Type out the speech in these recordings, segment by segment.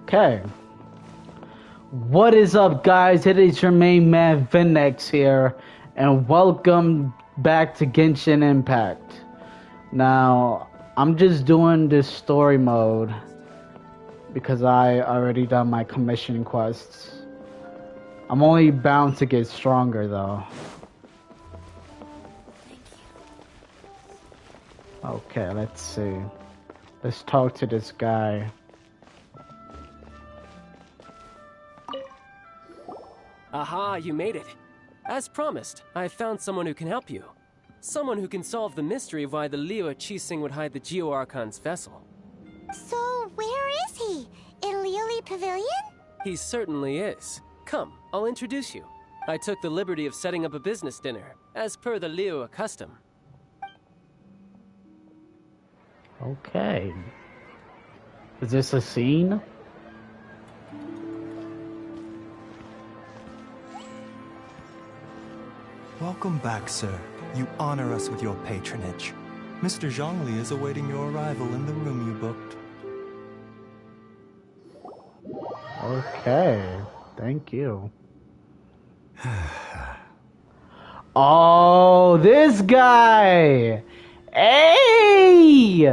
Okay. What is up, guys? It is your main man, Vinex here, and welcome back to Genshin Impact. Now, I'm just doing this story mode because I already done my commission quests. I'm only bound to get stronger, though. Okay, let's see. Let's talk to this guy. Aha, you made it. As promised, I found someone who can help you. Someone who can solve the mystery of why the Liu Qixing would hide the Geo Archon's vessel. So, where is he? In Liuli Pavilion? He certainly is. Come, I'll introduce you. I took the liberty of setting up a business dinner, as per the Liu custom. Okay. Is this a scene? Welcome back, sir. You honor us with your patronage. Mr. Zhongli is awaiting your arrival in the room you booked. Okay. Thank you. Oh, this guy! Hey!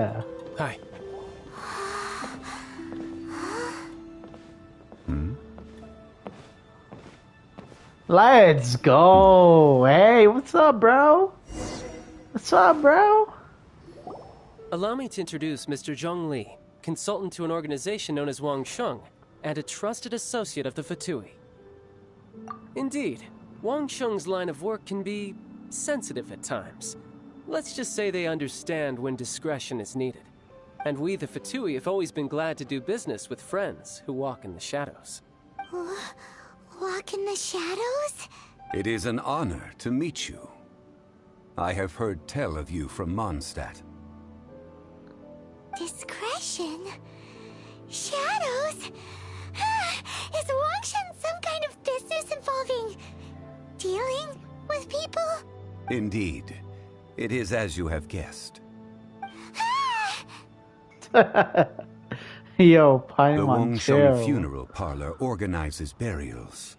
Hi. Let's go. Hey, what's up, bro? What's up, bro? Allow me to introduce Mr. Zhong Li, consultant to an organization known as Wang Sheng, and a trusted associate of the Fatui. Indeed, Wang Sheng's line of work can be sensitive at times. Let's just say they understand when discretion is needed. And we, the Fatui, have always been glad to do business with friends who walk in the shadows. Walk in the shadows? It is an honor to meet you. I have heard tell of you from Mondstadt. Discretion? Shadows? Is Wangshan some kind of business involving dealing with people? Indeed. It is as you have guessed. Yo, The Paimon, Wangsheng chill. Funeral Parlor organizes burials.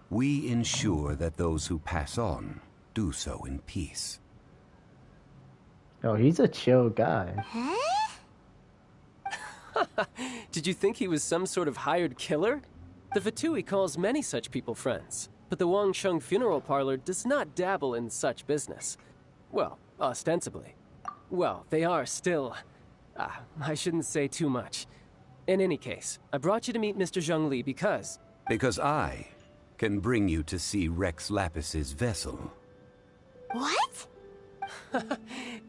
We ensure that those who pass on do so in peace. Yo, he's a chill guy. Did you think he was some sort of hired killer? The Fatui calls many such people friends, but the Wangsheng Funeral Parlor does not dabble in such business. Well, ostensibly. Well, they are still... I shouldn't say too much. In any case, I brought you to meet Mr. Zhong Li because... Because I can bring you to see Rex Lapis's vessel. What?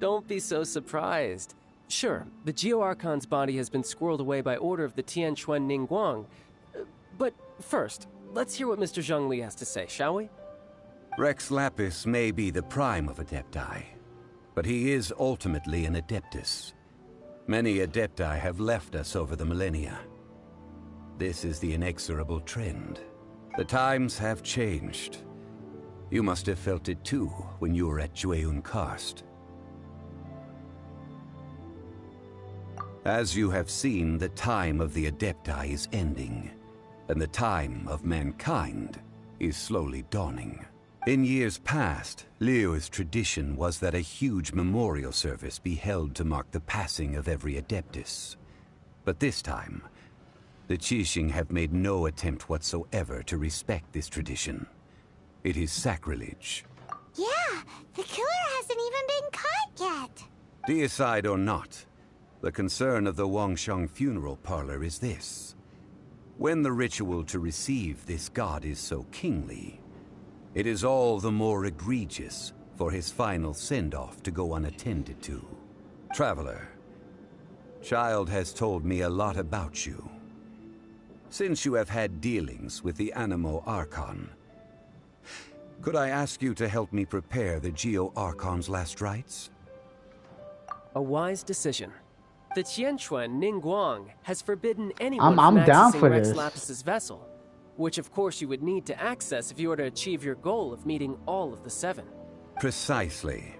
Don't be so surprised. Sure, the Geo Archon's body has been squirreled away by order of the Tianquan Ningguang. But first, let's hear what Mr. Zhong Li has to say, shall we? Rex Lapis may be the prime of Adepti, but he is ultimately an Adeptus. Many Adepti have left us over the millennia. This is the inexorable trend. The times have changed. You must have felt it too when you were at Jueyun Karst. As you have seen, the time of the Adepti is ending, and the time of mankind is slowly dawning. In years past, Liu's tradition was that a huge memorial service be held to mark the passing of every Adeptus. But this time, the Qixing have made no attempt whatsoever to respect this tradition. It is sacrilege. Yeah, the killer hasn't even been caught yet. Deicide or not, the concern of the Wangsheng Funeral Parlor is this. When the ritual to receive this god is so kingly, it is all the more egregious for his final send-off to go unattended to. Traveler, Child has told me a lot about you. Since you have had dealings with the Animo Archon, could I ask you to help me prepare the Geo Archon's last rites? A wise decision. The Tianquan Ningguang has forbidden anyone I'm from down accessing for Rex this. Lapis's vessel, which of course you would need to access if you were to achieve your goal of meeting all of the seven. Precisely.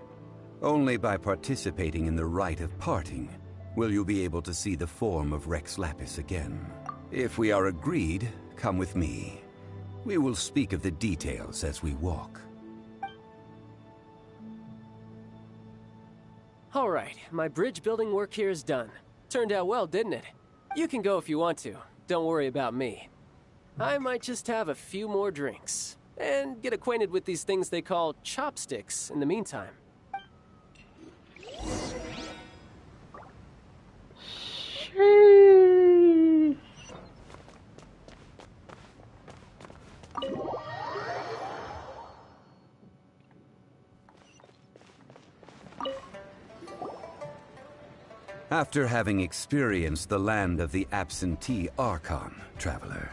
Only by participating in the rite of parting will you be able to see the form of Rex Lapis again. If we are agreed, come with me. We will speak of the details as we walk. All right, my bridge building work here is done. Turned out well, didn't it? You can go if you want to. Don't worry about me. I might just have a few more drinks. And get acquainted with these things they call chopsticks in the meantime. After having experienced the land of the absentee Archon, traveler,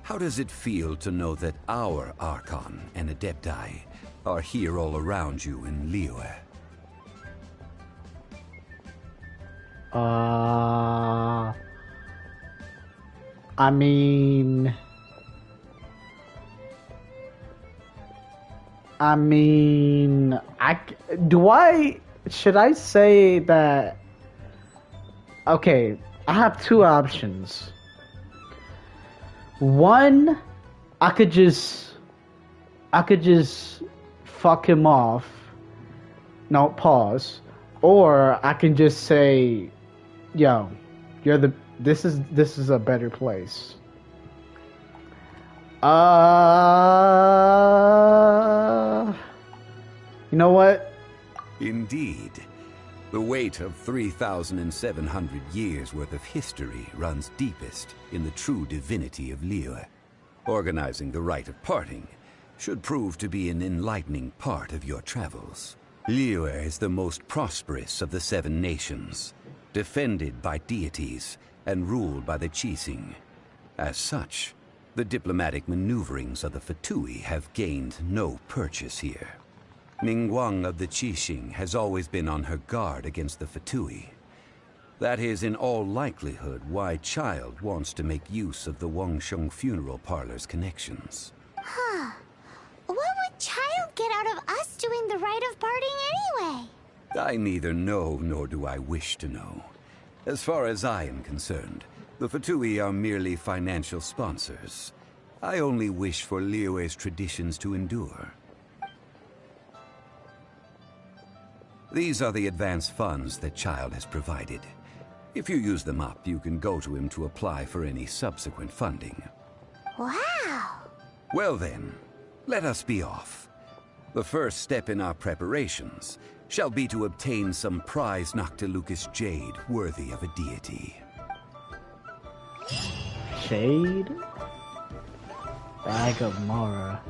how does it feel to know that our Archon and Adepti are here all around you in Liyue? I mean... should I say that... Okay, I have two options. One, I could just fuck him off. No, pause. Or I can just say, yo, this is a better place. You know what? Indeed. The weight of 3,700 years worth of history runs deepest in the true divinity of Liyue. Organizing the rite of parting should prove to be an enlightening part of your travels. Liyue is the most prosperous of the 7 nations, defended by deities and ruled by the Qixing. As such, the diplomatic maneuverings of the Fatui have gained no purchase here. Ningguang of the Qixing has always been on her guard against the Fatui. That is in all likelihood why Child wants to make use of the Wangsheng funeral parlor's connections. Huh. What would Child get out of us doing the rite of parting anyway? I neither know nor do I wish to know. As far as I am concerned, the Fatui are merely financial sponsors. I only wish for Liyue's traditions to endure. These are the advance funds that Child has provided. If you use them up, you can go to him to apply for any subsequent funding. Wow! Well then, let us be off. The first step in our preparations shall be to obtain some prize Noctilucous jade worthy of a deity. Shade? Bag of Mara.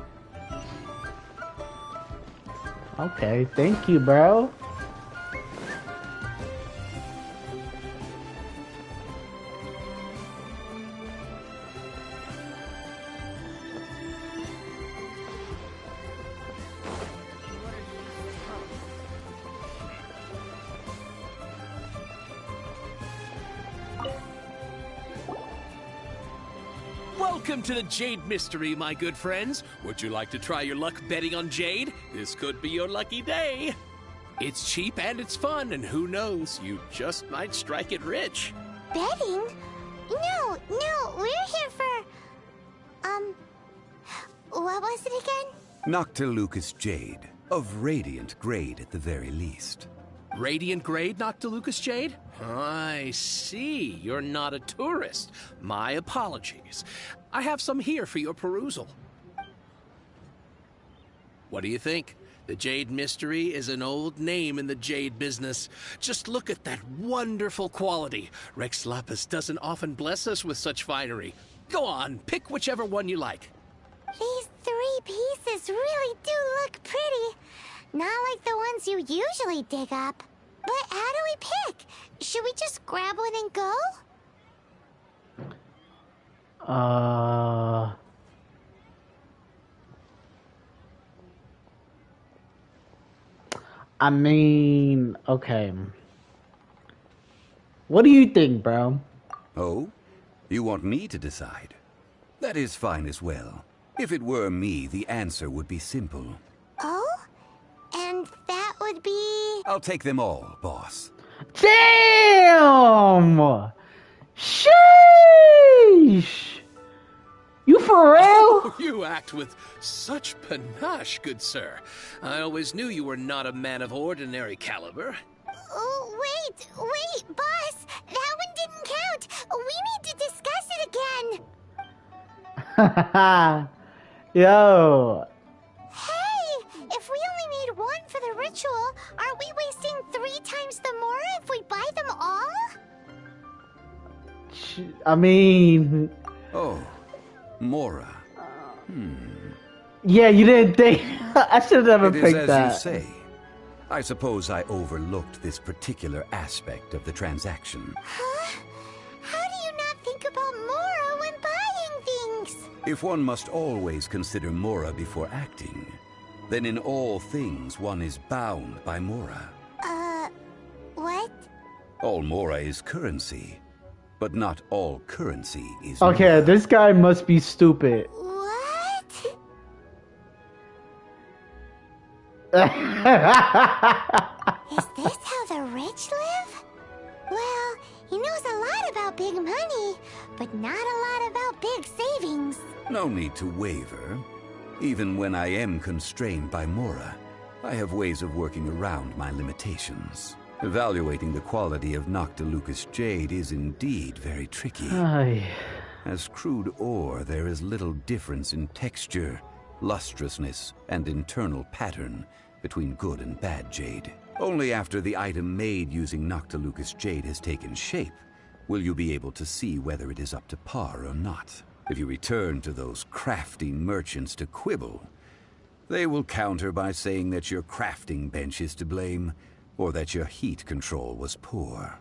Okay, thank you, bro. Welcome to the Jade Mystery, my good friends. Would you like to try your luck betting on Jade? This could be your lucky day. It's cheap and it's fun, and who knows, you just might strike it rich. Betting? No, we're here for... what was it again? Noctilucous jade, of radiant grade at the very least. Radiant grade Noctilucous jade? I see. You're not a tourist. My apologies. I have some here for your perusal. What do you think? The Jade Mystery is an old name in the jade business. Just look at that wonderful quality. Rex Lapis doesn't often bless us with such finery. Go on, pick whichever one you like. These 3 pieces really do look pretty. Not like the ones you usually dig up. But how do we pick? Should we just grab one and go? I mean, okay. What do you think, bro? Oh? You want me to decide? That is fine as well. If it were me, the answer would be simple. Oh? And that would be... I'll take them all, boss. Damn! Sheesh! You act with such panache, good sir. I always knew you were not a man of ordinary caliber. Oh, wait, boss! That one didn't count! We need to discuss it again! Yo. Hey! If we only need one for the ritual, aren't we wasting 3 times the more if we buy them all? I mean... Oh, Mora. Yeah, you didn't think... I should have never It is picked as that. you say. I suppose I overlooked this particular aspect of the transaction. Huh? How do you not think about Mora when buying things? If one must always consider Mora before acting, then in all things one is bound by Mora. What? All Mora is currency, but not all currency is Okay, Mora. this guy must be stupid. What? Is this how the rich live? Well, he knows a lot about big money, but not a lot about big savings. No need to waver. Even when I am constrained by Mora, I have ways of working around my limitations. Evaluating the quality of Noctilucous jade is indeed very tricky. Ay. As crude ore, there is little difference in texture, lustrousness, and internal pattern between good and bad jade. Only after the item made using Noctilucous jade has taken shape will you be able to see whether it is up to par or not. If you return to those crafty merchants to quibble, they will counter by saying that your crafting bench is to blame, or that your heat control was poor.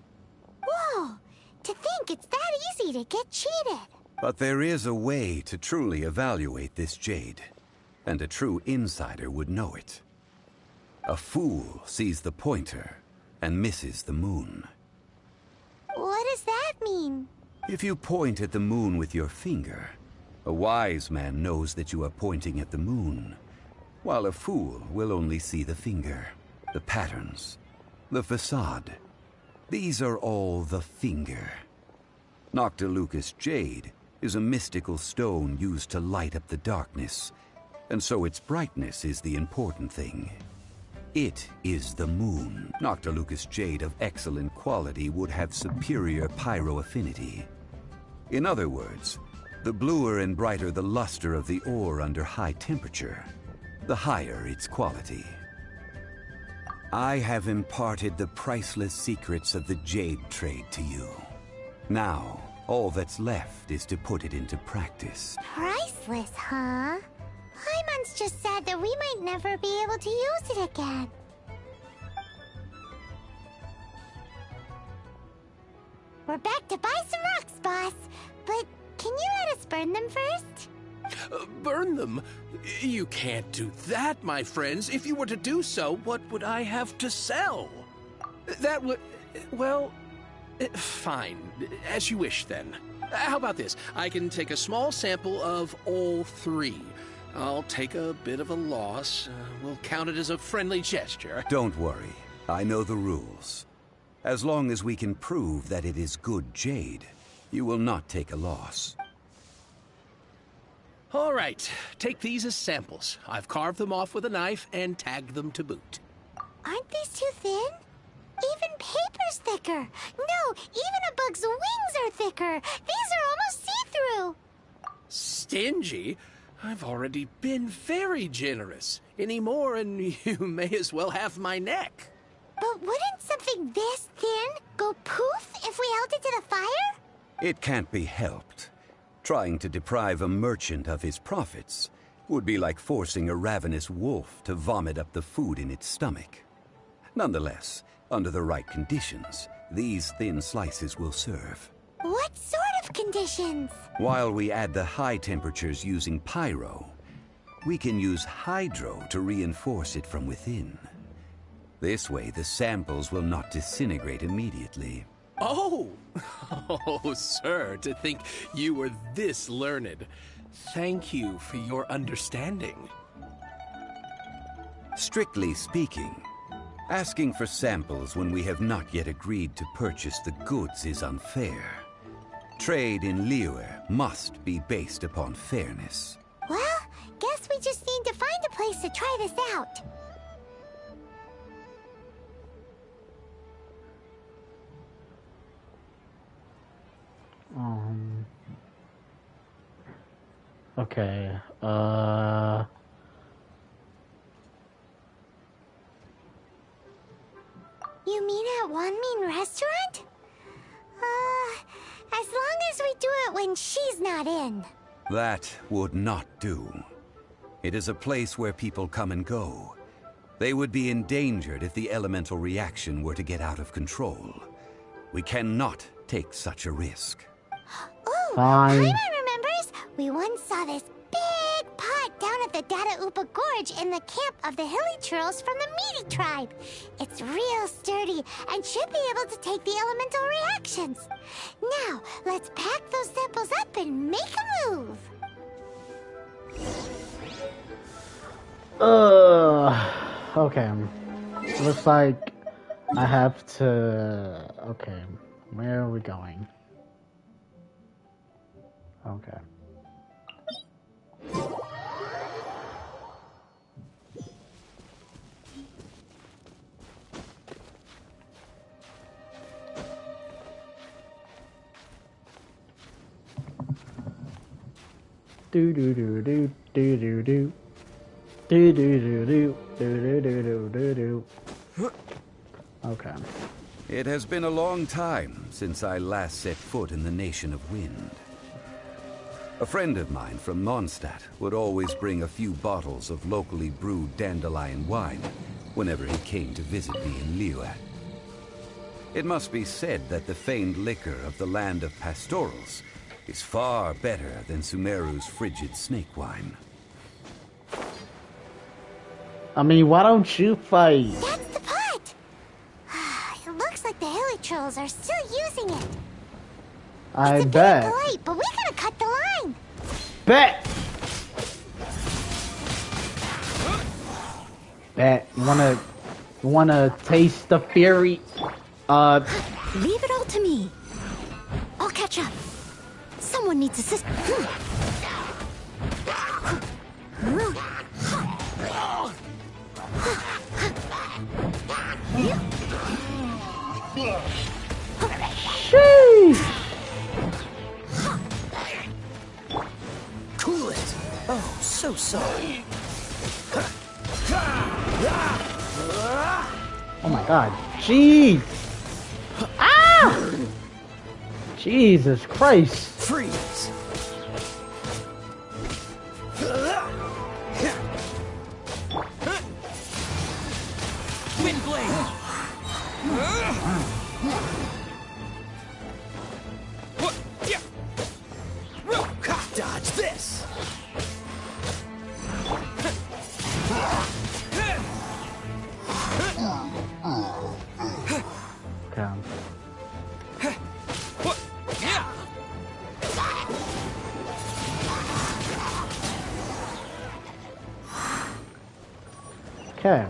Whoa! To think it's that easy to get cheated. But there is a way to truly evaluate this jade, and a true insider would know it. A fool sees the pointer and misses the moon. What does that mean? If you point at the moon with your finger, a wise man knows that you are pointing at the moon, while a fool will only see the finger, the patterns, the facade. These are all the finger. Noctilucous jade is a mystical stone used to light up the darkness, and so its brightness is the important thing. It is the moon. Noctilucous jade of excellent quality would have superior pyro affinity. In other words, the bluer and brighter the luster of the ore under high temperature, the higher its quality. I have imparted the priceless secrets of the jade trade to you. Now, all that's left is to put it into practice. Priceless, huh? Hyman's just sad that we might never be able to use it again. We're back to buy some rocks, boss. But can you let us burn them first? Burn them? You can't do that, my friends. If you were to do so, what would I have to sell? That would... well... fine. As you wish, then. How about this? I can take a small sample of all 3. I'll take a bit of a loss. We'll count it as a friendly gesture. Don't worry. I know the rules. As long as we can prove that it is good jade, you will not take a loss. All right. Take these as samples. I've carved them off with a knife and tagged them to boot. Aren't these too thin? Even paper's thicker. No, even a bug's wings are thicker. These are almost see-through. Stingy? I've already been very generous. Any more and you may as well have my neck. But wouldn't something this thin go poof if we held it to the fire? It can't be helped. Trying to deprive a merchant of his profits would be like forcing a ravenous wolf to vomit up the food in its stomach. Nonetheless, under the right conditions, these thin slices will serve. What sort of conditions? While we add the high temperatures using pyro, we can use hydro to reinforce it from within. This way, the samples will not disintegrate immediately. Oh! Oh, sir, to think you were this learned. Thank you for your understanding. Strictly speaking, asking for samples when we have not yet agreed to purchase the goods is unfair. Trade in Liyue must be based upon fairness. Well, guess we just need to find a place to try this out. Okay. You mean at Wanmin restaurant? As long as we do it when she's not in. That would not do. It is a place where people come and go. They would be endangered if the elemental reaction were to get out of control. We cannot take such a risk. Oh, Fine. Paimon remembers we once saw this big pot down at the Data Upa Gorge in the camp of the Hilly Churls from the Meaty tribe. It's real sturdy and should be able to take the elemental reactions. Now, let's pack those samples up and make a move. Okay. Looks like I have to... Okay. Where are we going? Okay. Do do do do do do do. Do do do do do do do do do. Okay. It has been a long time since I last set foot in the Nation of Wind. A friend of mine from Mondstadt would always bring a few bottles of locally brewed dandelion wine whenever he came to visit me in Liyue. It must be said that the famed liquor of the land of pastorals is far better than Sumeru's frigid snake wine. I mean, why don't you fight? That's the pot! It looks like the Hilly Trolls are still using it. I It's a bet. bit polite, but we gotta cut the line. Bet. Bet. You wanna taste the fury? Leave it all to me. I'll catch up. Someone needs assist. Sheesh. Cool it. Oh, so sorry. Oh my god. Jeez. Ah! Jesus Christ. Freeze. Wind blade. Dodge this. Okay. Okay.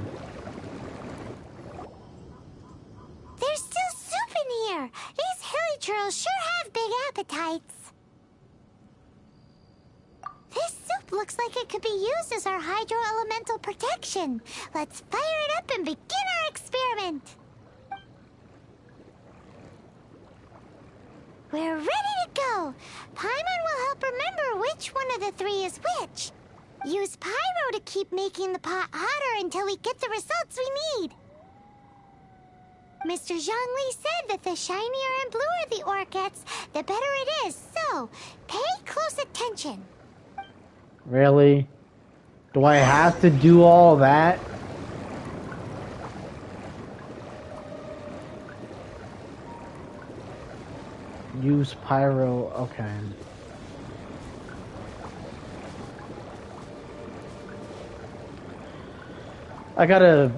There's still soup in here. These Hilly Trolls sure have big appetites. This soup looks like it could be used as our hydro-elemental protection. Let's fire it up and begin our experiment. We're ready to go. Paimon will help remember which one of the three is which. Use pyro to keep making the pot hotter until we get the results we need. Mr. Zhongli said that the shinier and bluer the ore gets, the better it is. So, pay close attention. Really? Do I have to do all that? Use pyro. Okay. I gotta.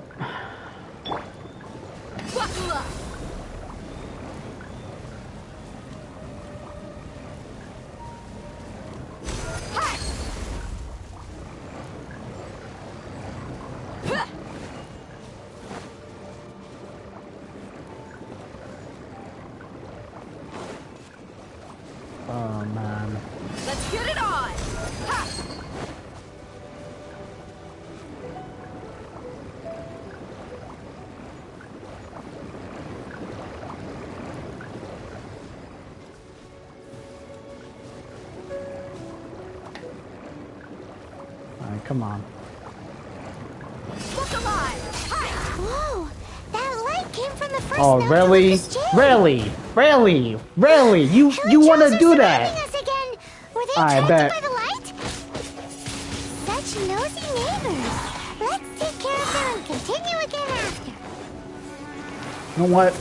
Oh man. Let's get it on. Ha! Come on. Look alive! Hi! Whoa! That light came from the first Oh, really? Noctilus Jade. Really? Really? Really? You Helios want to are do surrounding that? us again. Were they I attracted bet. by the light? Such nosy neighbors. Let's take care of them and continue again after. You know what?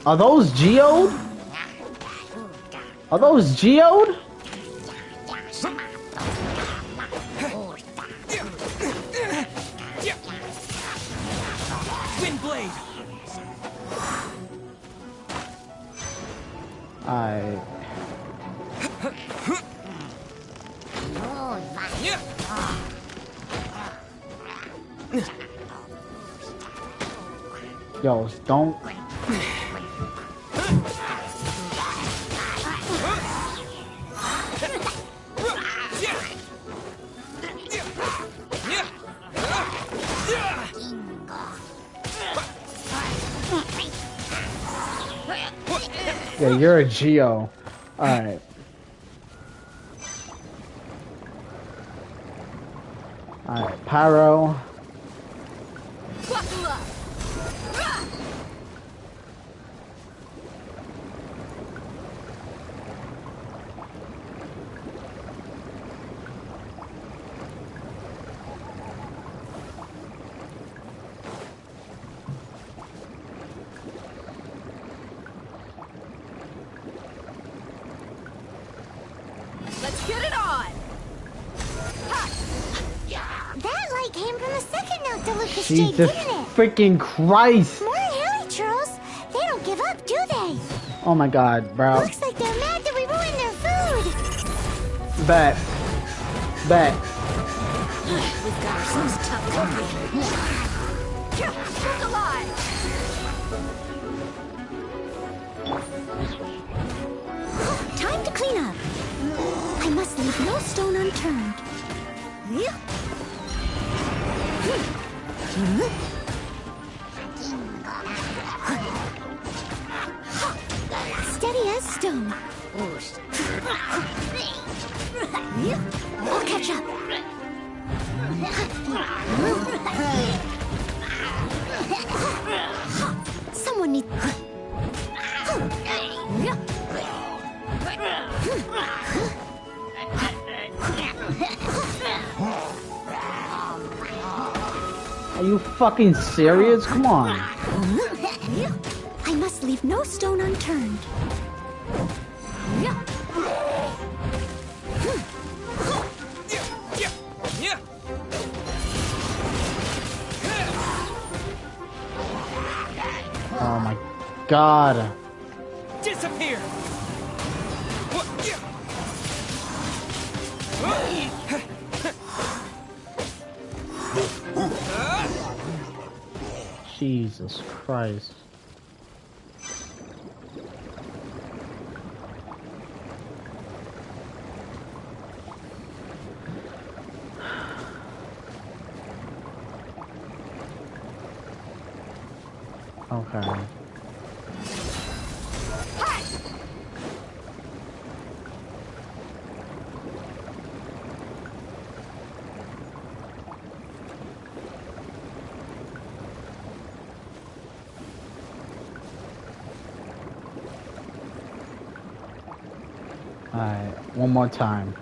Are those geode? Are those geode? Windblade! I. Yo, don't. Yeah, you're a Geo. Alright. Alright, Pyro. Buckle up! Let's get it on! That light came from the second Noctilus Jade, Jesus didn't it? freaking Christ! More helichurls. They don't give up, do they? Oh my god, bro. Looks like they're mad that we ruined their food. Bet. Bet. We've got ourselves tough company. Look alive! Time to clean up. I must leave no stone unturned. Steady as stone. I'll catch up. Someone needs. Are you fucking serious? Come on. I must leave no stone unturned. Oh my god. Disappear! Jesus Christ. Okay. Alright, one more time.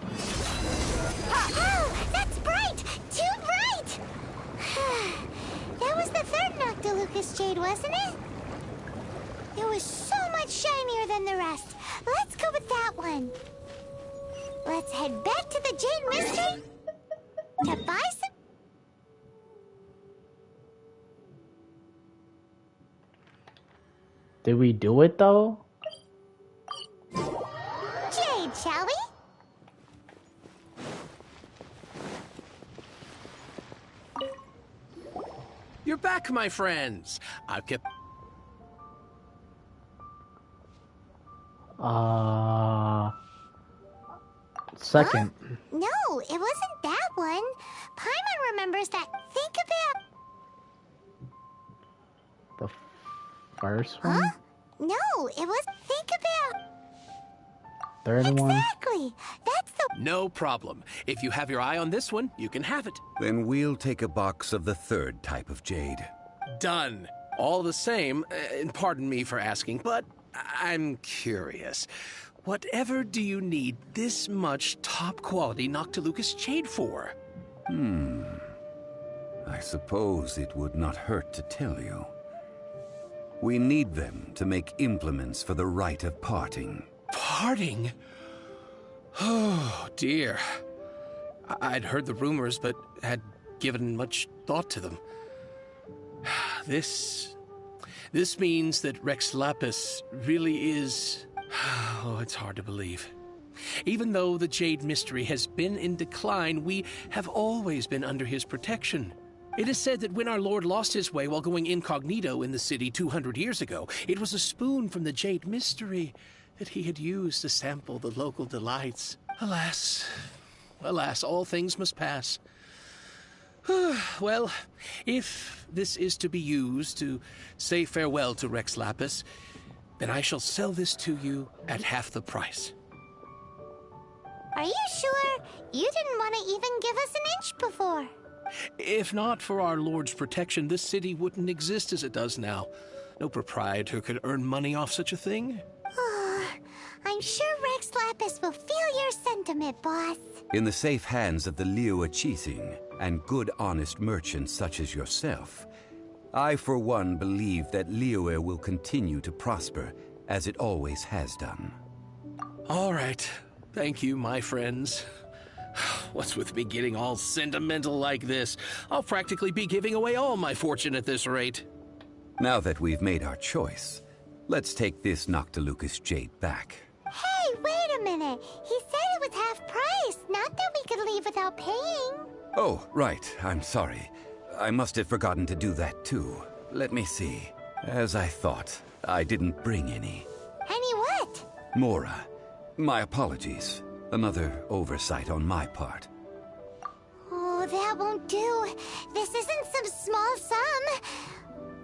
Oh, that's bright! Too bright! That was the third Noctilus Jade, wasn't it? It was so much shinier than the rest. Let's go with that one. Let's head back to the Jade Mystery to buy some... Did we do it though? Jade, shall we? You're back, my friends. I've kept... Second. No, it wasn't that one. Paimon remembers that. Think about... The first one? Huh? No, it was... Think about... Third one. Exactly. That's the... No problem. If you have your eye on this one, you can have it. Then we'll take a box of the third type of jade. Done. All the same, and pardon me for asking, but I'm curious. Whatever do you need this much top-quality Noctilucous jade for? I suppose it would not hurt to tell you. We need them to make implements for the rite of parting. Parting? Oh, dear. I'd heard the rumors, but had given much thought to them. This means that Rex Lapis really is... Oh, it's hard to believe. Even though the Jade Mystery has been in decline, we have always been under his protection. It is said that when our Lord lost his way while going incognito in the city 200 years ago, it was a spoon from the Jade Mystery that he had used to sample the local delights. Alas, alas, all things must pass. Well, if this is to be used to say farewell to Rex Lapis, then I shall sell this to you at half the price. Are you sure? You didn't want to even give us an inch before. If not for our Lord's protection, this city wouldn't exist as it does now. No proprietor could earn money off such a thing. I'm sure Rex Lapis will feel your sentiment, boss. In the safe hands of the Liua Chising and good honest merchants such as yourself, I for one believe that Liua will continue to prosper as it always has done. All right. Thank you, my friends. What's with me getting all sentimental like this? I'll practically be giving away all my fortune at this rate. Now that we've made our choice, let's take this Noctilucous jade back. Hey, wait a minute. He said it was half price, not that we could leave without paying. Oh, right. I'm sorry. I must have forgotten to do that too. Let me see. As I thought, I didn't bring any. Any what? Mora, my apologies. Another oversight on my part. Oh, that won't do. This isn't some small sum.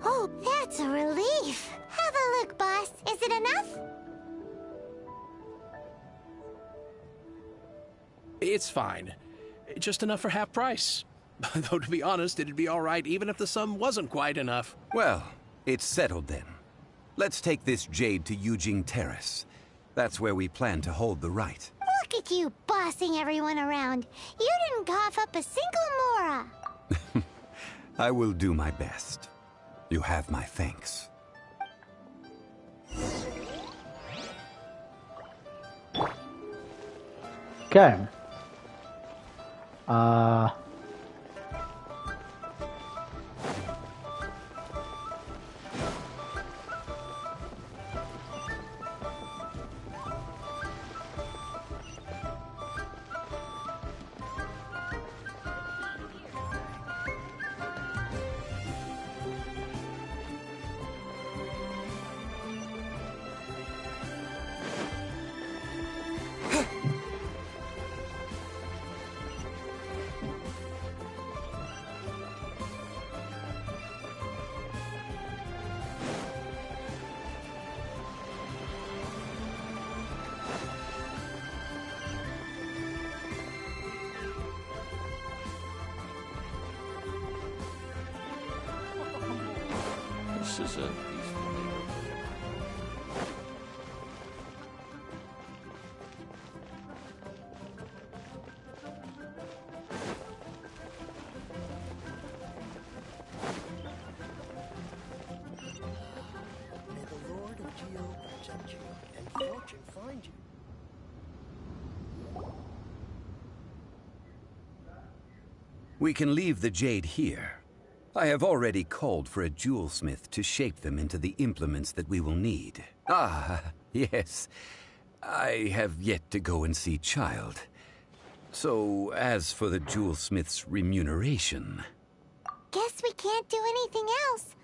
Oh, that's a relief. Have a look, boss. Is it enough? It's fine. Just enough for half price. Though, to be honest, it'd be all right even if the sum wasn't quite enough. Well, it's settled then. Let's take this jade to Yujing Terrace. That's where we plan to hold the rite. Look at you bossing everyone around. You didn't cough up a single mora. I will do my best. You have my thanks. Okay. This is a... May the Lord of Geo protect you and fortune find you. We can leave the jade here. I have already called for a jewelsmith to shape them into the implements that we will need. Ah, yes. I have yet to go and see Child. So, as for the jewelsmith's remuneration... Guess we can't do anything else.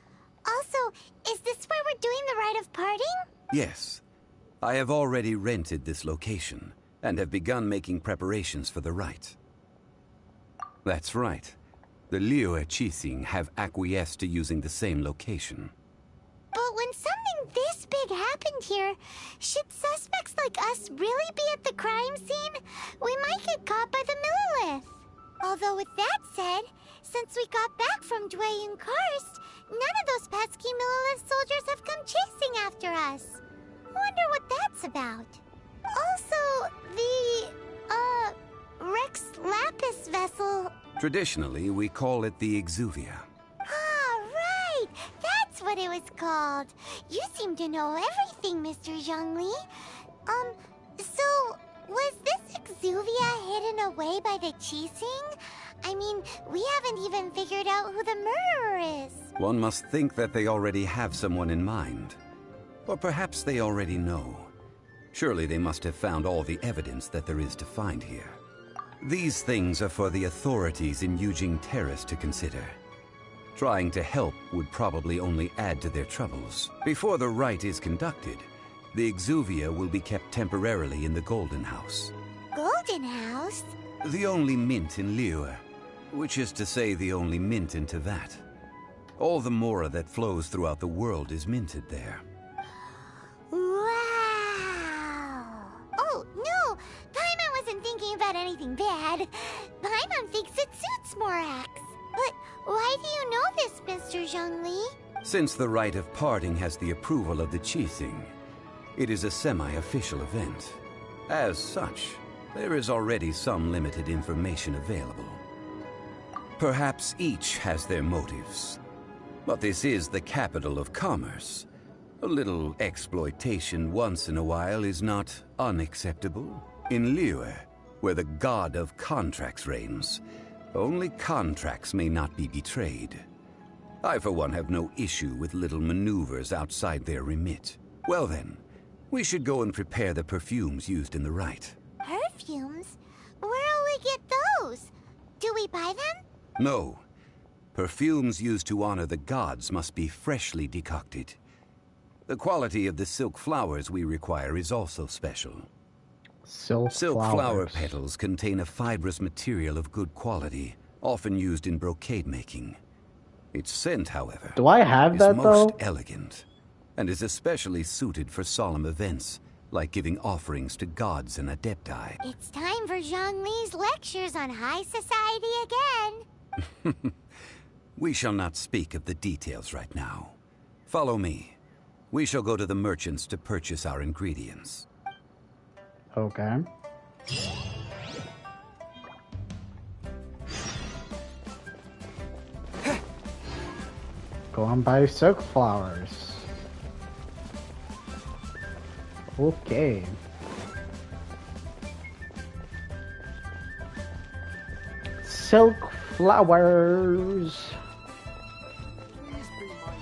Also, is this where we're doing the rite of parting? Yes. I have already rented this location, and have begun making preparations for the rite. That's right. The Liua Chising have acquiesced to using the same location. But when something this big happened here. Should suspects like us really be at the crime scene? We might get caught by the Millilith. Although with that said, since we got back from Dwayne Karst, none of those pesky Millilith soldiers have come chasing after us. Wonder what that's about. Also, the, Rex Lapis vessel. Traditionally, we call it the Exuvia. Ah, right! That's what it was called. You seem to know everything, Mr. Zhongli. So, was this Exuvia hidden away by the Qixing? I mean, we haven't even figured out who the murderer is. One must think that they already have someone in mind. Or perhaps they already know. Surely they must have found all the evidence that there is to find here. These things are for the authorities in Yujing Terrace to consider. Trying to help would probably only add to their troubles. Before the rite is conducted, the Exuvia will be kept temporarily in the Golden House. Golden House? The only mint in Liyue, which is to say the only mint in Tevat. All the mora that flows throughout the world is minted there. Wow! Oh, no! Paimon wasn't thinking about anything bad. Paimon thinks it suits Morax. But why do you know this, Mr. Zhongli? Since the rite of parting has the approval of the Qixing, it is a semi-official event. As such, there is already some limited information available. Perhaps each has their motives. But this is the capital of commerce. A little exploitation once in a while is not unacceptable. In Liyue, where the god of contracts reigns, only contracts may not be betrayed. I, for one, have no issue with little maneuvers outside their remit. Well then, we should go and prepare the perfumes used in the rite. Perfumes? Where'll we get those? Do we buy them? No. Perfumes used to honor the gods must be freshly decocted. The quality of the silk flowers we require is also special. Silk Flower flowers. petals contain a fibrous material of good quality, often used in brocade making. Its scent, however, Do I have is that most though? elegant, and is especially suited for solemn events, like giving offerings to gods and adepti. It's time for Zhongli's lectures on high society again. We shall not speak of the details right now. Follow me. We shall go to the merchants to purchase our ingredients. Okay. Go and buy silk flowers. Okay. Silk flowers. Please be mindful.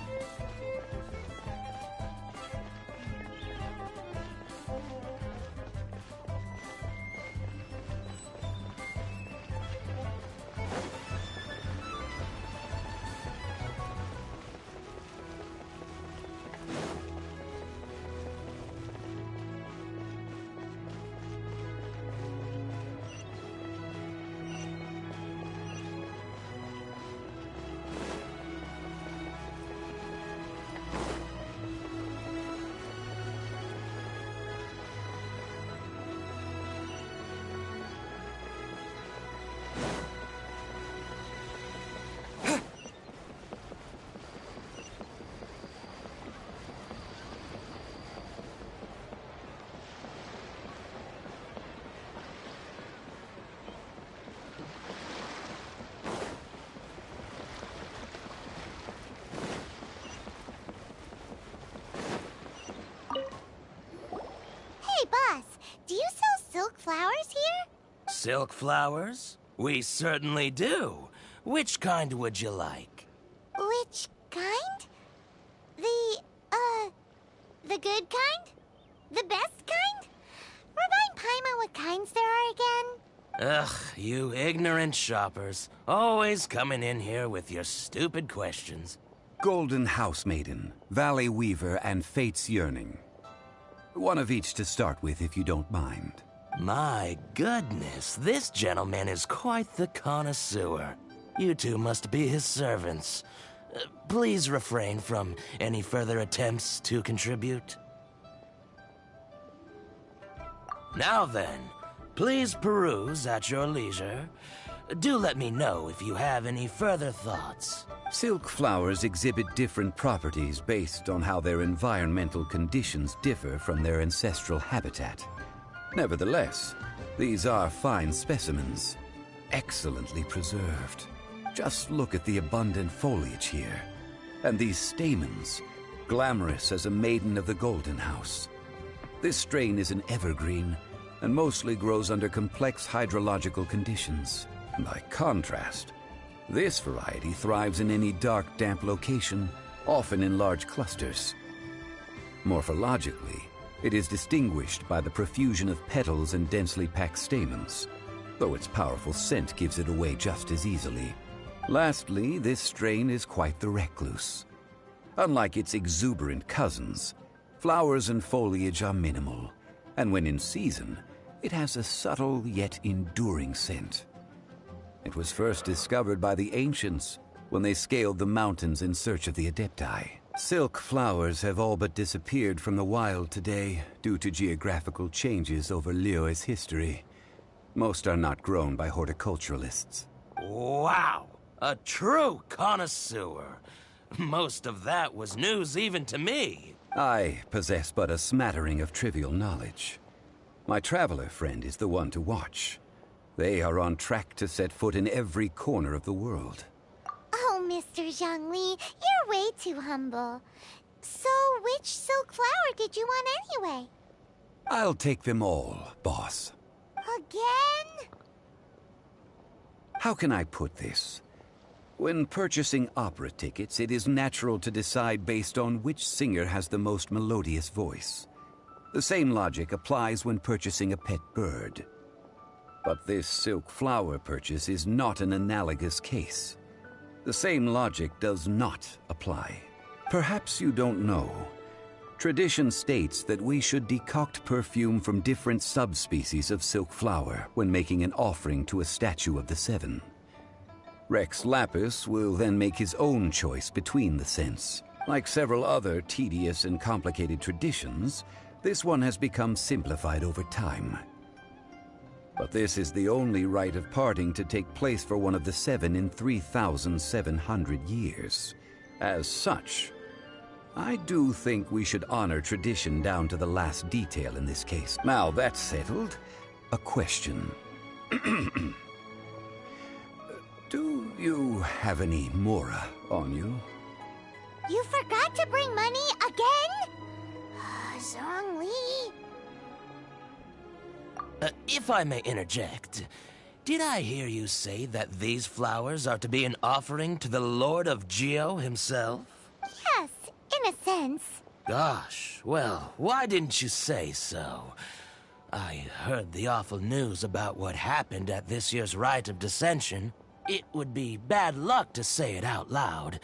Hey, boss, do you sell silk flowers here? Silk flowers? We certainly do. Which kind would you like? Which kind? The good kind? The best kind? Remind Paimon what kinds there are again? Ugh, you ignorant shoppers. Always coming in here with your stupid questions. Golden House Maiden, Valley Weaver, and Fate's Yearning. One of each to start with, if you don't mind. My goodness, this gentleman is quite the connoisseur. You two must be his servants. Please refrain from any further attempts to contribute. Now then, please peruse at your leisure. Do let me know if you have any further thoughts. Silk flowers exhibit different properties based on how their environmental conditions differ from their ancestral habitat. Nevertheless, these are fine specimens, excellently preserved. Just look at the abundant foliage here, and these stamens, glamorous as a maiden of the Golden House. This strain is an evergreen, and mostly grows under complex hydrological conditions. By contrast, this variety thrives in any dark, damp location, often in large clusters. Morphologically, it is distinguished by the profusion of petals and densely packed stamens, though its powerful scent gives it away just as easily. Lastly, this strain is quite the recluse. Unlike its exuberant cousins, flowers and foliage are minimal, and when in season, it has a subtle yet enduring scent. It was first discovered by the ancients when they scaled the mountains in search of the Adepti. Silk flowers have all but disappeared from the wild today due to geographical changes over Liyue's history. Most are not grown by horticulturalists. Wow! A true connoisseur. Most of that was news even to me. I possess but a smattering of trivial knowledge. My traveler friend is the one to watch. They are on track to set foot in every corner of the world. Oh, Mr. Zhongli, you're way too humble. So, which silk flower did you want anyway? I'll take them all, boss. Again? How can I put this? When purchasing opera tickets, it is natural to decide based on which singer has the most melodious voice. The same logic applies when purchasing a pet bird. But this silk flower purchase is not an analogous case. The same logic does not apply. Perhaps you don't know. Tradition states that we should decoct perfume from different subspecies of silk flower when making an offering to a statue of the Seven. Rex Lapis will then make his own choice between the scents. Like several other tedious and complicated traditions, this one has become simplified over time. But this is the only rite of parting to take place for one of the Seven in 3,700 years. As such, I do think we should honor tradition down to the last detail in this case. Now that's settled, a question. Do you have any Mora on you? You forgot to bring money again? Zhongli. If I may interject, did I hear you say that these flowers are to be an offering to the Lord of Geo himself? Yes, in a sense. Gosh, well, why didn't you say so? I heard the awful news about what happened at this year's Rite of Dissension. It would be bad luck to say it out loud,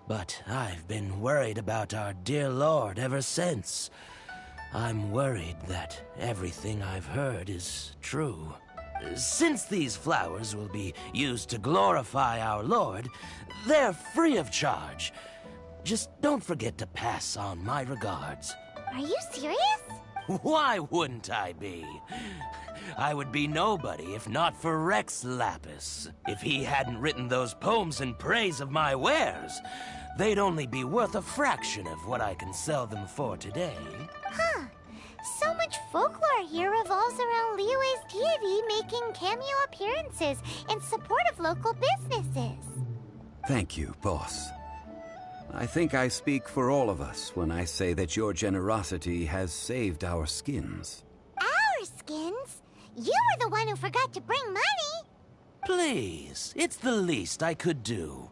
but I've been worried about our dear Lord ever since. I'm worried that everything I've heard is true. Since these flowers will be used to glorify our Lord, they're free of charge. Just don't forget to pass on my regards. Are you serious? Why wouldn't I be? I would be nobody if not for Rex Lapis. If he hadn't written those poems in praise of my wares, they'd only be worth a fraction of what I can sell them for today. Huh. So much folklore here revolves around Liyue's deity making cameo appearances in support of local businesses. Thank you, boss. I think I speak for all of us when I say that your generosity has saved our skins. Our skins? You were the one who forgot to bring money. Please, it's the least I could do.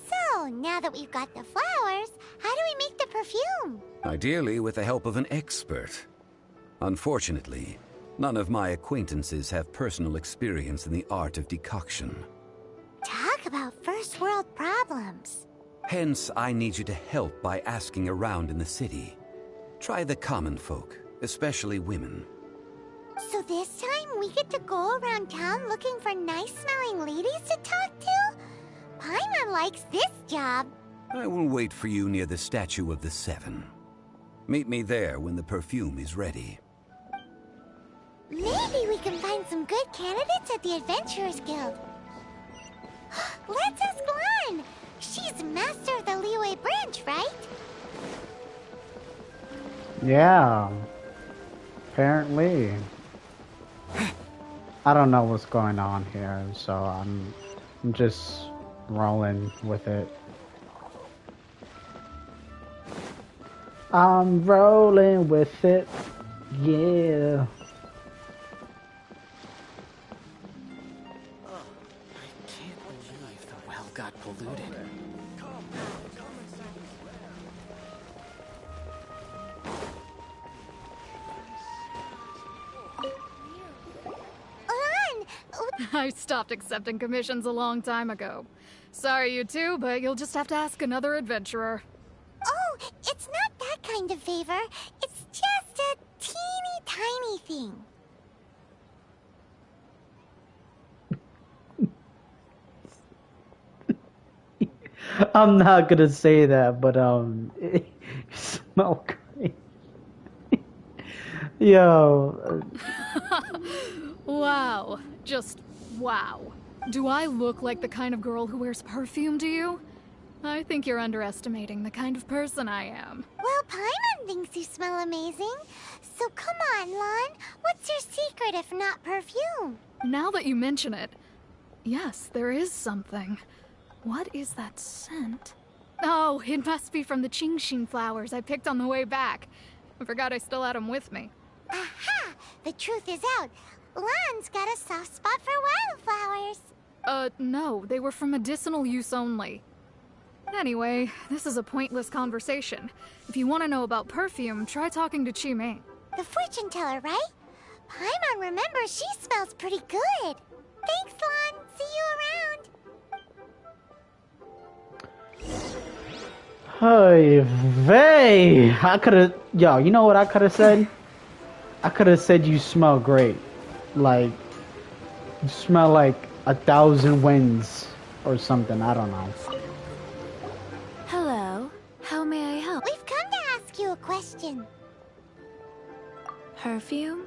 So, now that we've got the flowers, how do we make the perfume? Ideally with the help of an expert. Unfortunately, none of my acquaintances have personal experience in the art of decoction. Talk about first world problems. Hence, I need you to help by asking around in the city. Try the common folk, especially women. So this time we get to go around town looking for nice-smelling ladies to talk to? Paimon likes this job. I will wait for you near the statue of the Seven. Meet me there when the perfume is ready. Maybe we can find some good candidates at the Adventurers Guild. Let's ask Lan. She's master of the Liyue branch, right? Yeah. Apparently. I don't know what's going on here, so I'm just rolling with it. I'm rolling with it. Yeah. I can't believe the well got polluted. Lan! I stopped accepting commissions a long time ago. Sorry, you two, but you'll just have to ask another adventurer. Oh, it's not that kind of favor. It's just a teeny tiny thing. I'm not gonna say that, but you smell great. Yo. Wow. Just wow. Do I look like the kind of girl who wears perfume to you? I think you're underestimating the kind of person I am. Well, Paimon thinks you smell amazing. So come on, Lan. What's your secret if not perfume? Now that you mention it, yes, there is something. What is that scent? Oh, it must be from the Genshin flowers I picked on the way back. I forgot I still had them with me. Aha! The truth is out. Lan's got a soft spot for wildflowers. No, they were for medicinal use only. Anyway, this is a pointless conversation. If you want to know about perfume, try talking to Chi-Ming. The fortune teller, right? Paimon remembers she smells pretty good. Thanks, Lan. See you around. Hey, vey! I could've... Yo, you know what I could've said? I could've said you smell great. Like, you smell like 1,000 winds or something. I don't know. Hello. How may I help? We've come to ask you a question. Perfume?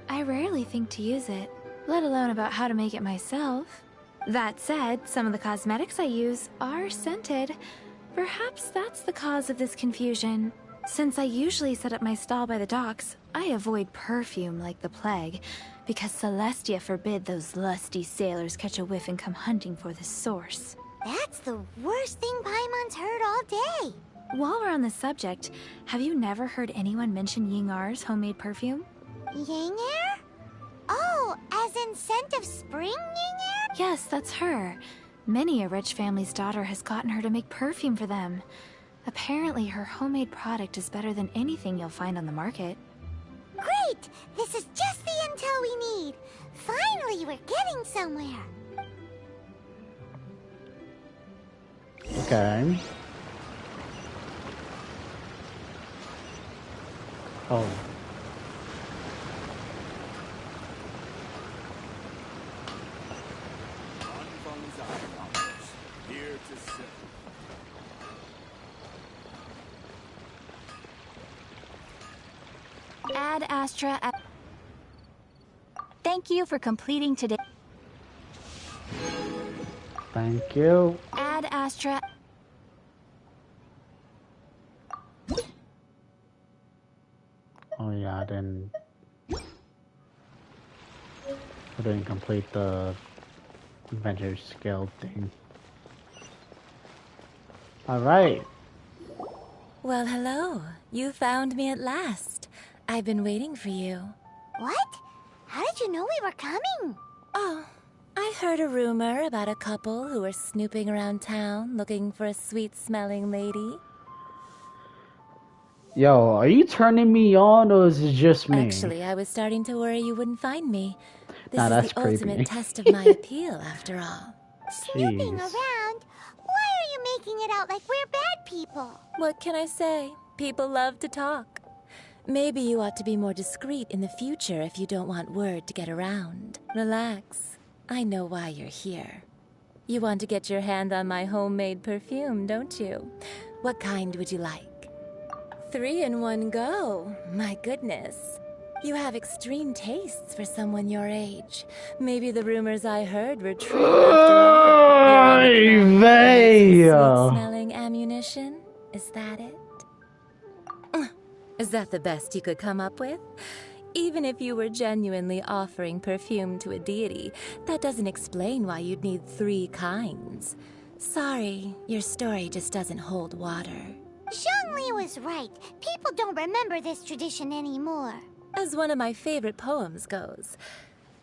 I rarely think to use it, let alone about how to make it myself. That said, some of the cosmetics I use are scented. Perhaps that's the cause of this confusion. Since I usually set up my stall by the docks, I avoid perfume like the plague, because Celestia forbid those lusty sailors catch a whiff and come hunting for the source. That's the worst thing Paimon's heard all day. While we're on the subject, have you never heard anyone mention Ying-Ar's homemade perfume? Ying-Er? Oh, as in scent of spring, Ying-Er? Yes, that's her. Many a rich family's daughter has gotten her to make perfume for them. Apparently, her homemade product is better than anything you'll find on the market. Great! This is just the intel we need. Finally, we're getting somewhere. Okay. Oh. Ad Astra. Thank you for completing today. Thank you. Ad Astra. Oh yeah, I didn't complete the Adventures Guild thing. Alright. Well, hello. You found me at last. I've been waiting for you. What? How did you know we were coming? Oh, I heard a rumor about a couple who were snooping around town looking for a sweet-smelling lady. Yo, are you turning me on or is it just me? Actually, I was starting to worry you wouldn't find me. This Nah, is that's the creepy. ultimate test of my appeal, after all. Snooping Jeez. around? Why are you making it out like we're bad people? What can I say? People love to talk. Maybe you ought to be more discreet in the future if you don't want word to get around. Relax. I know why you're here. You want to get your hand on my homemade perfume, don't you? What kind would you like? 3 in one go. My goodness. You have extreme tastes for someone your age. Maybe the rumors I heard were true after all. You're on the clock, using sweet-smelling ammunition? Is that it? Is that the best you could come up with? Even if you were genuinely offering perfume to a deity, that doesn't explain why you'd need 3 kinds. Sorry, your story just doesn't hold water. Zhongli was right. People don't remember this tradition anymore. As one of my favorite poems goes,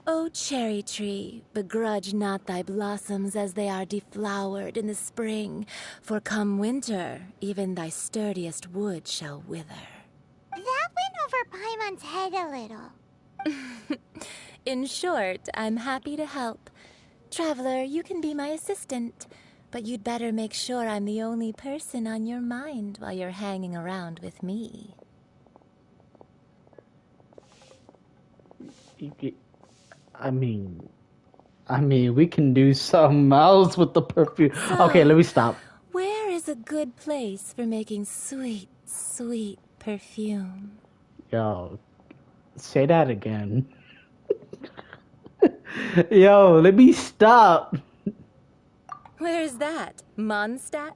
O cherry tree, begrudge not thy blossoms as they are deflowered in the spring, for come winter, even thy sturdiest wood shall wither. That went over Paimon's head a little. In short, I'm happy to help. Traveler, you can be my assistant, but you'd better make sure I'm the only person on your mind while you're hanging around with me. I mean, we can do something else with the perfume. So, okay, let me stop. Where is a good place for making sweet, sweet perfume? Yo, say that again. Yo, let me stop. Where is that? Mondstadt?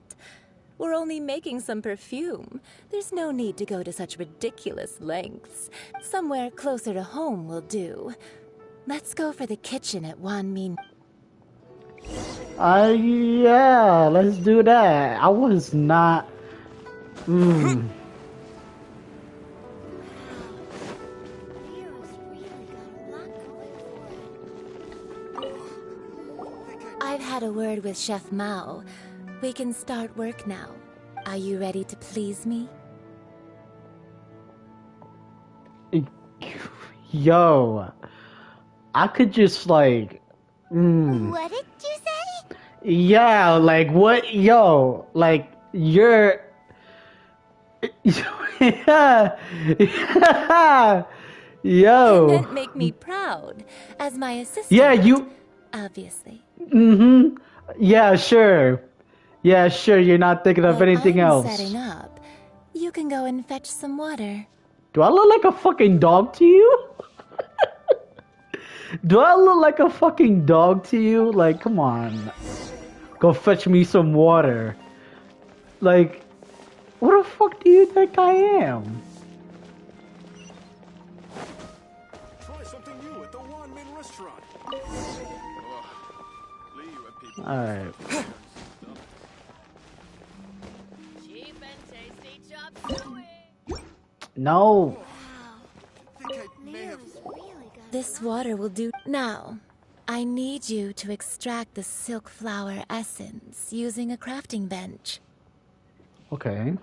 We're only making some perfume. There's no need to go to such ridiculous lengths. Somewhere closer to home will do. Let's go for the kitchen at Wanmin. Yeah, let's do that. I was not... I've had a word with Chef Mao. We can start work now. Are you ready to please me? Yo, I could just like... What did you say? Yeah, like what? Yo, like you're... yeah. Yo. That meant make me proud. As my assistant. Yeah, you... Obviously. Yeah, sure. Yeah, sure, you're not thinking of anything else. Setting up. You can go and fetch some water. Do I look like a fucking dog to you? Do I look like a fucking dog to you? Like, come on. Go fetch me some water. Like, what the fuck do you think I am? Try something new at the Wanmin restaurant. Alright. Cheap and tasty chop suey. No. This water will do. Now, I need you to extract the silk flower essence using a crafting bench. Okay.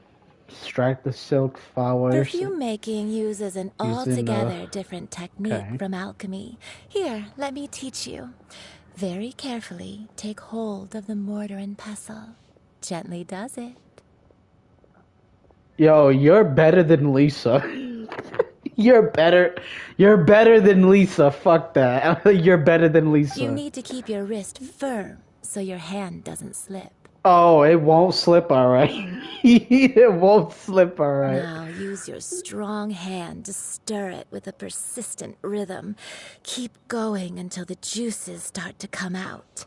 Extract the silk flowers. Perfume making uses an altogether different technique from alchemy. Here, let me teach you. Very carefully, take hold of the mortar and pestle. Gently does it. Yo, you're better than Lisa. You're better than Lisa. Fuck that. You're better than Lisa. You need to keep your wrist firm so your hand doesn't slip. Oh, it won't slip, alright. It won't slip, alright. Now use your strong hand to stir it with a persistent rhythm. Keep going until the juices start to come out.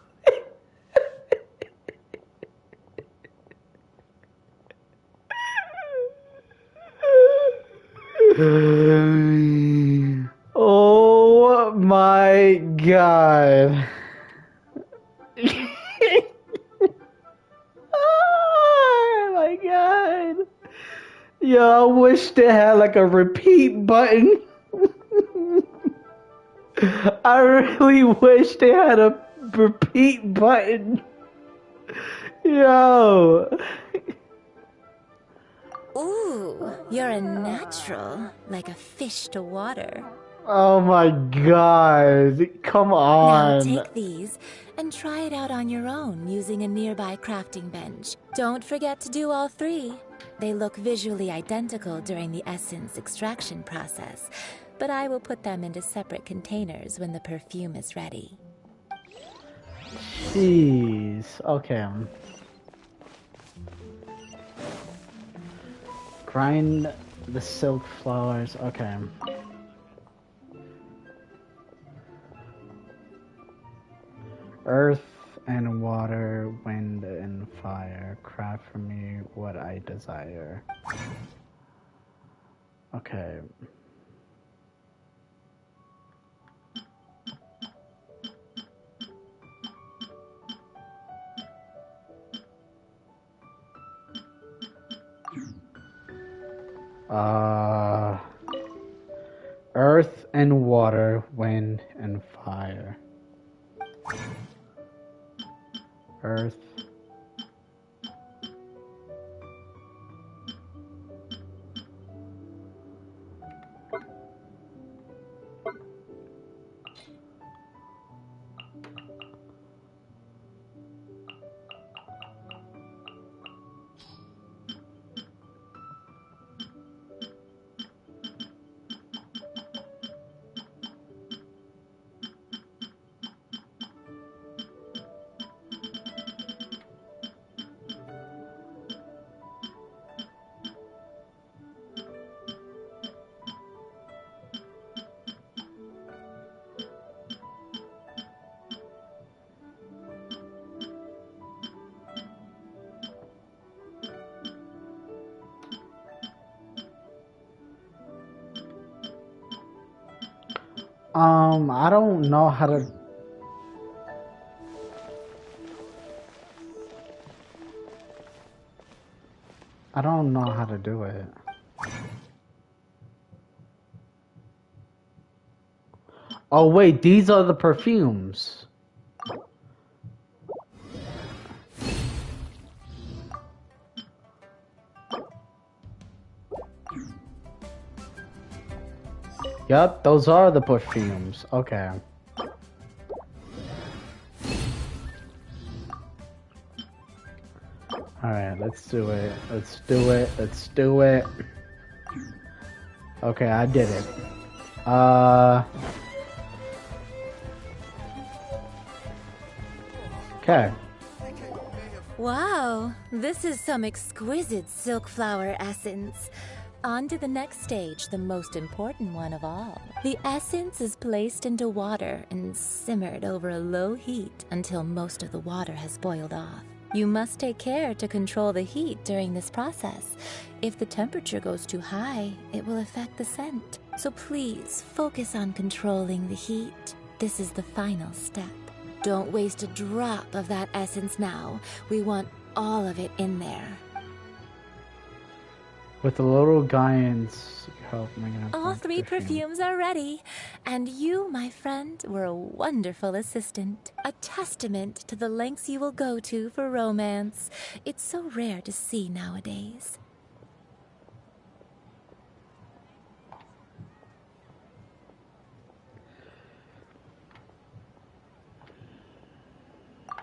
Oh my god. Oh my god. Yo, I wish they had like a repeat button. I really wish they had a repeat button. Yo. Ooh, you're a natural, like a fish to water. Oh my god. Come on. Now take these and try it out on your own using a nearby crafting bench. Don't forget to do all 3. They look visually identical during the essence extraction process, but I will put them into separate containers when the perfume is ready. Jeez. Okay. Grind the silk flowers. Okay. Earth and water, wind and fire. Craft for me what I desire. Okay. Earth and water, wind and fire. Earth. I don't know how to. I don't know how to do it. Oh wait, these are the perfumes. Yep, those are the perfumes. Okay. Alright, let's do it. Let's do it. Let's do it. Okay, I did it. Okay. Wow, this is some exquisite silk flower essence. On to the next stage, the most important one of all. The essence is placed into water and simmered over a low heat until most of the water has boiled off. You must take care to control the heat during this process. If the temperature goes too high, it will affect the scent. So please focus on controlling the heat. This is the final step. Don't waste a drop of that essence now. We want all of it in there. With the little Gaians help making up. All three perfumes are ready. And you, my friend, were a wonderful assistant. A testament to the lengths you will go to for romance. It's so rare to see nowadays.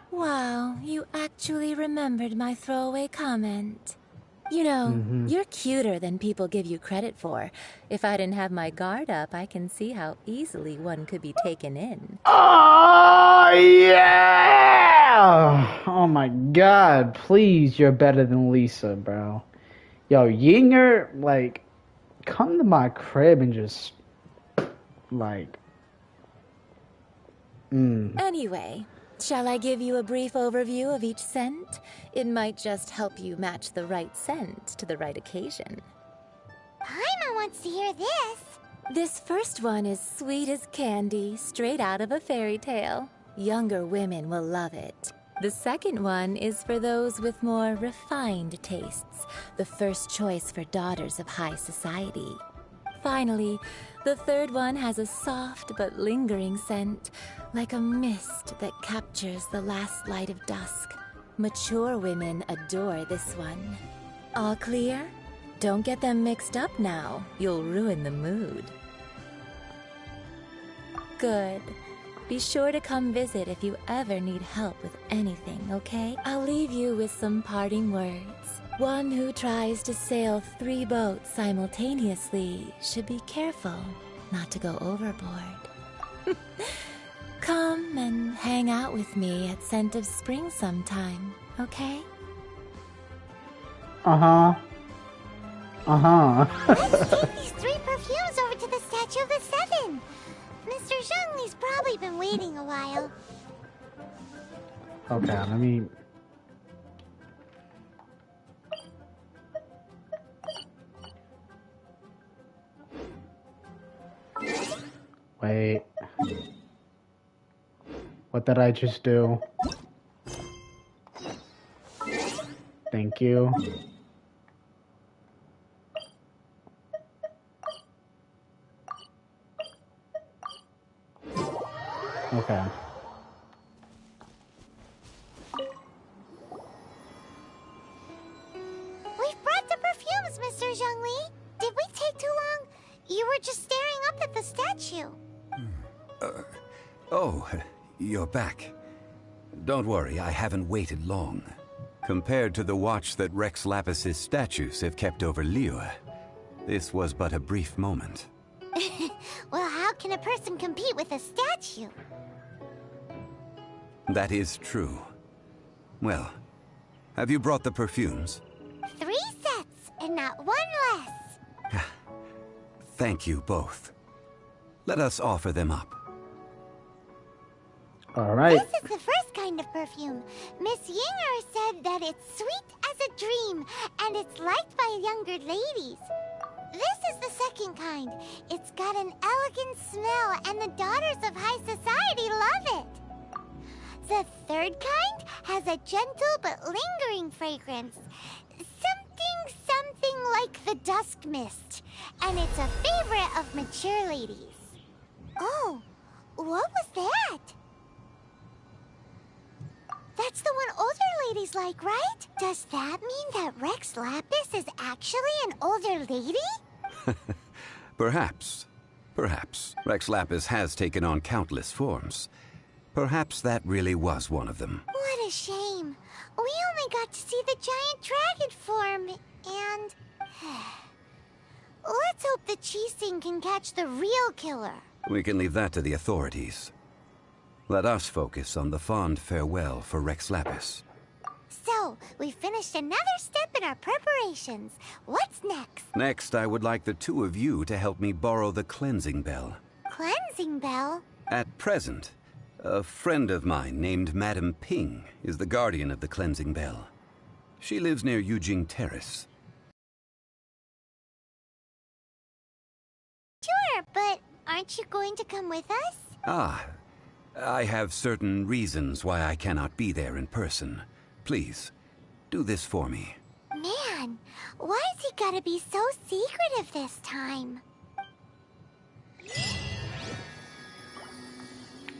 Wow, you actually remembered my throwaway comment. You know, you're cuter than people give you credit for. If I didn't have my guard up, I can see how easily one could be taken in. Oh, yeah! Oh my god, please, you're better than Lisa, bro. Yo, Yinger, like, come to my crib and just, like, Anyway, shall I give you a brief overview of each scent? It might just help you match the right scent to the right occasion. Paimon wants to hear this. This first one is sweet as candy, straight out of a fairy tale. Younger women will love it. The second one is for those with more refined tastes, the first choice for daughters of high society. Finally, the third one has a soft but lingering scent, like a mist that captures the last light of dusk. Mature women adore this one. All clear? Don't get them mixed up now. You'll ruin the mood. Good. Be sure to come visit if you ever need help with anything, okay? I'll leave you with some parting words. One who tries to sail 3 boats simultaneously should be careful not to go overboard. Come and hang out with me at Scent of Spring sometime, okay? Let's take these 3 perfumes over to the Statue of the Seven. Mr. Zhongli's probably been waiting a while. Okay, let me... Wait. What did I just do? Thank you. Okay. We've brought the perfumes, Mr. Zhongli. Did we take too long? You were just staring up at the statue. Oh, you're back. Don't worry, I haven't waited long. Compared to the watch that Rex Lapis's statues have kept over Liyue, this was but a brief moment. Well, how can a person compete with a statue? That is true. Well, have you brought the perfumes? 3 sets, and not 1 less. Thank you both. Let us offer them up. All right. This is the first kind of perfume. Miss Yinger said that it's sweet as a dream, and it's liked by younger ladies. This is the second kind. It's got an elegant smell, and the daughters of high society love it. The third kind has a gentle but lingering fragrance. Something like the dusk mist. And it's a favorite of mature ladies. Oh, what was that? That's the one older ladies like, right? Does that mean that Rex Lapis is actually an older lady? Perhaps. Perhaps. Rex Lapis has taken on countless forms. Perhaps that really was one of them. What a shame. We only got to see the giant dragon form, and... Let's hope the Qixing can catch the real killer. We can leave that to the authorities. Let us focus on the fond farewell for Rex Lapis. So, we finished another step in our preparations. What's next? Next, I would like the 2 of you to help me borrow the cleansing bell. Cleansing bell? At present, a friend of mine named Madame Ping is the guardian of the cleansing bell. She lives near Yujing Terrace. Sure, but aren't you going to come with us? Ah, I have certain reasons why I cannot be there in person. Please, do this for me. Man, why has he gotta be so secretive this time?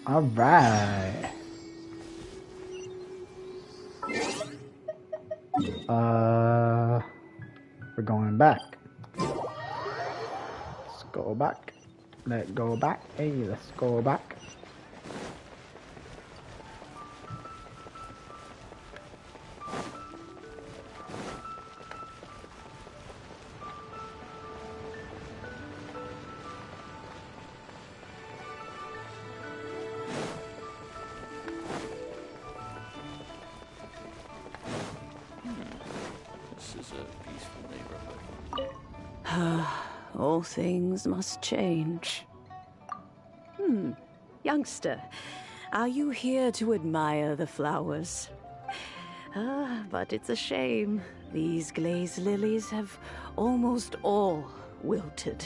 All right. We're going back. Let's go back. Let's go back. Hey, let's go back. All things must change. Youngster, are you here to admire the flowers? But it's a shame. These glazed lilies have almost all wilted.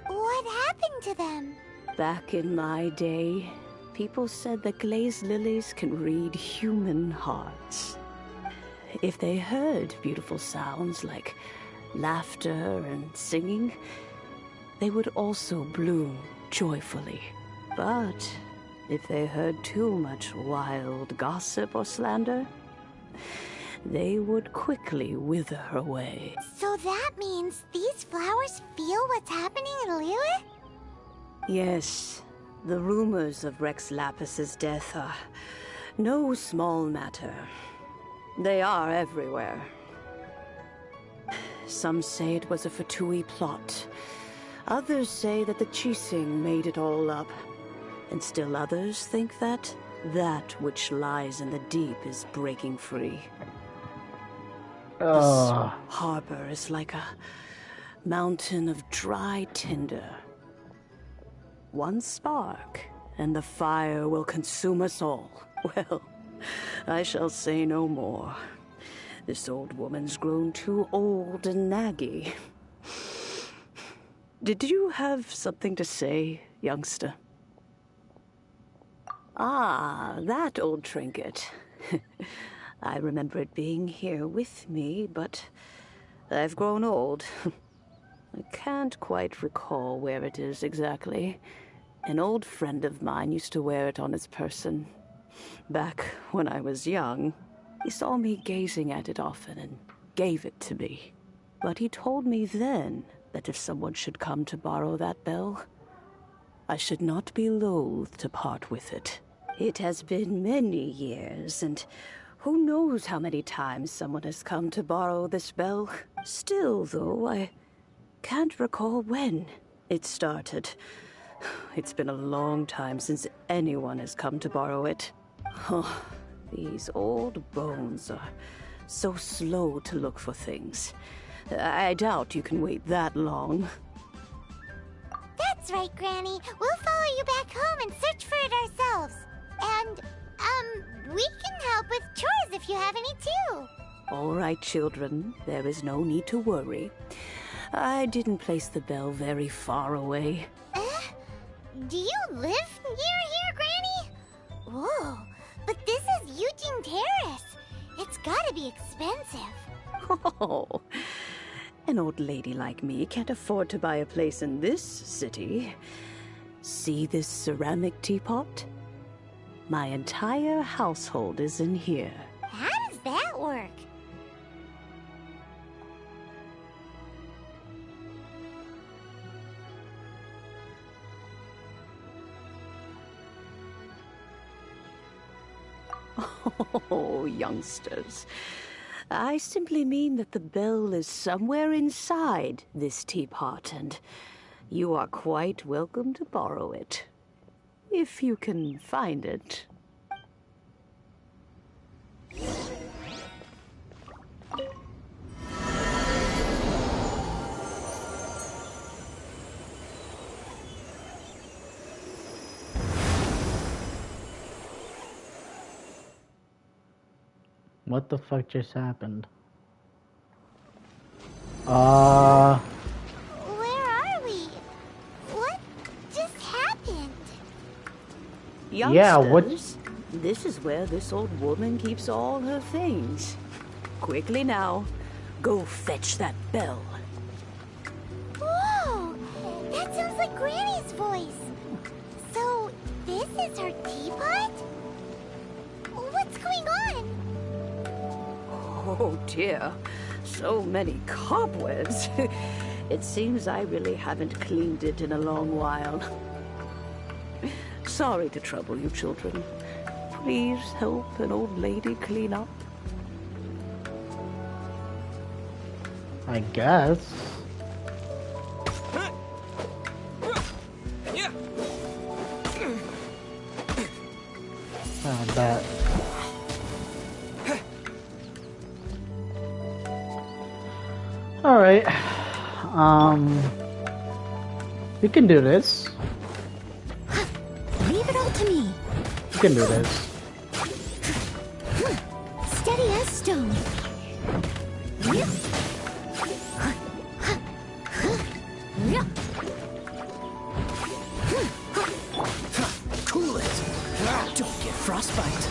What happened to them? Back in my day, people said that glazed lilies can read human hearts. If they heard beautiful sounds like laughter and singing, they would also bloom joyfully. But if they heard too much wild gossip or slander, they would quickly wither away. So that means these flowers feel what's happening in Liyue? Yes, the rumors of Rex Lapis's death are no small matter. They are everywhere. Some say it was a Fatui plot. Others say that the Qixing made it all up. And still others think that which lies in the deep is breaking free. This harbor is like mountain of dry tinder. One spark, and the fire will consume us all. Well, I shall say no more. This old woman's grown too old and naggy. Did you have something to say, youngster? Ah, that old trinket. I remember it being here with me, but I've grown old. I can't quite recall where it is exactly. An old friend of mine used to wear it on his person. Back when I was young, he saw me gazing at it often and gave it to me. But he told me then that if someone should come to borrow that bell, I should not be loath to part with it. It has been many years, and who knows how many times someone has come to borrow this bell. Still, though, I can't recall when it started. It's been a long time since anyone has come to borrow it. Oh, these old bones are so slow to look for things. I doubt you can wait that long. That's right, Granny. We'll follow you back home and search for it ourselves. And, we can help with chores if you have any too. All right, children. There is no need to worry. I didn't place the bell very far away. Do you live near here, Granny? Whoa, but this is Eugene Terrace. It's gotta be expensive. Oh, an old lady like me can't afford to buy a place in this city. See this ceramic teapot? My entire household is in here. How does that work? Oh, youngsters. I simply mean that the bell is somewhere inside this teapot, and you are quite welcome to borrow it. If you can find it. What the fuck just happened? Where are we? What just happened? Youngsters, yeah, what? This is where this old woman keeps all her things. Quickly now, go fetch that bell. Whoa! That sounds like Granny's voice. So, this is her teapot? What's going on? Oh dear, so many cobwebs. It seems I really haven't cleaned it in a long while. Sorry to trouble you, children. Please help an old lady clean up. I guess. I bet. All right. You can do this. Leave it all to me. You can do this. Steady as stone. Cool it. Don't get frostbite.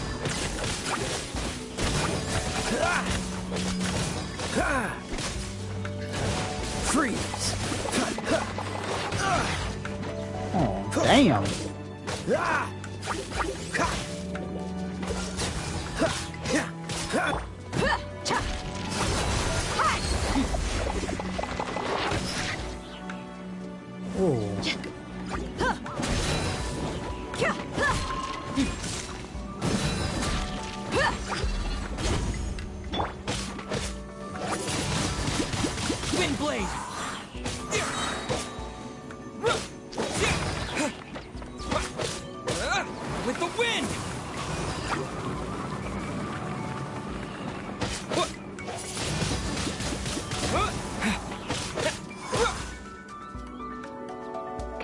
Freeze. Oh, damn. Wind blade. With the wind.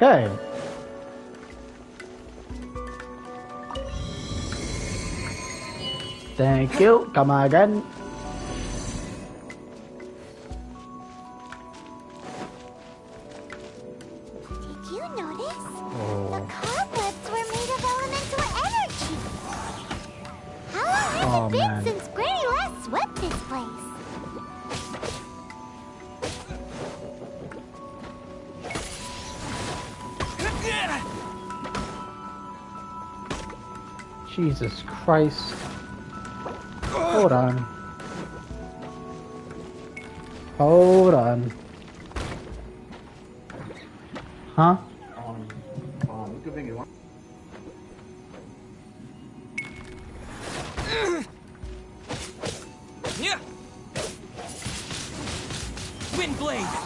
Okay. Thank you. Come again. Did you notice? The cobwebs were made of elemental energy. How long has Oh, it been man. since Granny last swept this place? Jesus Christ. Hold on. Hold on. Huh? Windblade!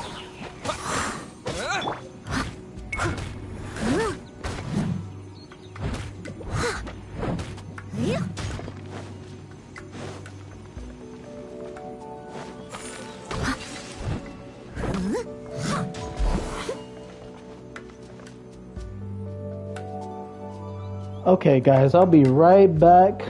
Okay, guys, I'll be right back.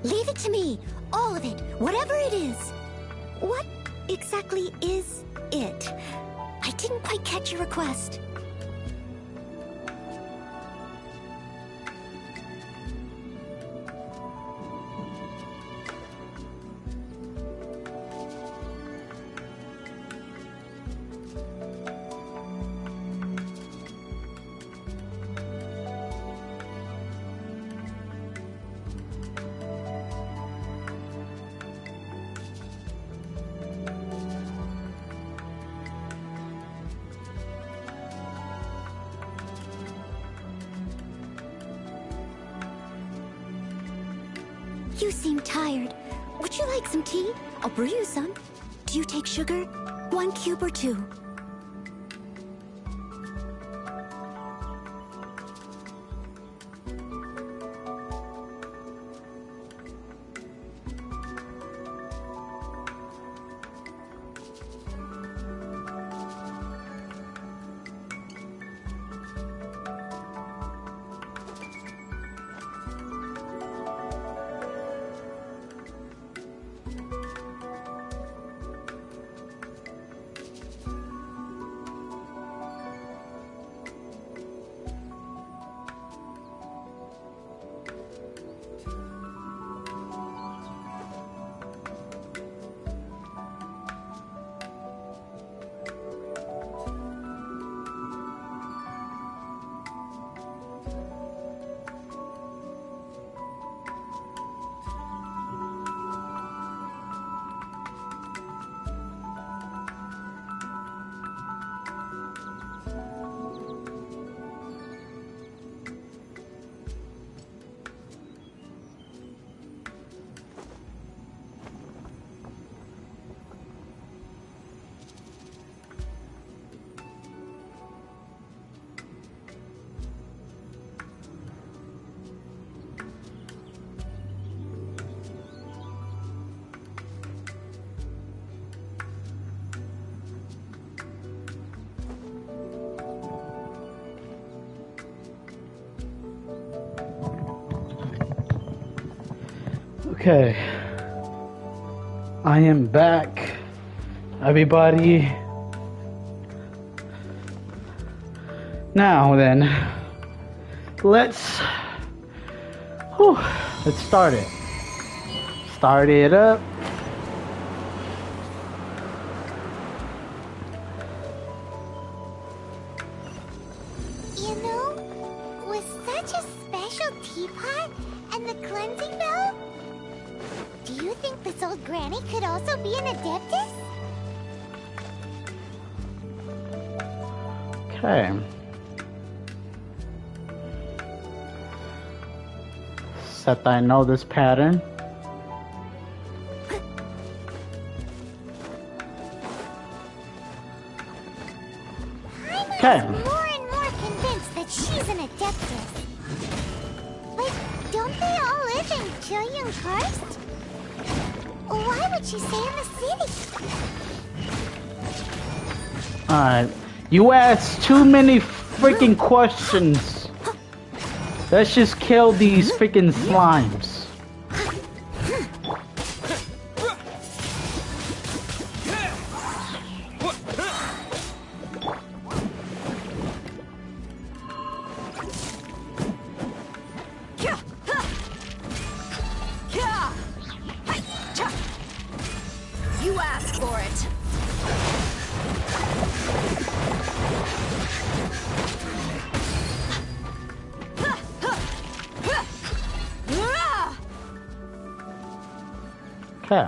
Leave it to me. All of it. Whatever it is. What exactly is it? I didn't quite catch your request. You seem tired. Would you like some tea? I'll brew you some. Do you take sugar? 1 cube or 2? Okay. I am back, everybody. Now then, let's start it. Start it up. You know, with such a special teapot and the cleansing bell, do you think this old granny could also be an adeptus? Okay. Except I know this pattern. Okay. I'm more and more convinced that she's an adeptus. But don't they all live in Jiuyun-Karst? Why would she stay in the city? Alright. You asked too many freaking questions. Let's just kill these freaking slimes. You asked for it. Okay.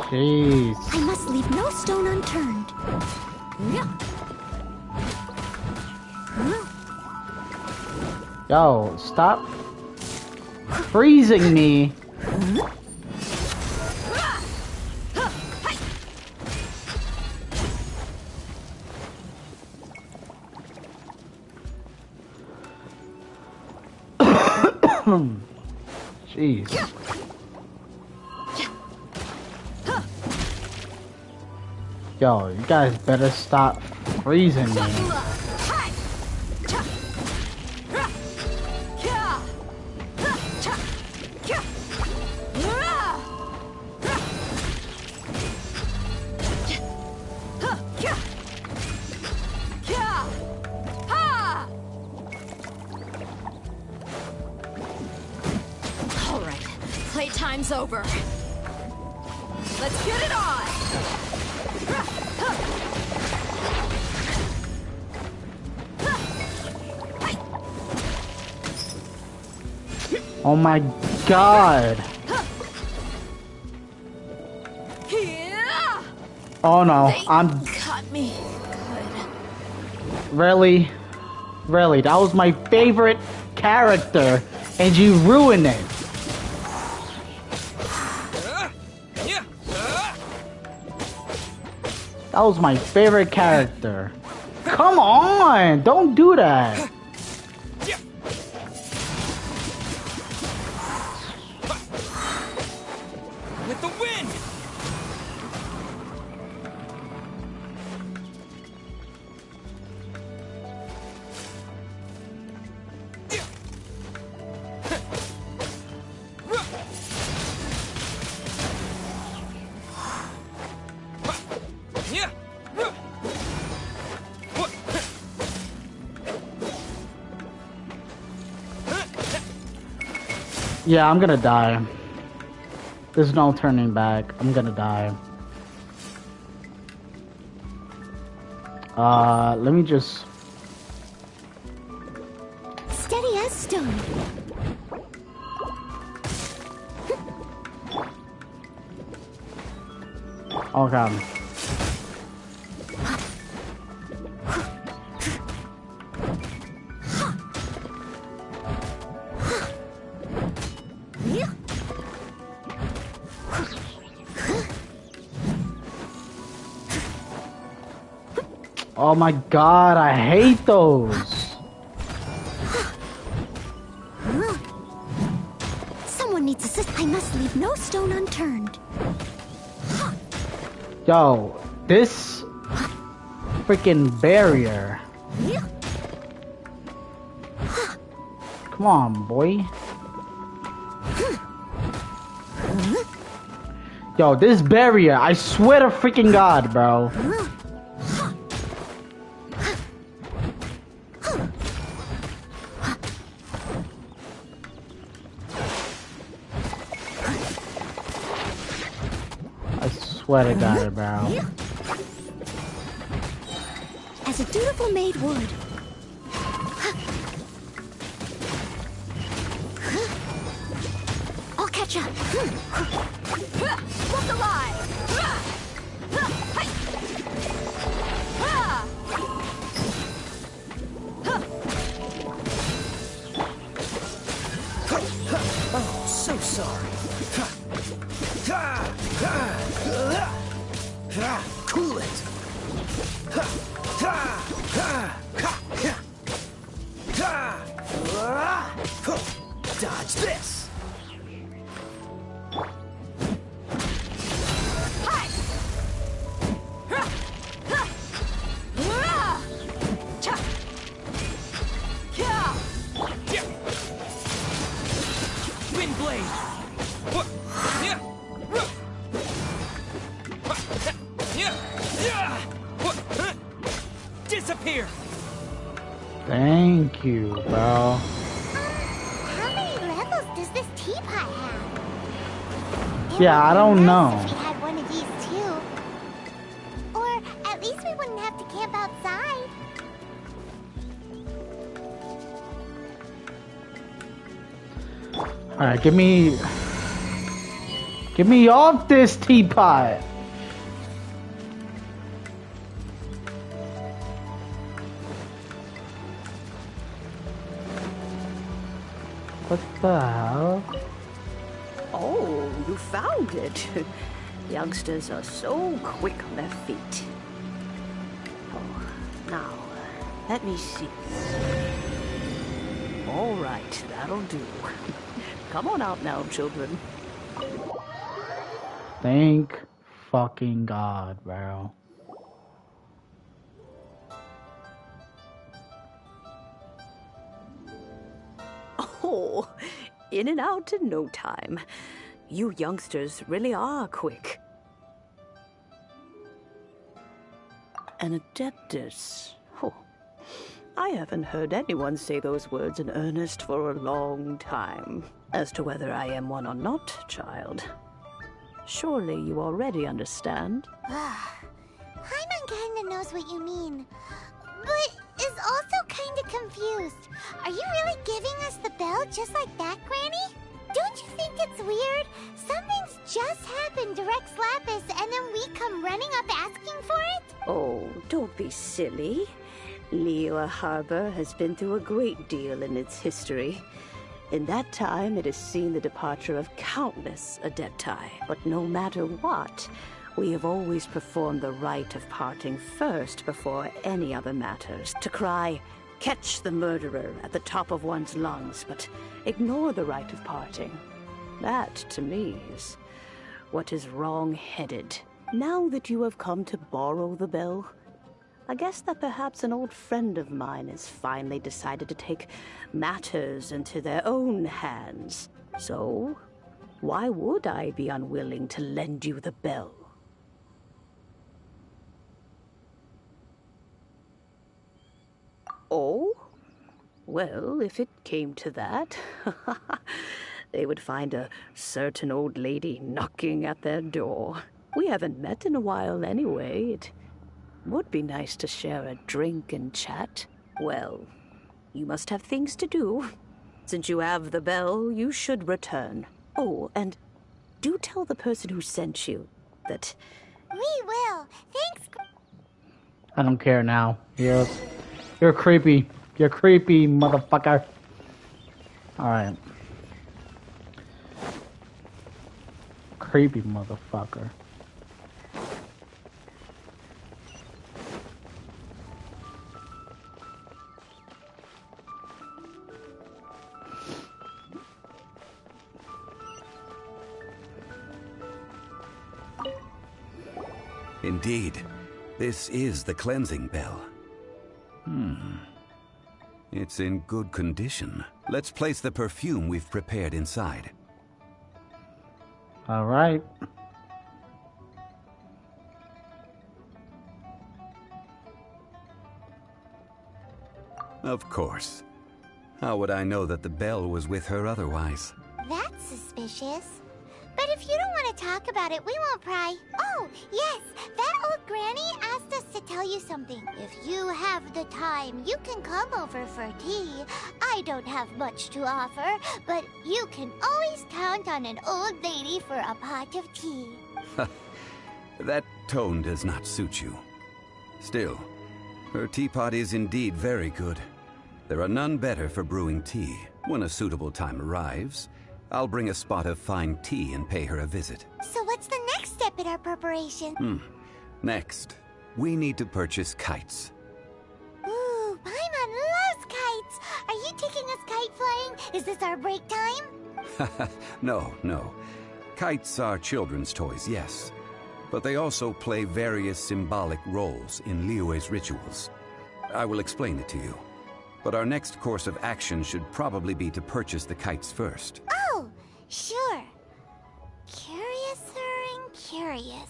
Jeez. I must leave no stone unturned. Yo, stop freezing me. Jeez. Yo, you guys better stop freezing me. All right, playtime's over. Let's get it on. Oh my god. Oh no, I'm... Cut me. Really? Really? That was my favorite character, and you ruined it. That was my favorite character. Come on! Don't do that. With the wind! Yeah, I'm gonna die. There's no turning back. I'm gonna die. Let me just... Steady as stone. Okay. Oh my god, I hate those. Someone needs assist. I must leave no stone unturned. Yo, this freaking barrier. Come on, boy. Yo, this barrier, I swear to freaking God, bro. I swear to God, bro. As a dutiful maid would. I'll catch up. Look alive! Oh, so sorry. Cool it. Dodge this. Wind blade. Disappear. Thank you, bro. How many levels does this teapot have? It Yeah, would I be don't nice know. If we had one of these too. Or at least we wouldn't have to camp outside. Alright, get me off this teapot. What the hell? Oh, you found it. Youngsters are so quick on their feet. Oh, now, let me see. All right, that'll do. Come on out now, children. Thank fucking God, bro. Oh, in and out in no time. You youngsters really are quick. An adeptus. Oh, I haven't heard anyone say those words in earnest for a long time. As to whether I am one or not, child, surely you already understand. Hyman kinda knows what you mean, but is also kinda confused. Are you really giving us the bell just like that, Granny? Don't you think it's weird? Something's just happened to Rex Lapis and then we come running up asking for it? Oh, don't be silly. Liyue Harbor has been through a great deal in its history. In that time, it has seen the departure of countless Adepti. But no matter what, we have always performed the rite of parting first before any other matters. To cry, "Catch the murderer," at the top of one's lungs, but ignore the rite of parting. That, to me, is what is wrong-headed. Now that you have come to borrow the bell, I guess that perhaps an old friend of mine has finally decided to take matters into their own hands. So, why would I be unwilling to lend you the bell? Oh? Well, if it came to that, they would find a certain old lady knocking at their door. We haven't met in a while anyway. It would be nice to share a drink and chat. Well, you must have things to do. Since you have the bell, you should return. Oh, and do tell the person who sent you that... We will. Thanks. I don't care now. You're creepy. You're creepy, motherfucker. Alright. Creepy motherfucker. Indeed, this is the cleansing bell. It's in good condition. Let's place the perfume we've prepared inside. Alright. Of course. How would I know that the bell was with her otherwise? That's suspicious. But if you don't want to talk about it, we won't pry. Oh, yes, that old granny asked us to tell you something. If you have the time, you can come over for tea. I don't have much to offer, but you can always count on an old lady for a pot of tea. That tone does not suit you. Still, her teapot is indeed very good. There are none better for brewing tea. When a suitable time arrives, I'll bring a spot of fine tea and pay her a visit. So what's the next step in our preparation? Next, we need to purchase kites. Ooh, Paimon loves kites! Are you taking us kite flying? Is this our break time? No. Kites are children's toys, yes. But they also play various symbolic roles in Liyue's rituals. I will explain it to you. But our next course of action should probably be to purchase the kites first. Oh, sure. Curiouser and curiouser.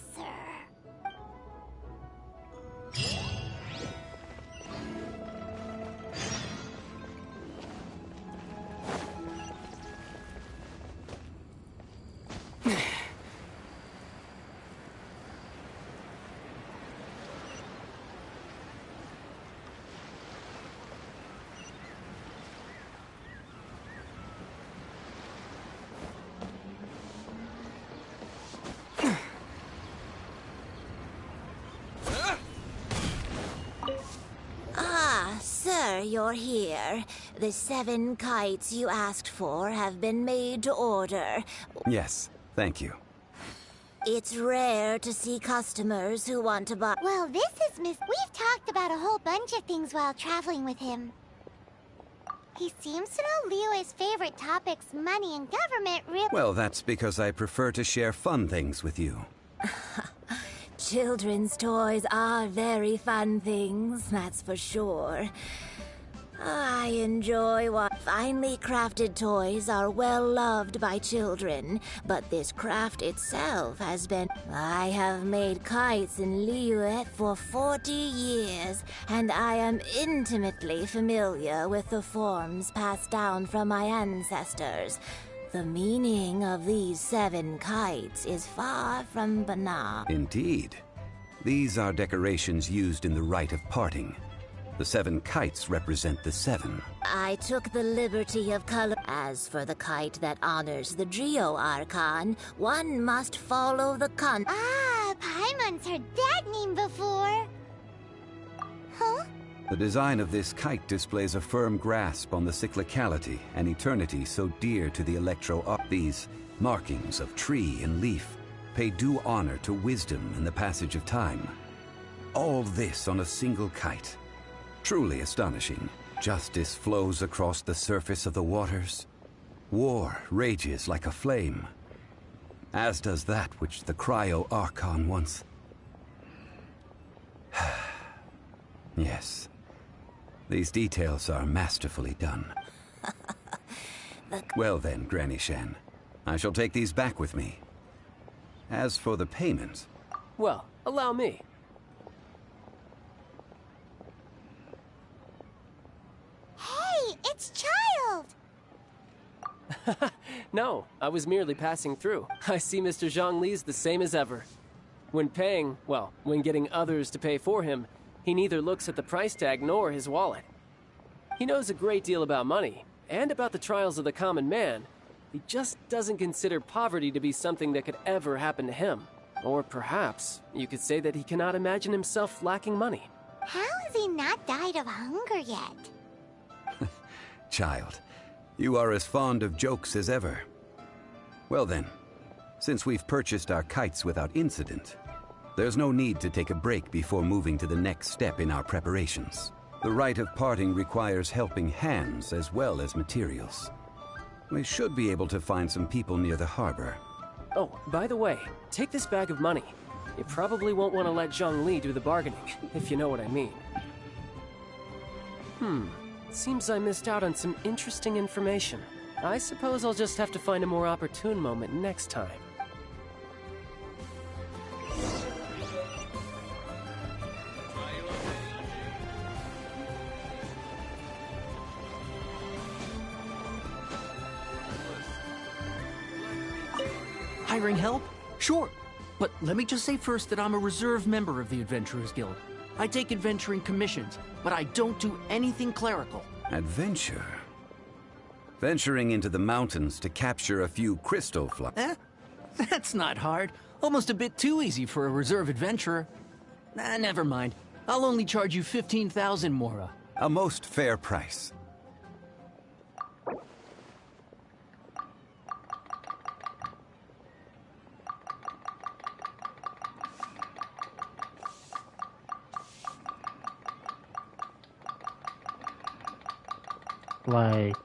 Sir, you're here. The 7 kites you asked for have been made to order. Yes, thank you. It's rare to see customers who want to buy. Well, this is We've talked about a whole bunch of things while traveling with him. He seems to know Liyue's favorite topics, money and government, really. Well, that's because I prefer to share fun things with you. Children's toys are very fun things, that's for sure. I enjoy what finely crafted toys are well loved by children, but this craft itself has been... I have made kites in Liyue for 40 years, and I am intimately familiar with the forms passed down from my ancestors. The meaning of these 7 kites is far from banal. Indeed. These are decorations used in the rite of parting. The 7 kites represent the 7. I took the liberty of color. As for the kite that honors the Geo Archon, one must follow the con. Ah, Paimon's heard that name before. Huh? The design of this kite displays a firm grasp on the cyclicality and eternity so dear to the These markings of tree and leaf pay due honor to wisdom and the passage of time. All this on a single kite. Truly astonishing. Justice flows across the surface of the waters. War rages like a flame. As does that which the Cryo Archon once... Yes. These details are masterfully done. Well then, Granny Shan. I shall take these back with me. As for the payment... Well, allow me. Hey, it's Child! No, I was merely passing through. I see Mr. Zhongli's the same as ever. When paying, well, when getting others to pay for him, he neither looks at the price tag nor his wallet. He knows a great deal about money, and about the trials of the common man. He just doesn't consider poverty to be something that could ever happen to him. Or perhaps, you could say that he cannot imagine himself lacking money. How has he not died of hunger yet? Child, you are as fond of jokes as ever. Well then, since we've purchased our kites without incident, there's no need to take a break before moving to the next step in our preparations. The rite of parting requires helping hands as well as materials. We should be able to find some people near the harbor. Oh, by the way, take this bag of money. You probably won't want to let Zhongli do the bargaining, if you know what I mean. Seems I missed out on some interesting information. I suppose I'll just have to find a more opportune moment next time. hiring help? Sure. But let me just say first that I'm a reserve member of the Adventurers Guild. I take adventuring commissions, but I don't do anything clerical. Adventure? Venturing into the mountains to capture a few crystal flowers. Eh? That's not hard. Almost a bit too easy for a reserve adventurer. Never mind. I'll only charge you 15,000 Mora. A most fair price. Like,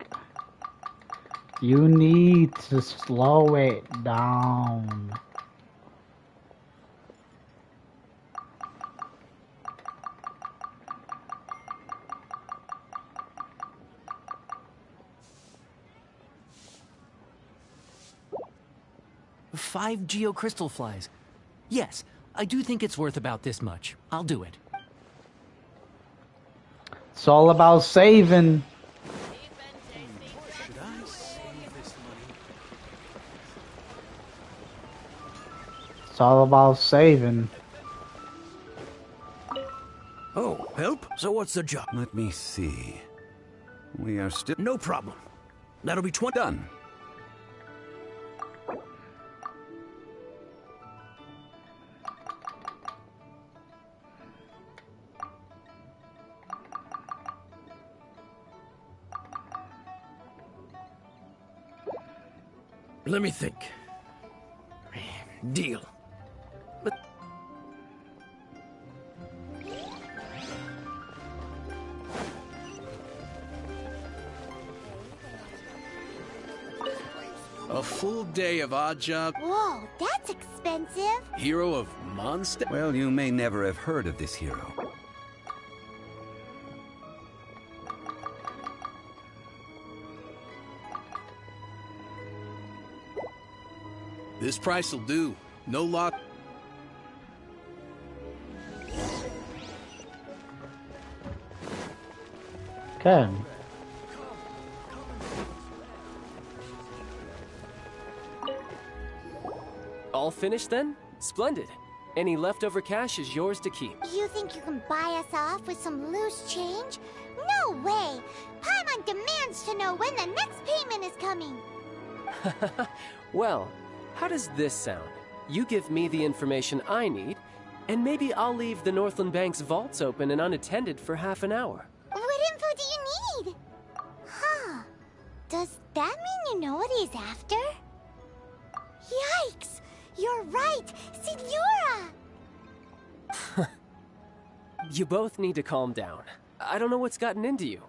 you need to slow it down. Five geocrystal flies. Yes, I do think it's worth about this much. I'll do it. It's all about saving. Should I save this money? It's all about saving. Oh, help? So what's the job? Let me see. We are still... No problem. That'll be 20... Done. Let me think. Deal. A full day of odd job. Whoa, that's expensive. Hero of Monster. Well, you may never have heard of this hero. This price will do. No lot. Okay. All finished then? Splendid. Any leftover cash is yours to keep. You think you can buy us off with some loose change? No way! Paimon demands to know when the next payment is coming. Well, how does this sound? You give me the information I need, and maybe I'll leave the Northland Bank's vaults open and unattended for half an hour. What info do you need? Huh. Does that mean you know what he's after? Yikes! You're right! Signora! You both need to calm down. I don't know what's gotten into you.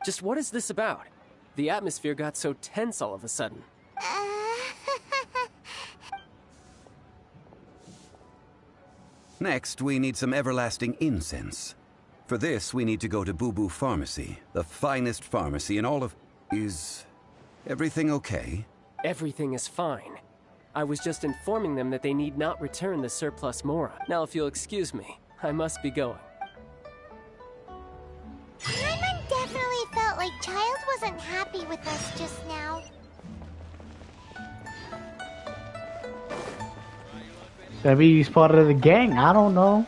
Just what is this about? The atmosphere got so tense all of a sudden. Next, we need some everlasting incense. For this, we need to go to Boo Boo Pharmacy, the finest pharmacy in all of... Is everything okay? Everything is fine. I was just informing them that they need not return the surplus Mora. Now, if you'll excuse me, I must be going. Paimon definitely felt like Child wasn't happy with us just now. Maybe he's part of the gang. I don't know.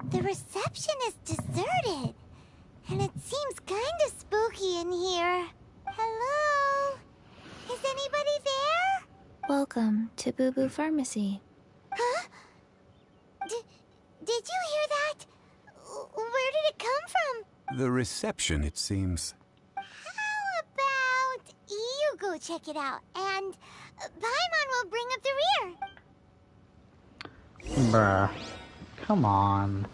The reception is deserted. And it seems kind of spooky in here. Hello? Is anybody there? Welcome to Boo Boo Pharmacy. Huh? Did you hear that? Where did it come from? The reception, it seems. How about you go check it out, and Paimon will bring up the rear. Bruh. Come on.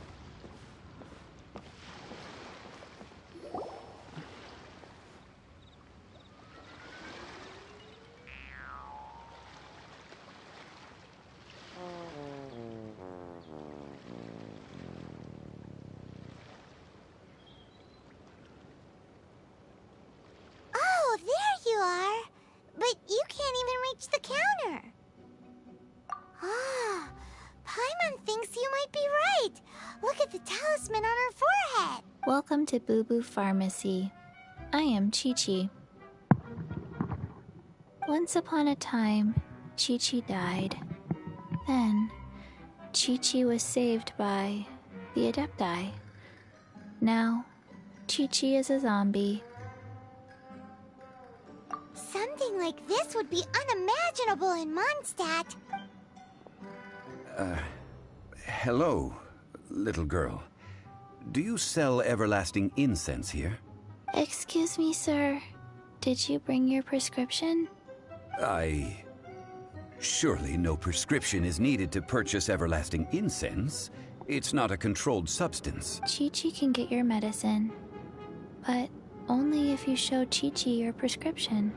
Oh, there you are. But you can't even reach the counter. Ah, Paimon thinks you might be right. Look at the talisman on her forehead. Welcome to Boo Boo Pharmacy. I am Chi-Chi. Once upon a time, Chi-Chi died. Then, Chi-Chi was saved by the Adepti. Now, Chi-Chi is a zombie. Something like this would be unimaginable in Mondstadt. Hello, little girl. Do you sell everlasting incense here? Excuse me, sir. Did you bring your prescription? Surely no prescription is needed to purchase everlasting incense. It's not a controlled substance. Chi-Chi can get your medicine, but only if you show Chi-Chi your prescription.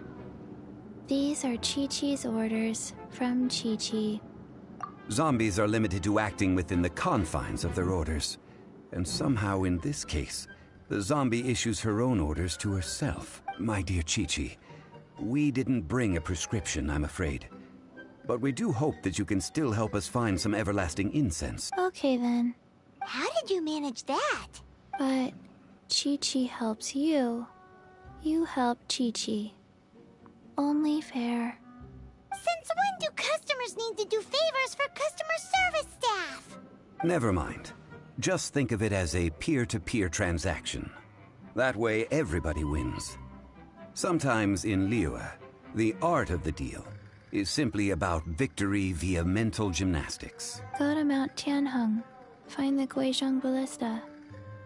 These are Chi-Chi's orders from Chi-Chi. Zombies are limited to acting within the confines of their orders. And somehow in this case, the zombie issues her own orders to herself. My dear Chi-Chi, we didn't bring a prescription, I'm afraid. But we do hope that you can still help us find some everlasting incense. Okay then. How did you manage that? But Chi-Chi helps you. You help Chi-Chi. Only fair. Since when do customers need to do favors for customer service staff? Never mind. Just think of it as a peer-to-peer transaction. That way everybody wins. Sometimes in Liyue, the art of the deal is simply about victory via mental gymnastics. Go to Mount Tianheng, find the Guizhong Ballista,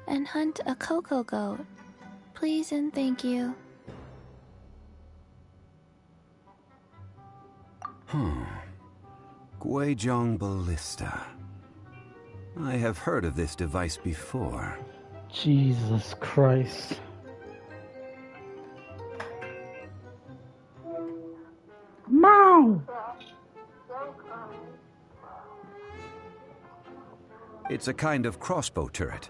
and hunt a cocoa goat. Please and thank you. Guizhong Ballista. I have heard of this device before. Jesus Christ. Mom! It's a kind of crossbow turret,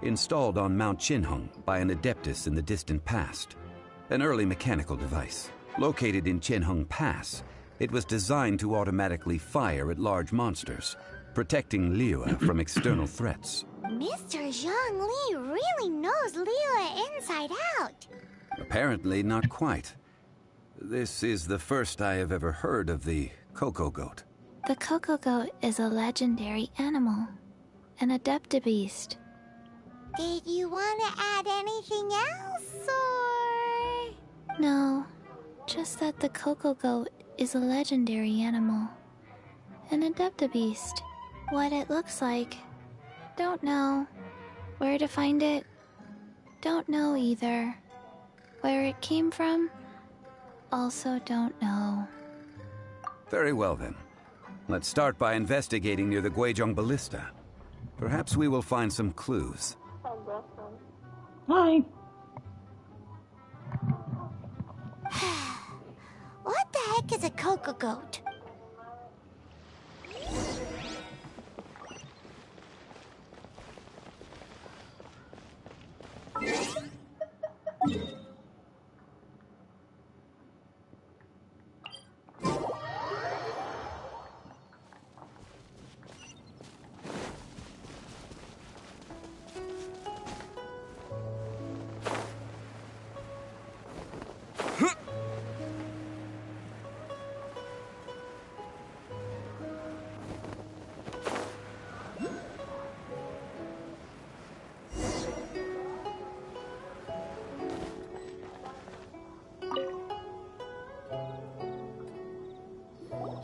installed on Mount Qinheng by an adeptus in the distant past. An early mechanical device. Located in Qianheng Pass, it was designed to automatically fire at large monsters, protecting Liyue from external threats. Mr. Zhongli really knows Liyue inside out. Apparently not quite. This is the first I have ever heard of the cocoa goat. The cocoa goat is a legendary animal, an adeptabeast. Did you want to add anything else, or...? No, just that the cocoa goat is a legendary animal, an adeptabeast. What it looks like, don't know. Where to find it, don't know either. Where it came from, also don't know. Very well then. Let's start by investigating near the Guizhong Ballista. Perhaps we will find some clues. Hi. What the heck is a cocoa goat?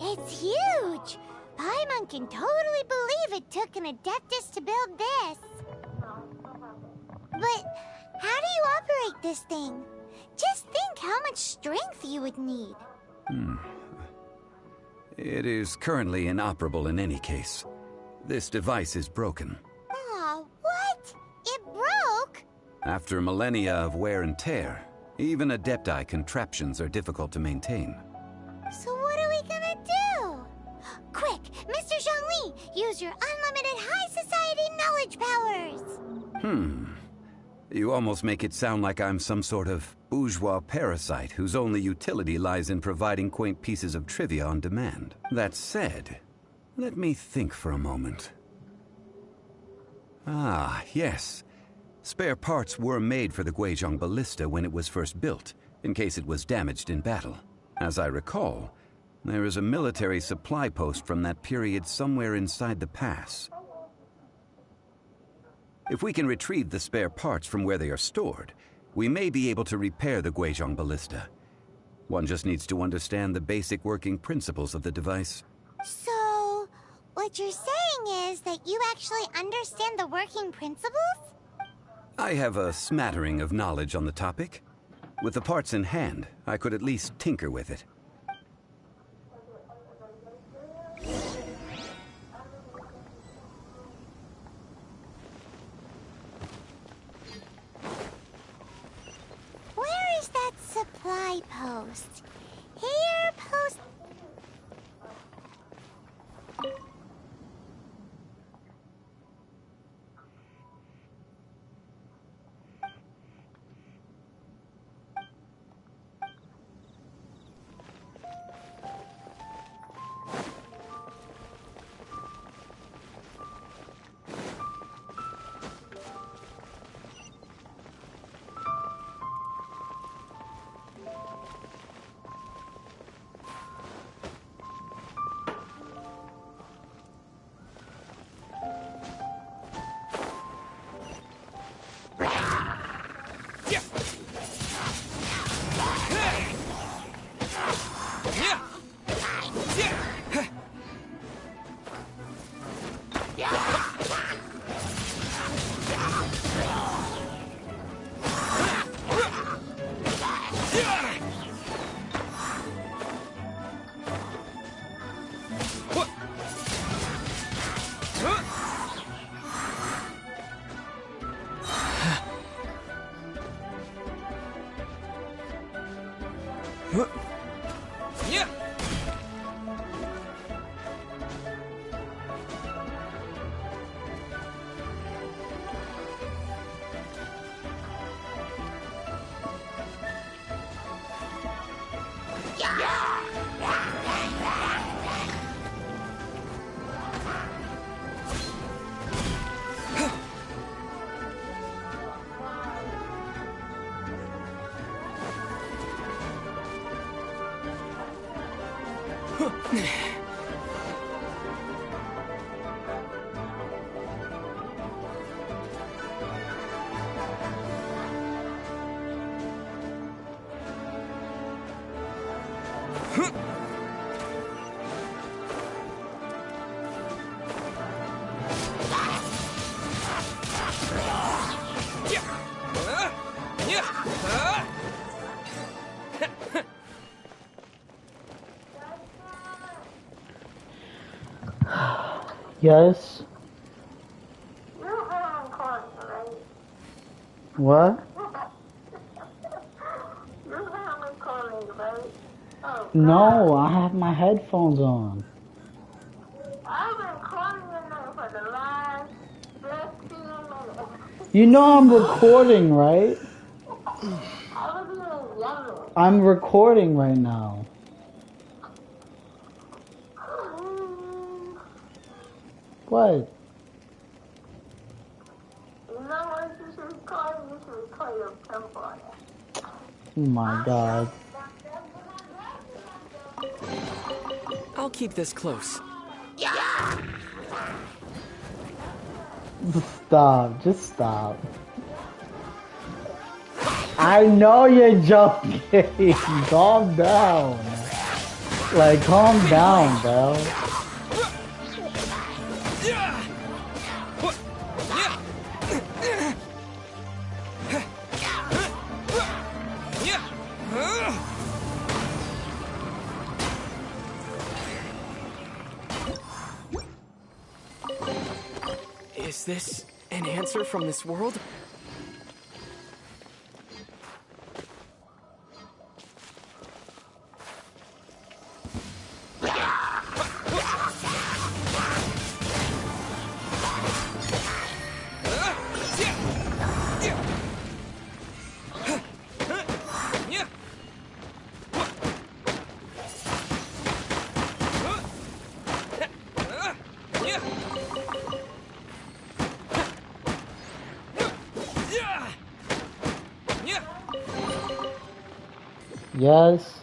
It's huge! Paimon can totally believe it took an Adeptus to build this. But how do you operate this thing? Just think how much strength you would need. It is currently inoperable in any case. This device is broken. Aw, what? It broke? After millennia of wear and tear, even Adepti contraptions are difficult to maintain. So what are we gonna do? Quick, Mr. Zhongli, use your unlimited high society knowledge powers! You almost make it sound like I'm some sort of bourgeois parasite whose only utility lies in providing quaint pieces of trivia on demand. That said, let me think for a moment. Ah, yes. Spare parts were made for the Guizhong ballista when it was first built, in case it was damaged in battle. As I recall, there is a military supply post from that period somewhere inside the pass. If we can retrieve the spare parts from where they are stored, we may be able to repair the Guizhong ballista. One just needs to understand the basic working principles of the device. So, what you're saying is that you actually understand the working principles? I have a smattering of knowledge on the topic. With the parts in hand, I could at least tinker with it. Where is that supply post? Here, post... Yes? What? No, I have my headphones on. I've been calling your name for the last 15 minutes. You know I'm recording, right? I was being yellow. I'm recording right now. What? You know what you should call? You should call your pimple on it. Oh my god. I'll keep this close. Stop, just stop. I know you're joking. Calm down. Like, calm down, bro. Is this an answer from this world? Yes.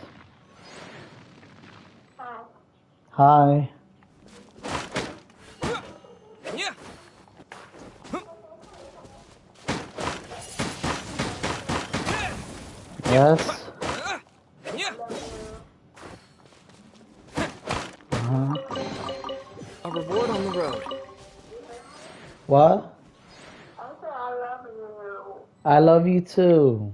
Hi. Yes. A reward on the road. What? I love you too.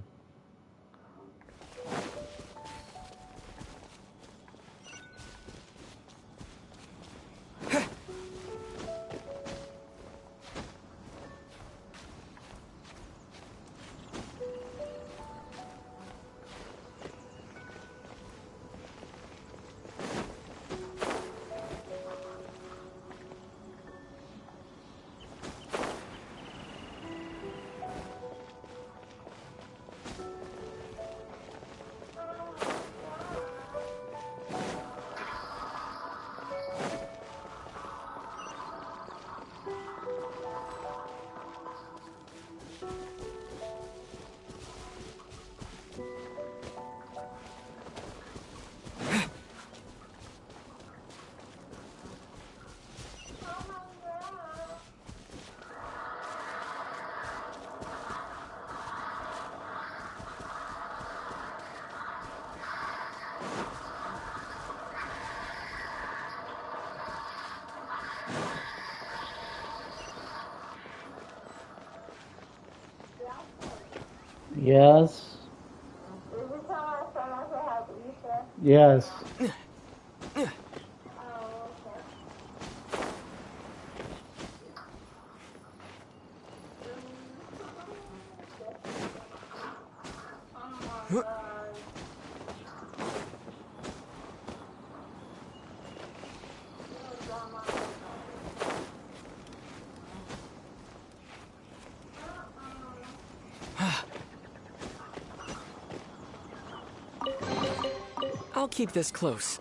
Yes. Yes. I'll keep this close.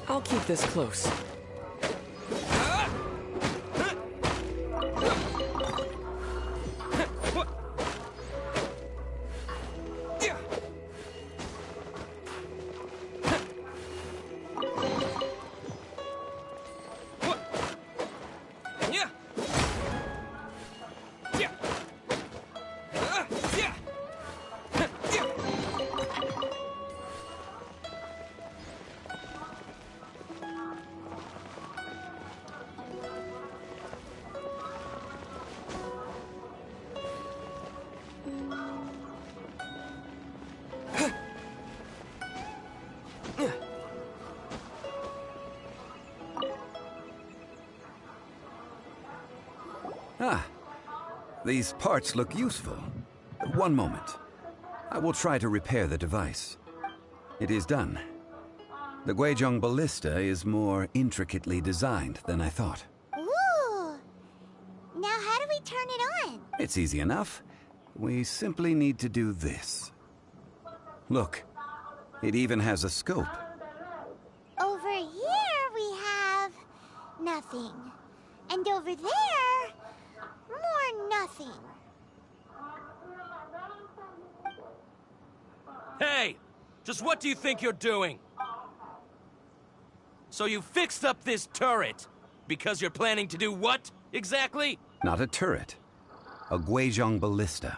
I'll keep this close. Ah, these parts look useful. One moment. I will try to repair the device. It is done. The Guizhong ballista is more intricately designed than I thought. Ooh! Now how do we turn it on? It's easy enough. We simply need to do this. Look, it even has a scope. Over here we have nothing. And over there, more nothing. Hey! Just what do you think you're doing? So you fixed up this turret because you're planning to do what, exactly? Not a turret. A Guizhong ballista.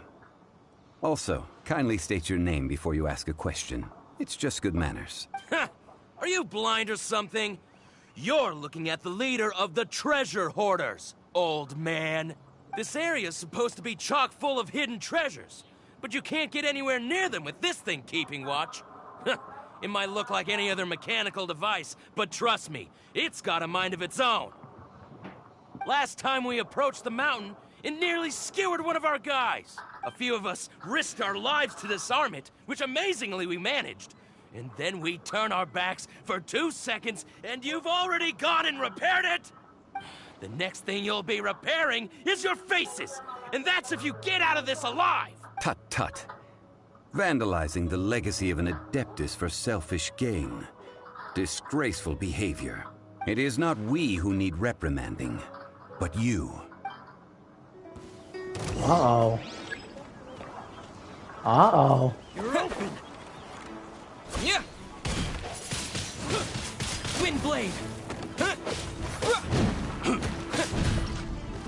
Also, kindly state your name before you ask a question. It's just good manners. Ha! Are you blind or something? You're looking at the leader of the treasure hoarders, old man. This area's supposed to be chock full of hidden treasures, but you can't get anywhere near them with this thing keeping watch. It might look like any other mechanical device, but trust me, it's got a mind of its own. Last time we approached the mountain, it nearly skewered one of our guys. A few of us risked our lives to disarm it, which amazingly we managed. And then we turn our backs for 2 seconds, and you've already gone and repaired it! The next thing you'll be repairing is your faces! And that's if you get out of this alive! Tut tut. Vandalizing the legacy of an Adeptus for selfish gain. Disgraceful behavior. It is not we who need reprimanding, but you. Uh-oh. Uh-oh. You're open! Yeah! Wind blade!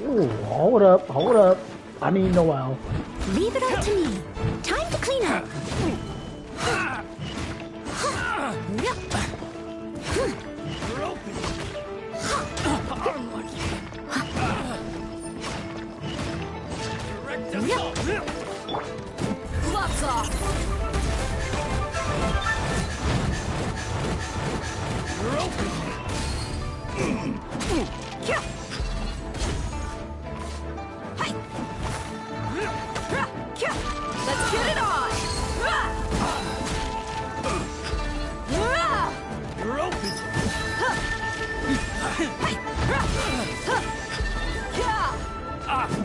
Ooh, hold up, hold up. I need no help. Leave it all to me. Time to clean up. You're open! Direct assault! Gloves off! You're open! Let's get it on! You're open! You're open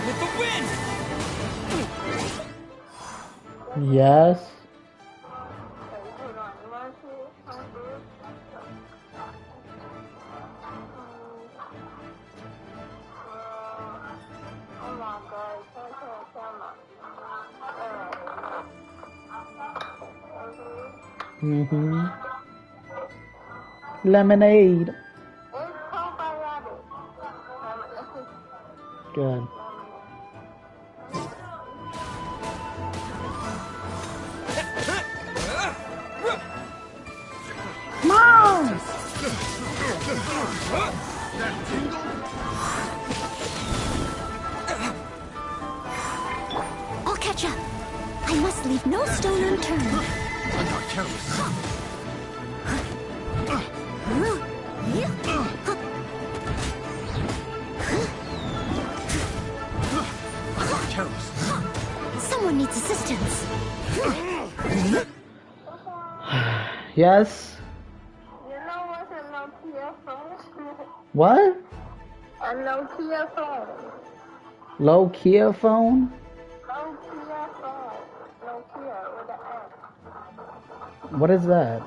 with the wind! Yes. Mm-hmm. Lemonade. Good. Mom! I'll catch up. I must leave no stone unturned. I got careless. I got careless. Someone needs assistance. Yes? You know what's a Nokia phone? What? A Nokia phone. Low-Kia phone? Nokia phone. Nokia with an N. What is that?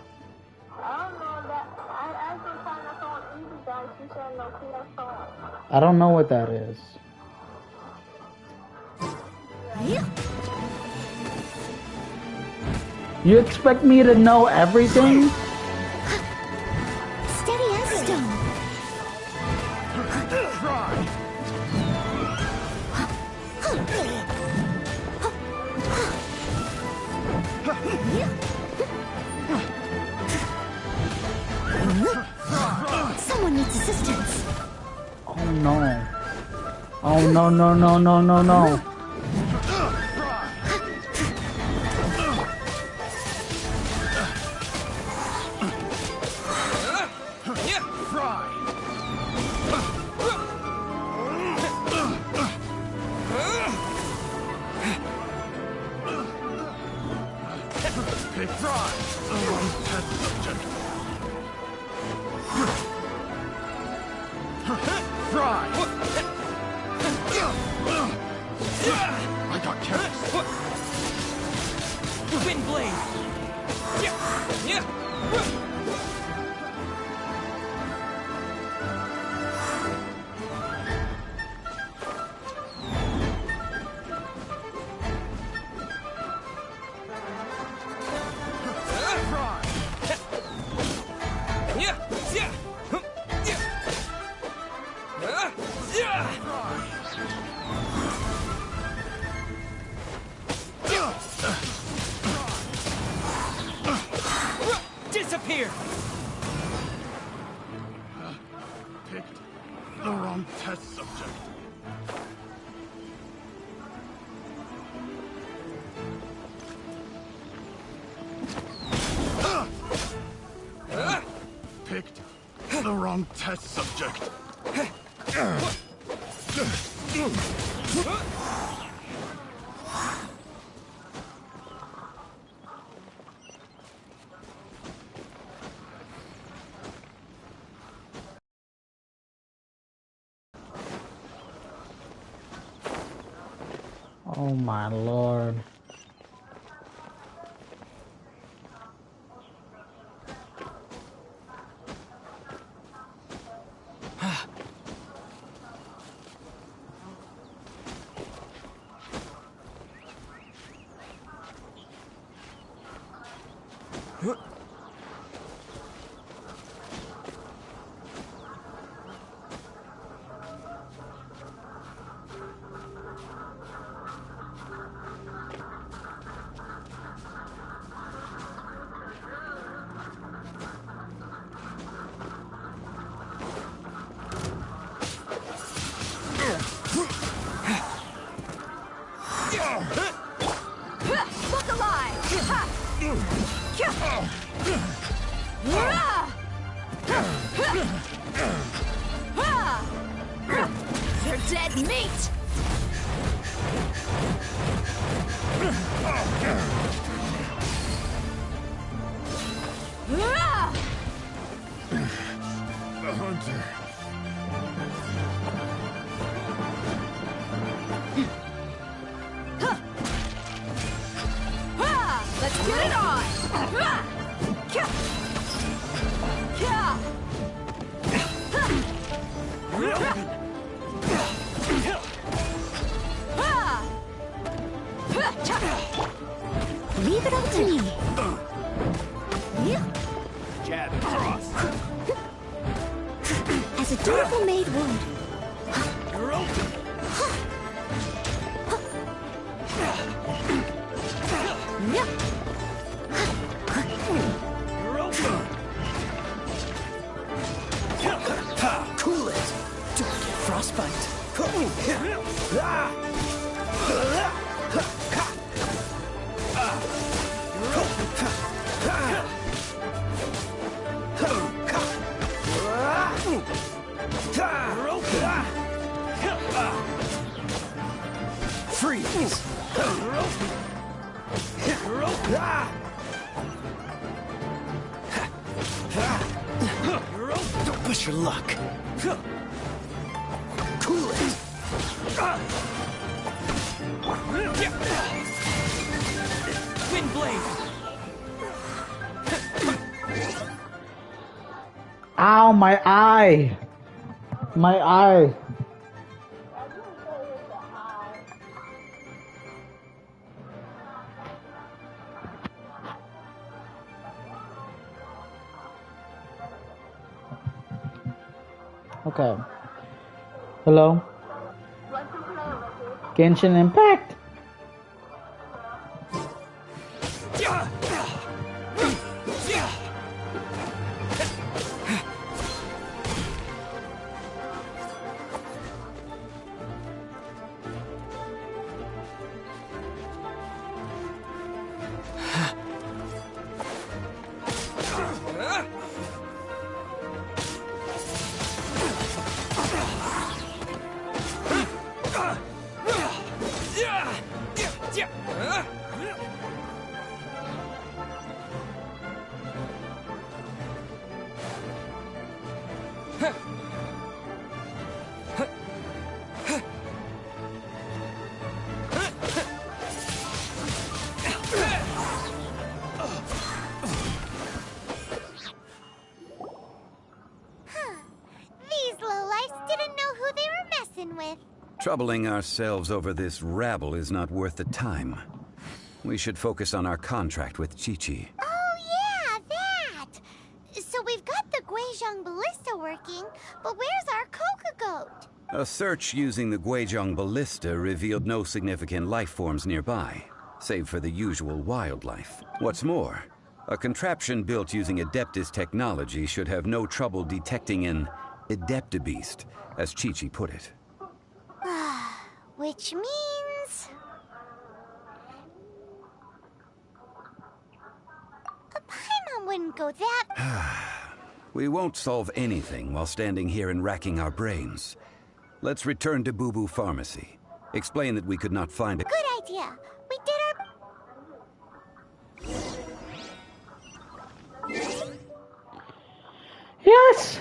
I don't know that. I actually found a phone easy guys. She said Nokia phone. I don't know what that is. You expect me to know everything? Steady as stone. Someone needs assistance. Oh no. Oh no, no, no, no, no, no. I got careless. Wind blade! Yeah! Disappear! Picked the wrong test subject. Picked the wrong test subject. Oh my lord. Look alive! You're dead meat! The hunter. Let's get it on! Leave it up to me. Jab and cross. As a durable maid would. You're open. You're open. Cool it! Don't get frostbite! Freeze! Don't push your luck. Cool it. Twin blade. Ow, my eye! My eye! Okay. Hello? Genshin Impact? These lowlifes didn't know who they were messing with. Troubling ourselves over this rabble is not worth the time. We should focus on our contract with Chi-Chi. Oh yeah, that! So we've got the Guizhong ballista working, but where's our Coca goat? A search using the Guizhong ballista revealed no significant life forms nearby, save for the usual wildlife. What's more, a contraption built using Adeptus technology should have no trouble detecting an Adeptabeast, as Chi-Chi put it. Which means... a Paimon wouldn't go that... We won't solve anything while standing here and racking our brains. Let's return to Boo Boo Pharmacy. Explain that we could not find a... Good idea. We did our... Yes!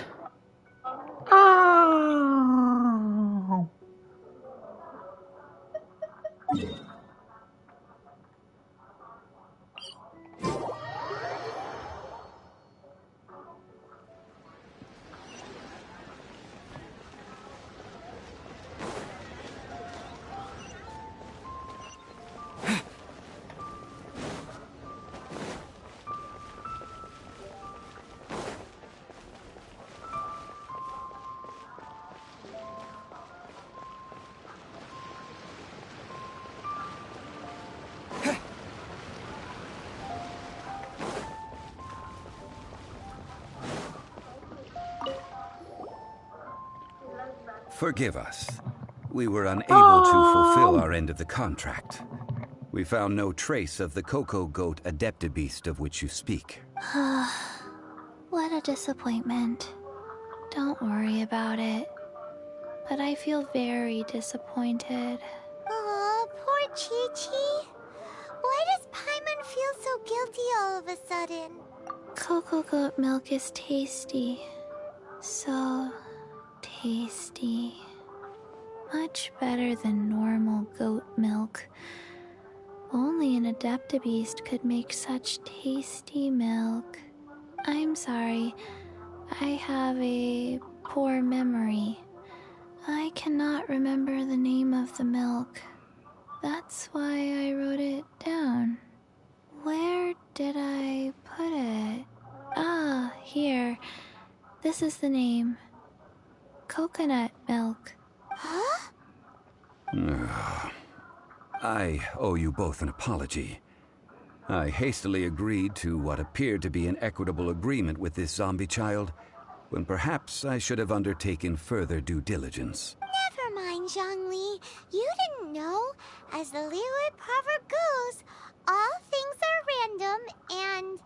Oh! Forgive us. We were unable to fulfill our end of the contract. We found no trace of the Cocoa Goat Adeptabeast of which you speak. What a disappointment. Don't worry about it. But I feel very disappointed. Aw, poor Chi-Chi. Why does Paimon feel so guilty all of a sudden? Cocoa goat milk is tasty. So tasty. Much better than normal goat milk. Only an Adeptabeast could make such tasty milk. I'm sorry. I have a poor memory. I cannot remember the name of the milk. That's why I wrote it down. Where did I put it? Ah, here. This is the name. Coconut milk. Huh? I owe you both an apology. I hastily agreed to what appeared to be an equitable agreement with this zombie child, when perhaps I should have undertaken further due diligence. Never mind, Zhongli. You didn't know. As the Liyue proverb goes, all things are random and,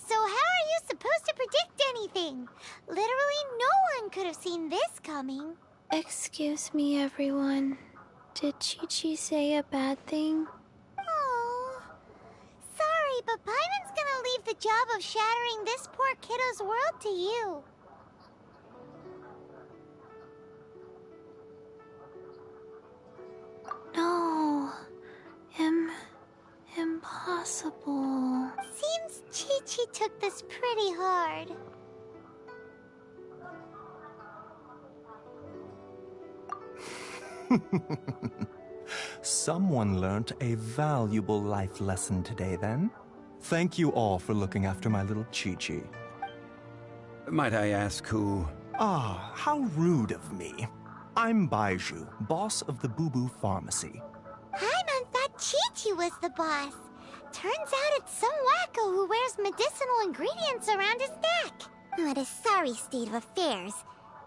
so how are you supposed to predict anything? Literally no one could have seen this coming. Excuse me, everyone. Did Chi-Chi say a bad thing? Oh, sorry, but Paimon's gonna leave the job of shattering this poor kiddo's world to you. No. Impossible. Seems Chi-Chi took this pretty hard. Someone learnt a valuable life lesson today, then. Thank you all for looking after my little Chi-Chi. Might I ask who... Ah, how rude of me. I'm Baiju, boss of the Boo Boo Pharmacy. Paimon thought Chi-Chi was the boss. Turns out it's some wacko who wears medicinal ingredients around his neck. What a sorry state of affairs.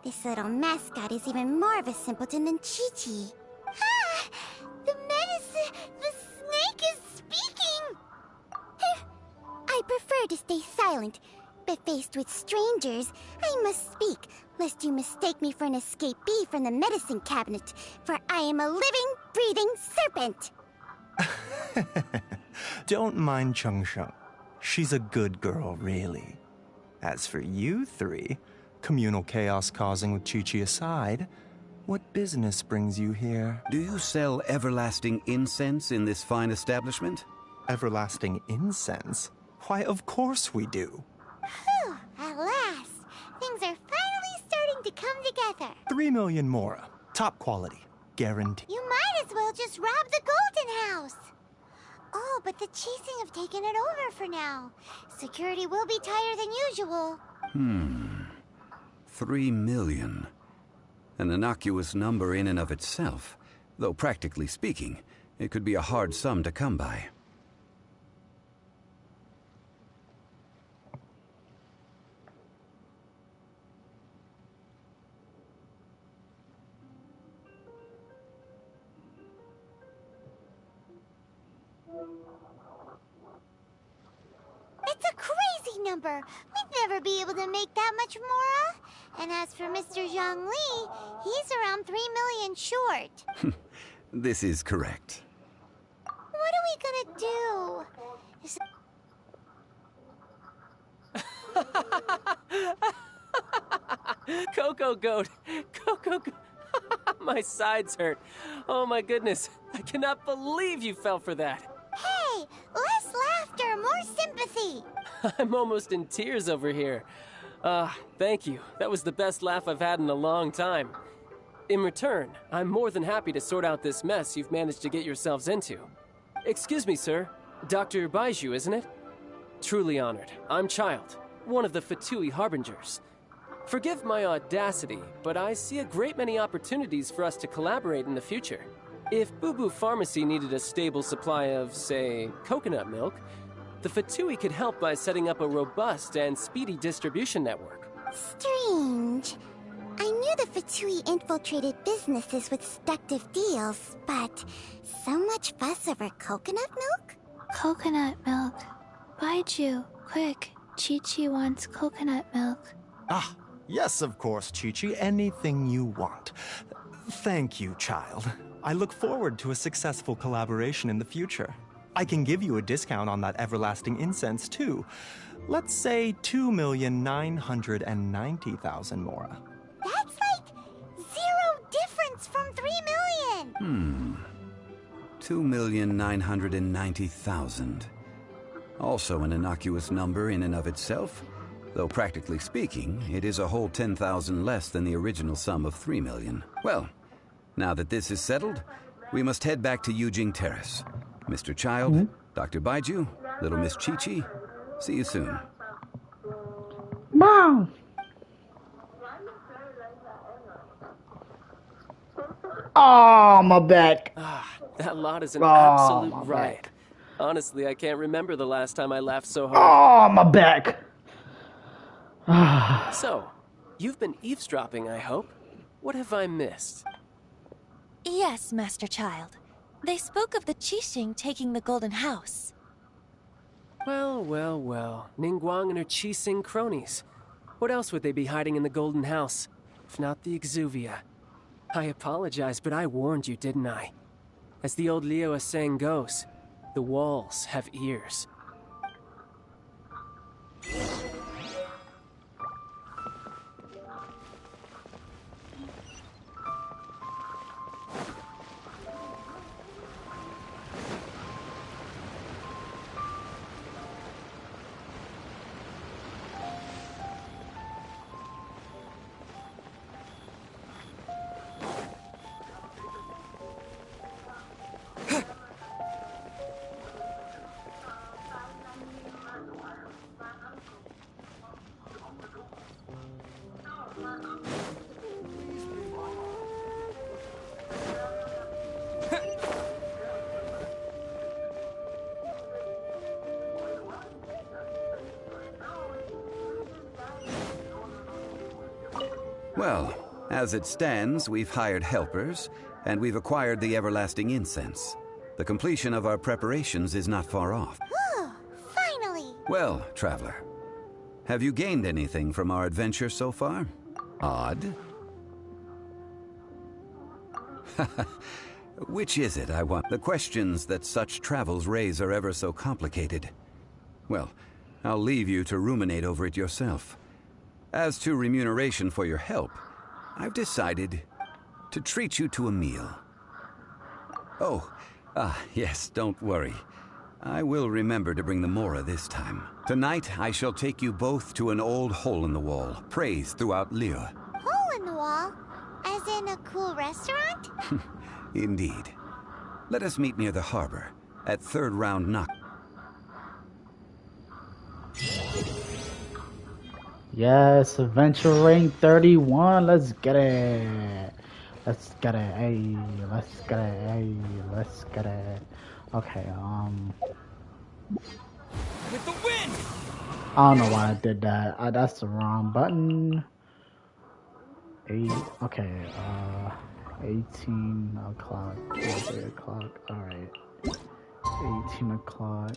This little mascot is even more of a simpleton than Chi-Chi. Ah! The snake is speaking! I prefer to stay silent, but faced with strangers, I must speak, lest you mistake me for an escapee from the medicine cabinet, for I am a living, breathing serpent! Don't mind Chung Sheng. She's a good girl, really. As for you three, communal chaos causing with Chi-Chi aside, what business brings you here? Do you sell everlasting incense in this fine establishment? Everlasting incense? Why, of course we do. Whew, at last. Things are finally starting to come together. 3 million mora. Top quality. Guaranteed. You might as well just rob the Golden House. Oh, but the chasing have taken it over for now. Security will be tighter than usual. 3 million. An innocuous number in and of itself, though practically speaking, it could be a hard sum to come by. It's a crazy number. We'd never be able to make that much, Mora. And as for Mr. Zhongli, he's around 3 million short. This is correct. What are we gonna do? Coco Goat! Coco Goat! My sides hurt. Oh my goodness. I cannot believe you fell for that. Hey, less laughter, more sympathy. I'm almost in tears over here. Thank you. That was the best laugh I've had in a long time. In return, I'm more than happy to sort out this mess you've managed to get yourselves into. Excuse me, sir. Dr. Baiju, isn't it? Truly honored. I'm Child, one of the Fatui Harbingers. Forgive my audacity, but I see a great many opportunities for us to collaborate in the future. If Boo Boo Pharmacy needed a stable supply of, say, coconut milk, the Fatui could help by setting up a robust and speedy distribution network. Strange. I knew the Fatui infiltrated businesses with seductive deals, but so much fuss over coconut milk? Coconut milk. Baiju, quick. Chi-Chi wants coconut milk. Ah, yes, of course, Chi-Chi. Anything you want. Thank you, Child. I look forward to a successful collaboration in the future. I can give you a discount on that everlasting incense, too. Let's say 2,990,000 Mora. That's like 0 difference from 3 million! 2,990,000. Also an innocuous number in and of itself, though practically speaking, it is a whole 10,000 less than the original sum of 3 million. Well, now that this is settled, we must head back to Yujing Terrace. Mr. Child, Dr. Baiju, little Miss Chi-Chi, see you soon. Mom! Oh, my back. That lot is an Oh, absolute my riot. back. Honestly, I can't remember the last time I laughed so hard. Oh, my back. So, you've been eavesdropping, I hope. What have I missed? Yes, Master Child. They spoke of the Qixing taking the Golden House. Well, well, well. Ningguang and her Qixing cronies. What else would they be hiding in the Golden House, if not the Exuvia? I apologize, but I warned you, didn't I? As the old Liu saying goes, the walls have ears. Well, as it stands, we've hired helpers, and we've acquired the everlasting incense. The completion of our preparations is not far off. Finally! Well, traveler, have you gained anything from our adventure so far? Odd? Which is it, I want? The questions that such travels raise are ever so complicated. Well, I'll leave you to ruminate over it yourself. As to remuneration for your help, I've decided to treat you to a meal. Oh, yes, don't worry. I will remember to bring the Mora this time. Tonight, I shall take you both to an old hole-in-the-wall, praised throughout Liu. Hole in the wall? As in a cool restaurant? Indeed. Let us meet near the harbor, at third round knock. Yes, adventure rank 31. Let's get it. Let's get it. Hey, let's get it. Hey, let's get it. Okay, With the wind! I don't know why I did that. That's the wrong button. 18 o'clock, 23 o'clock. All right, 18 o'clock.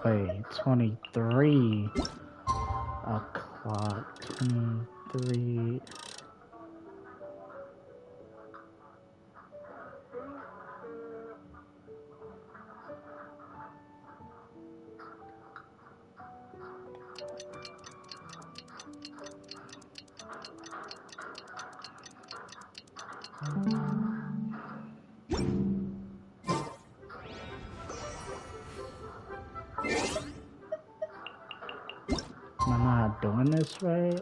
Wait, 23 o'clock, 23. Am I not doing this right?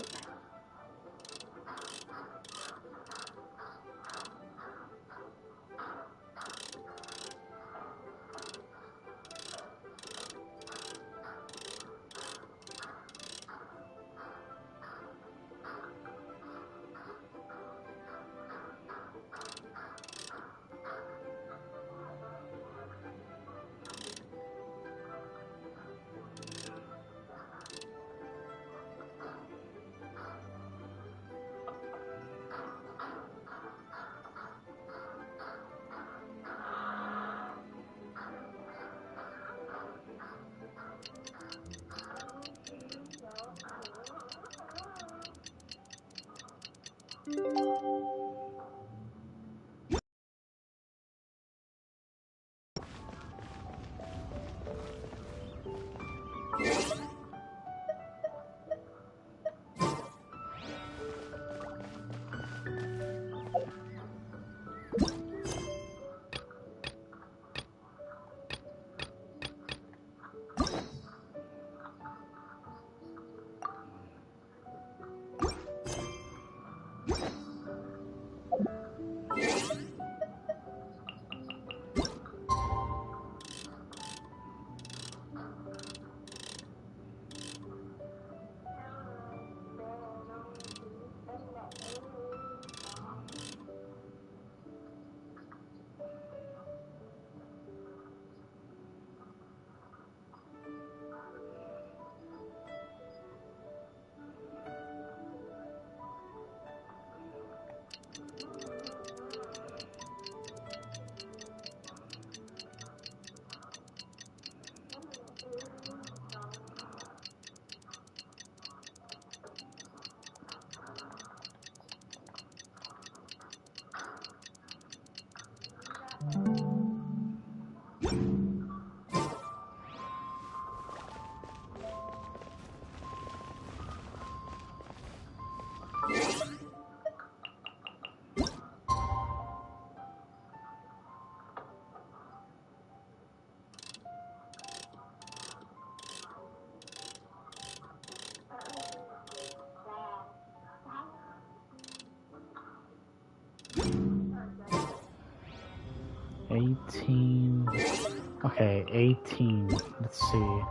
Okay, 18. Let's see.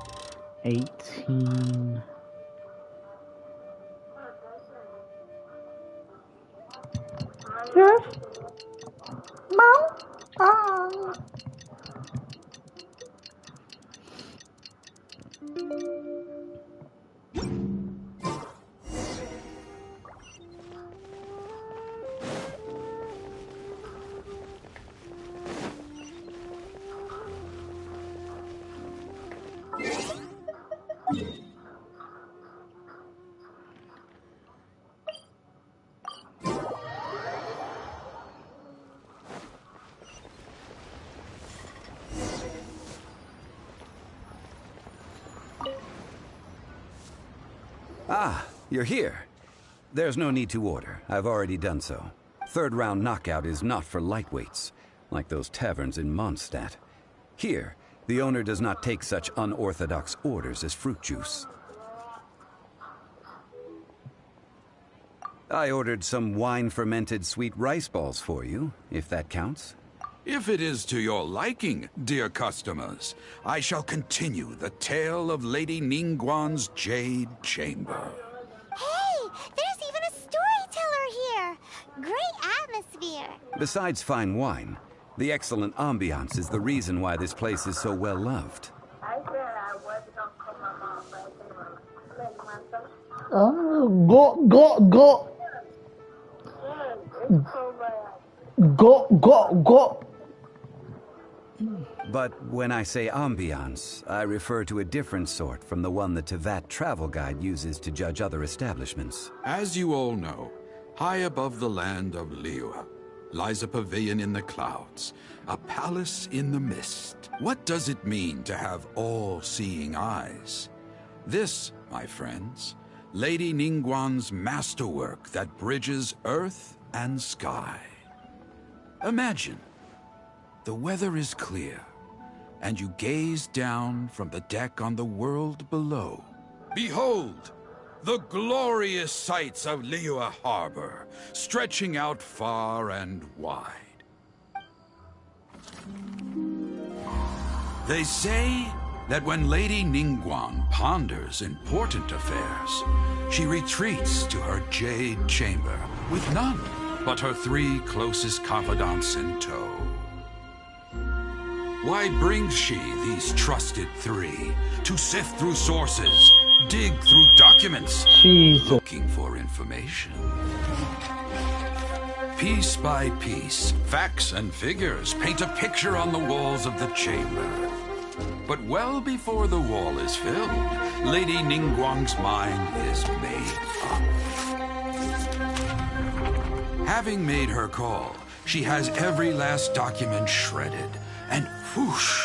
18. Yes. Mom. 18. Ah, you're here. There's no need to order. I've already done so. Third round knockout is not for lightweights, like those taverns in Mondstadt. Here, the owner does not take such unorthodox orders as fruit juice. I ordered some wine-fermented sweet rice balls for you, if that counts. If it is to your liking, dear customers, I shall continue the tale of Lady Ningguang's Jade Chamber. Hey, there's even a storyteller here. Great atmosphere. Besides fine wine, the excellent ambiance is the reason why this place is so well loved. Go. Go. But when I say ambiance, I refer to a different sort from the one the Tevat travel guide uses to judge other establishments. As you all know, high above the land of Liyue lies a pavilion in the clouds, a palace in the mist. What does it mean to have all-seeing eyes? This, my friends, Lady Ningguang's masterwork that bridges earth and sky. Imagine, the weather is clear, and you gaze down from the deck on the world below. Behold, the glorious sights of Liyue Harbor, stretching out far and wide. They say that when Lady Ningguang ponders important affairs, she retreats to her jade chamber with none but her 3 closest confidants in tow. Why brings she these trusted 3 to sift through sources, dig through documents, looking for information? Piece by piece, facts and figures paint a picture on the walls of the chamber. But well before the wall is filled, Lady Ningguang's mind is made up. Having made her call, she has every last document shredded, and whoosh,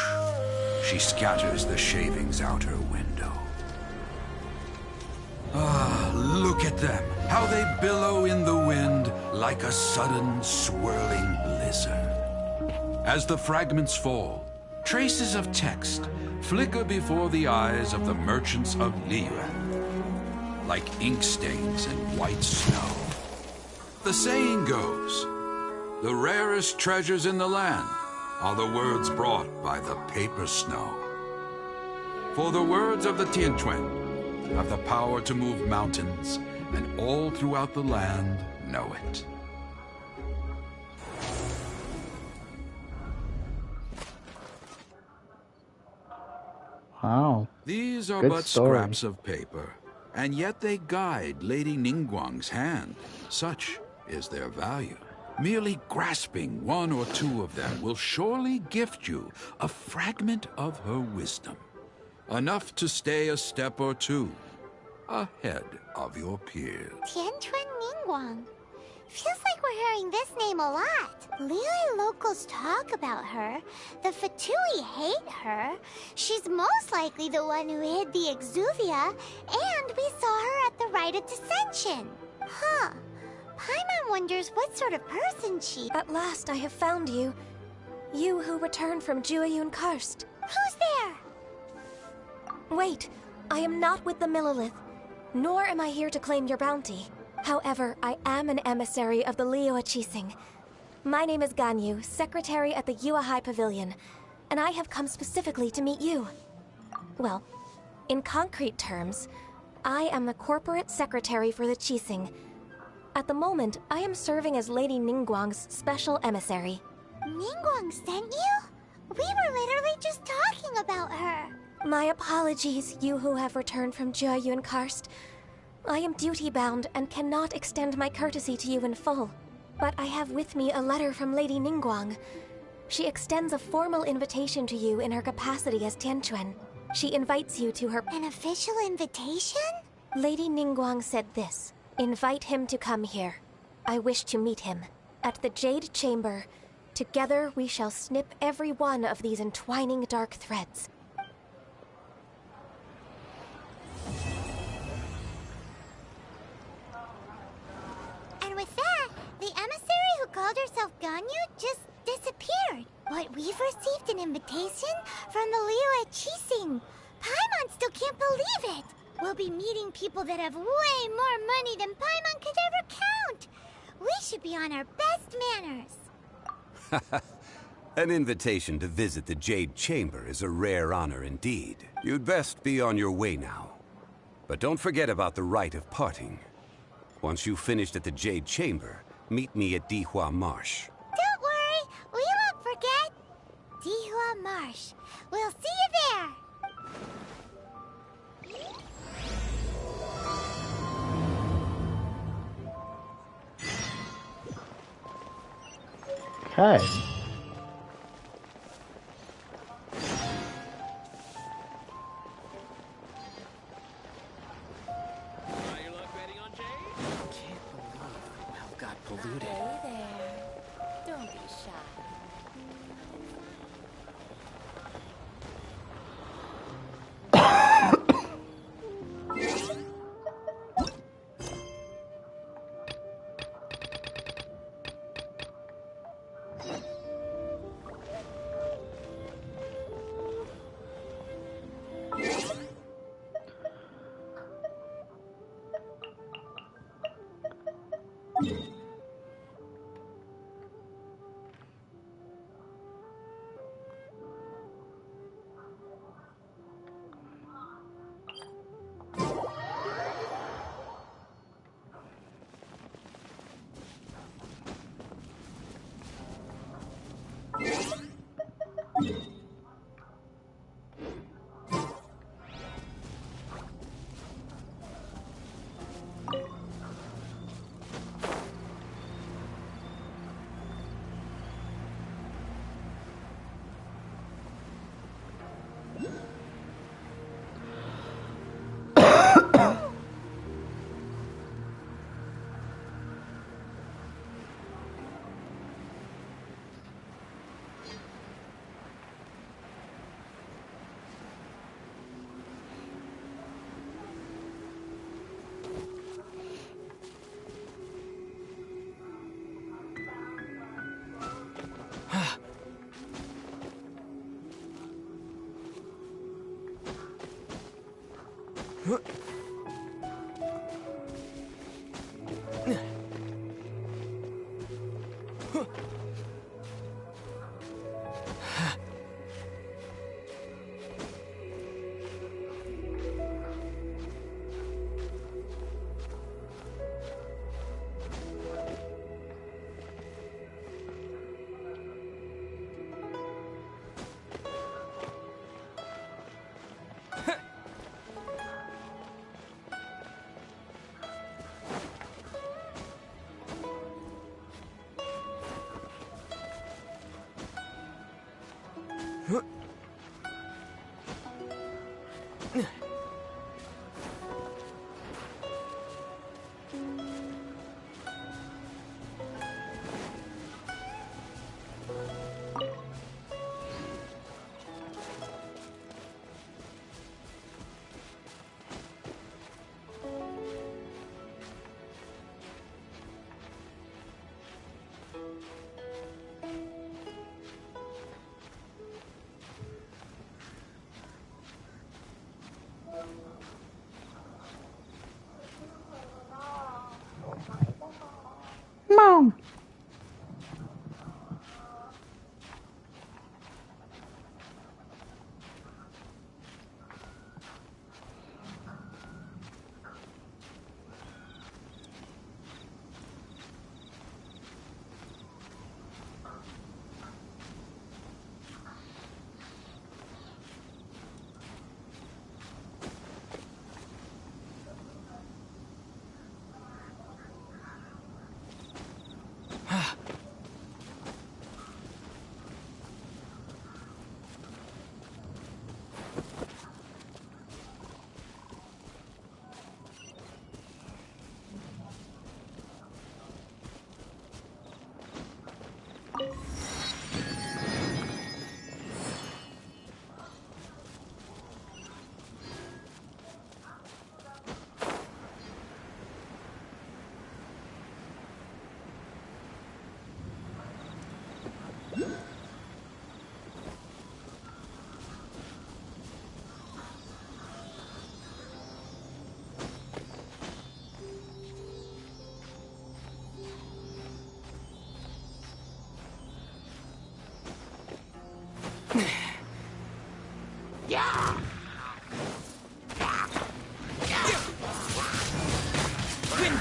she scatters the shavings out her window. Ah, look at them, how they billow in the wind like a sudden swirling blizzard. As the fragments fall, traces of text flicker before the eyes of the merchants of Liyue, like ink stains in white snow. The saying goes, the rarest treasures in the land are the words brought by the paper snow. For the words of the Tianquan have the power to move mountains, and all throughout the land know it. Wow. These are Good but story. scraps of paper, and yet they guide Lady Ningguang's hand. Such is their value. Merely grasping 1 or 2 of them will surely gift you a fragment of her wisdom, enough to stay a step or 2 ahead of your peers. Tianquan Ningguang. Feels like we're hearing this name a lot. Liyue locals talk about her. The Fatui hate her. She's most likely the one who hid the Exuvia, and we saw her at the Rite of Dissension. Huh. Paimon wonders what sort of person she... At last I have found you. You who returned from Jueyun Karst. Who's there? Wait, I am not with the Millelith, nor am I here to claim your bounty. However, I am an emissary of the Liyue Qixing. My name is Ganyu, secretary at the Yuehai Pavilion, and I have come specifically to meet you. Well, in concrete terms, I am the corporate secretary for the Qixing. At the moment, I am serving as Lady Ningguang's special emissary. Ningguang sent you? We were literally just talking about her. My apologies, you who have returned from Jueyun Karst. I am duty-bound and cannot extend my courtesy to you in full. But I have with me a letter from Lady Ningguang. She extends a formal invitation to you in her capacity as Tianquan. She invites you to her... An official invitation? Lady Ningguang said this. Invite him to come here. I wish to meet him. At the Jade Chamber, together we shall snip every one of these entwining dark threads. yourself, Ganyu, just disappeared. But we've received an invitation from the Liyue Qixing. Paimon still can't believe it. We'll be meeting people that have way more money than Paimon could ever count. We should be on our best manners. An invitation to visit the Jade Chamber is a rare honor indeed. You'd best be on your way now. But don't forget about the rite of parting. Once you've finished at the Jade Chamber, meet me at Dihua Marsh. Don't worry, we won't forget. Dihua Marsh. We'll see you there. Okay. Polluted. Hey there. Don't be shy.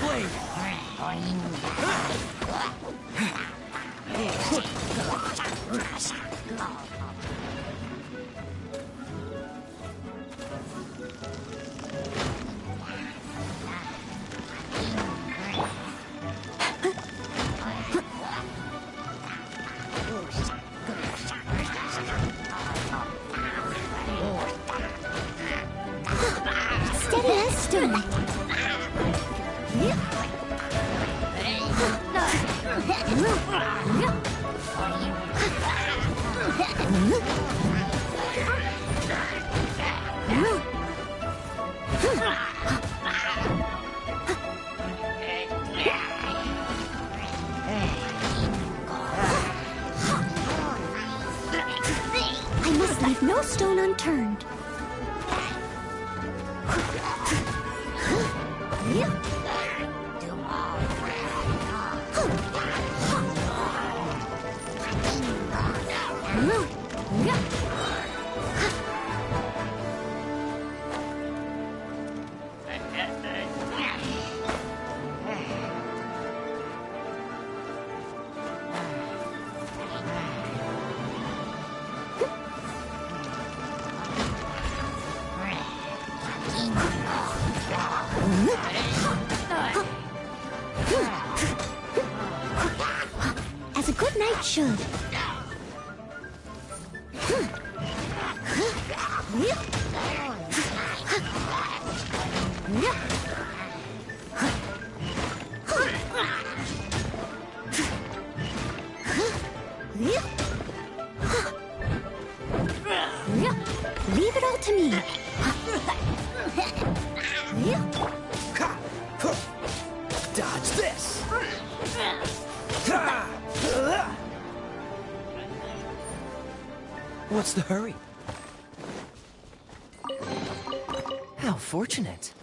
blade! Steady as stone. I must leave no stone unturned. As a good knight should. Leave it all to me. Dodge this! What's the hurry? How fortunate.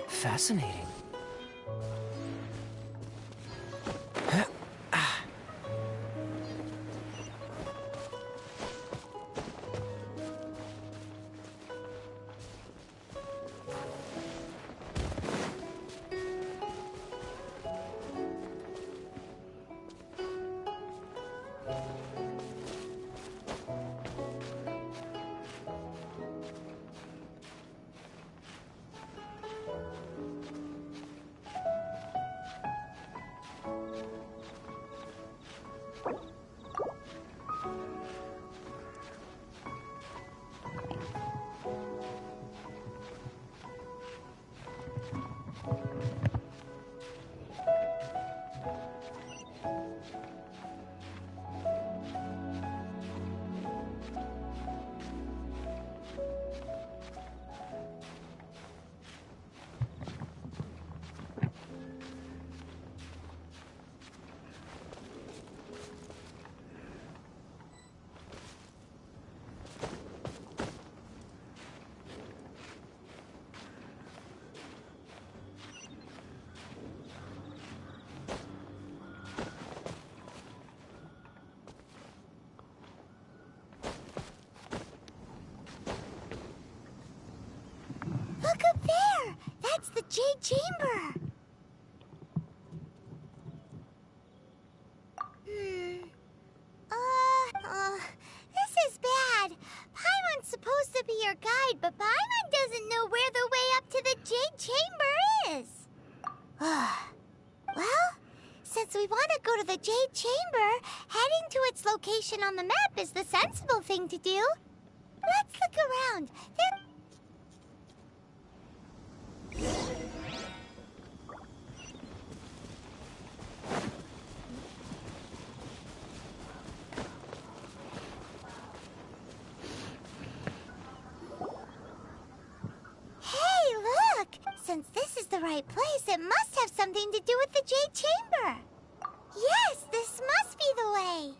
Fascinating. Look up there! That's the Jade Chamber! This is bad. Paimon's supposed to be your guide, but Paimon doesn't know where the way up to the Jade Chamber is. Well, since we want to go to the Jade Chamber, heading to its location on the map is the sensible thing to do. Let's look around. right place, it must have something to do with the Jade Chamber. Yes, this must be the way.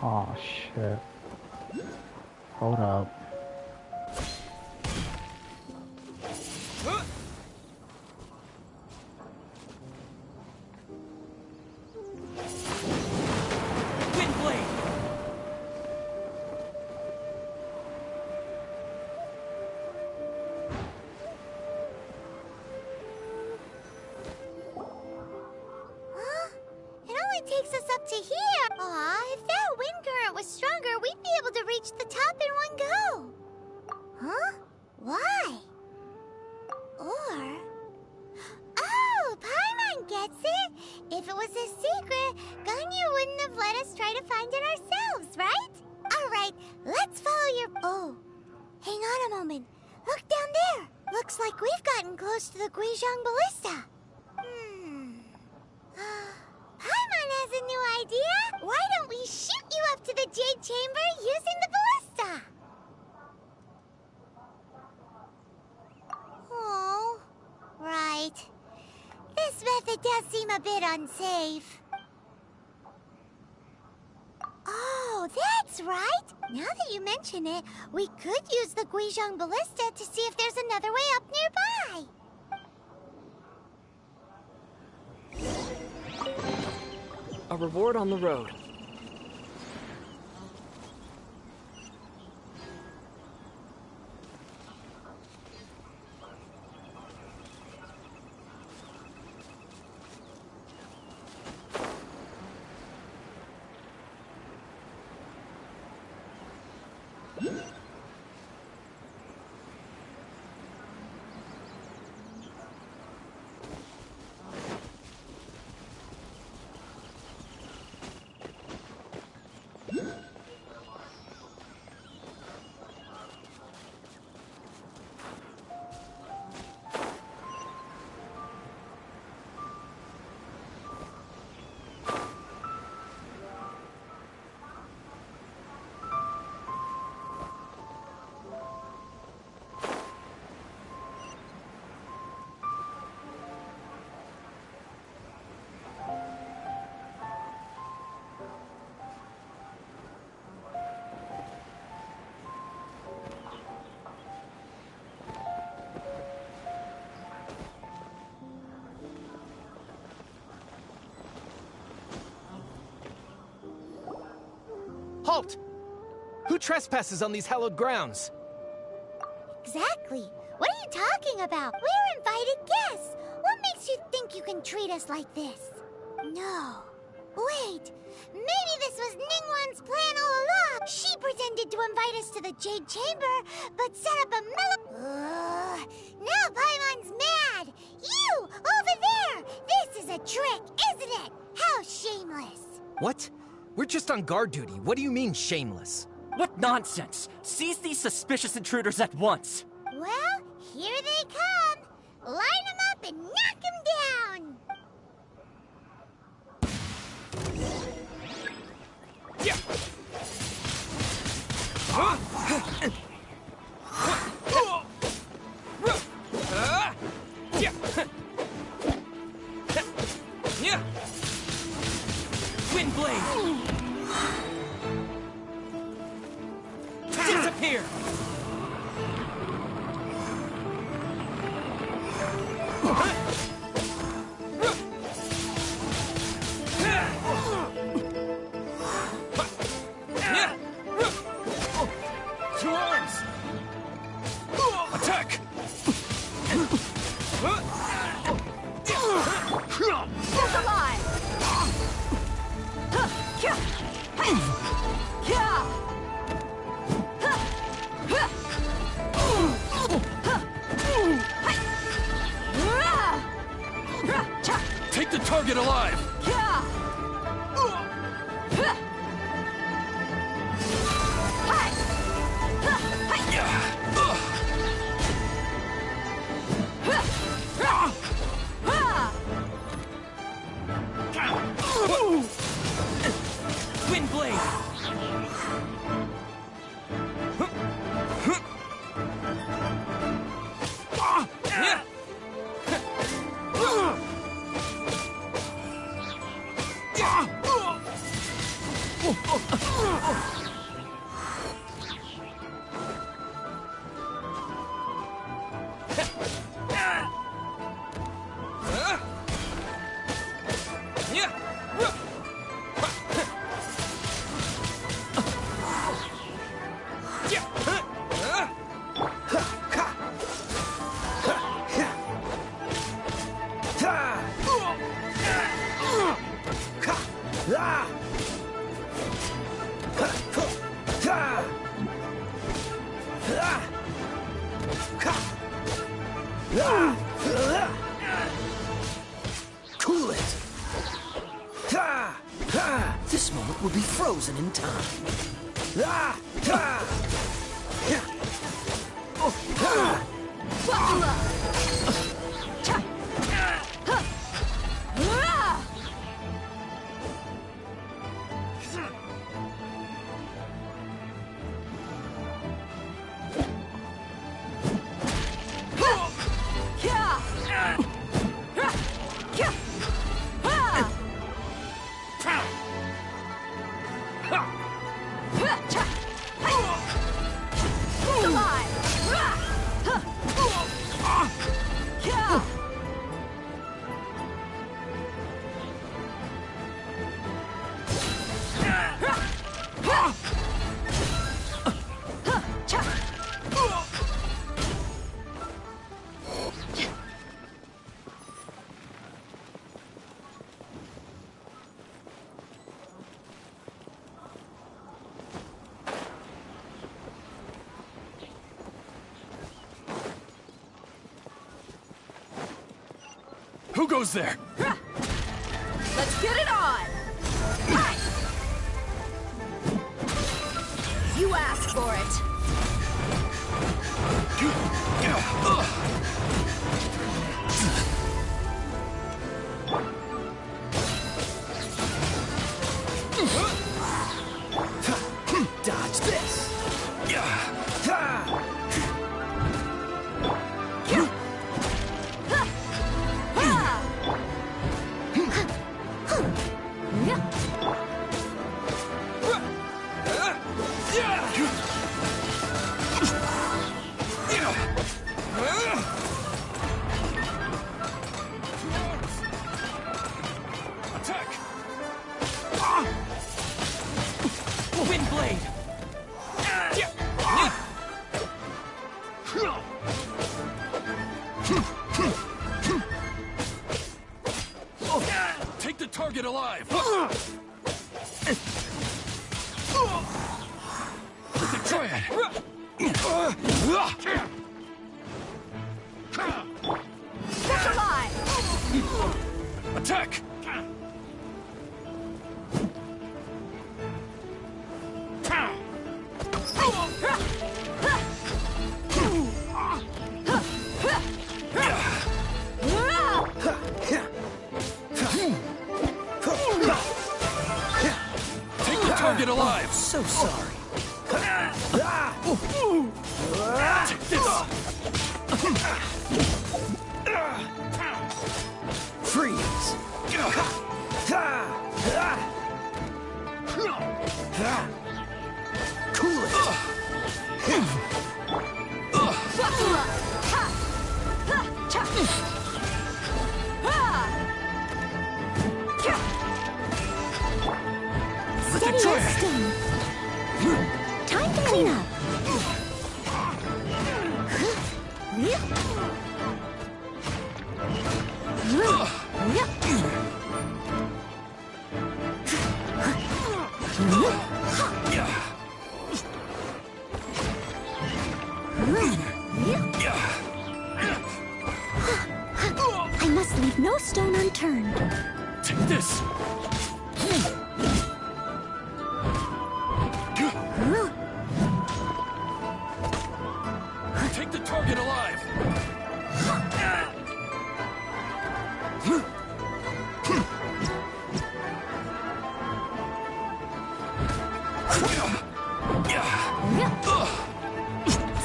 Oh shit. Hold up. It only takes us up to here. Aw, if that wind current was stronger, we'd be able to reach the top in one go. Huh? Why? Or... Oh, Paimon gets it! If it was a secret, Ganyu wouldn't have let us try to find it ourselves, right? Alright, let's follow your... Oh, hang on a moment. Look down there. Looks like we've gotten close to the Guizhong Ballista. Paimon has a new idea. Why don't we shoot you up to the Jade Chamber using the ballista? Oh, right. This method does seem a bit unsafe. Oh, that's right. Now that you mention it, we could use the Guizhong Ballista to see if there's another way up nearby. A reward on the road. Halt! Who trespasses on these hallowed grounds? Exactly. What are you talking about? We're invited guests. What makes you think you can treat us like this? No. Wait. Maybe this was Ningguang's plan all along. She pretended to invite us to the Jade Chamber, but set up a now Paimon's mad. You, over there. This is a trick, isn't it? How shameless. What? We're just on guard duty. What do you mean, shameless? What nonsense! Seize these suspicious intruders at once! Well, here they come. Line them up and knock them down. Yeah. Wind blade! Disappear! Two arms! Attack! He's alive! Take the target alive! Cool it! This moment will be frozen in time. Who goes there? Let's get it on! You asked for it. Dodge this! Wind blade! Take the target alive! Try it! Catch alive! Attack! Take the target alive! So sorry. Take this! Freeze! Cool it! Steady as stone. Time to clean up. I must leave no stone unturned. Take this! Take the target alive!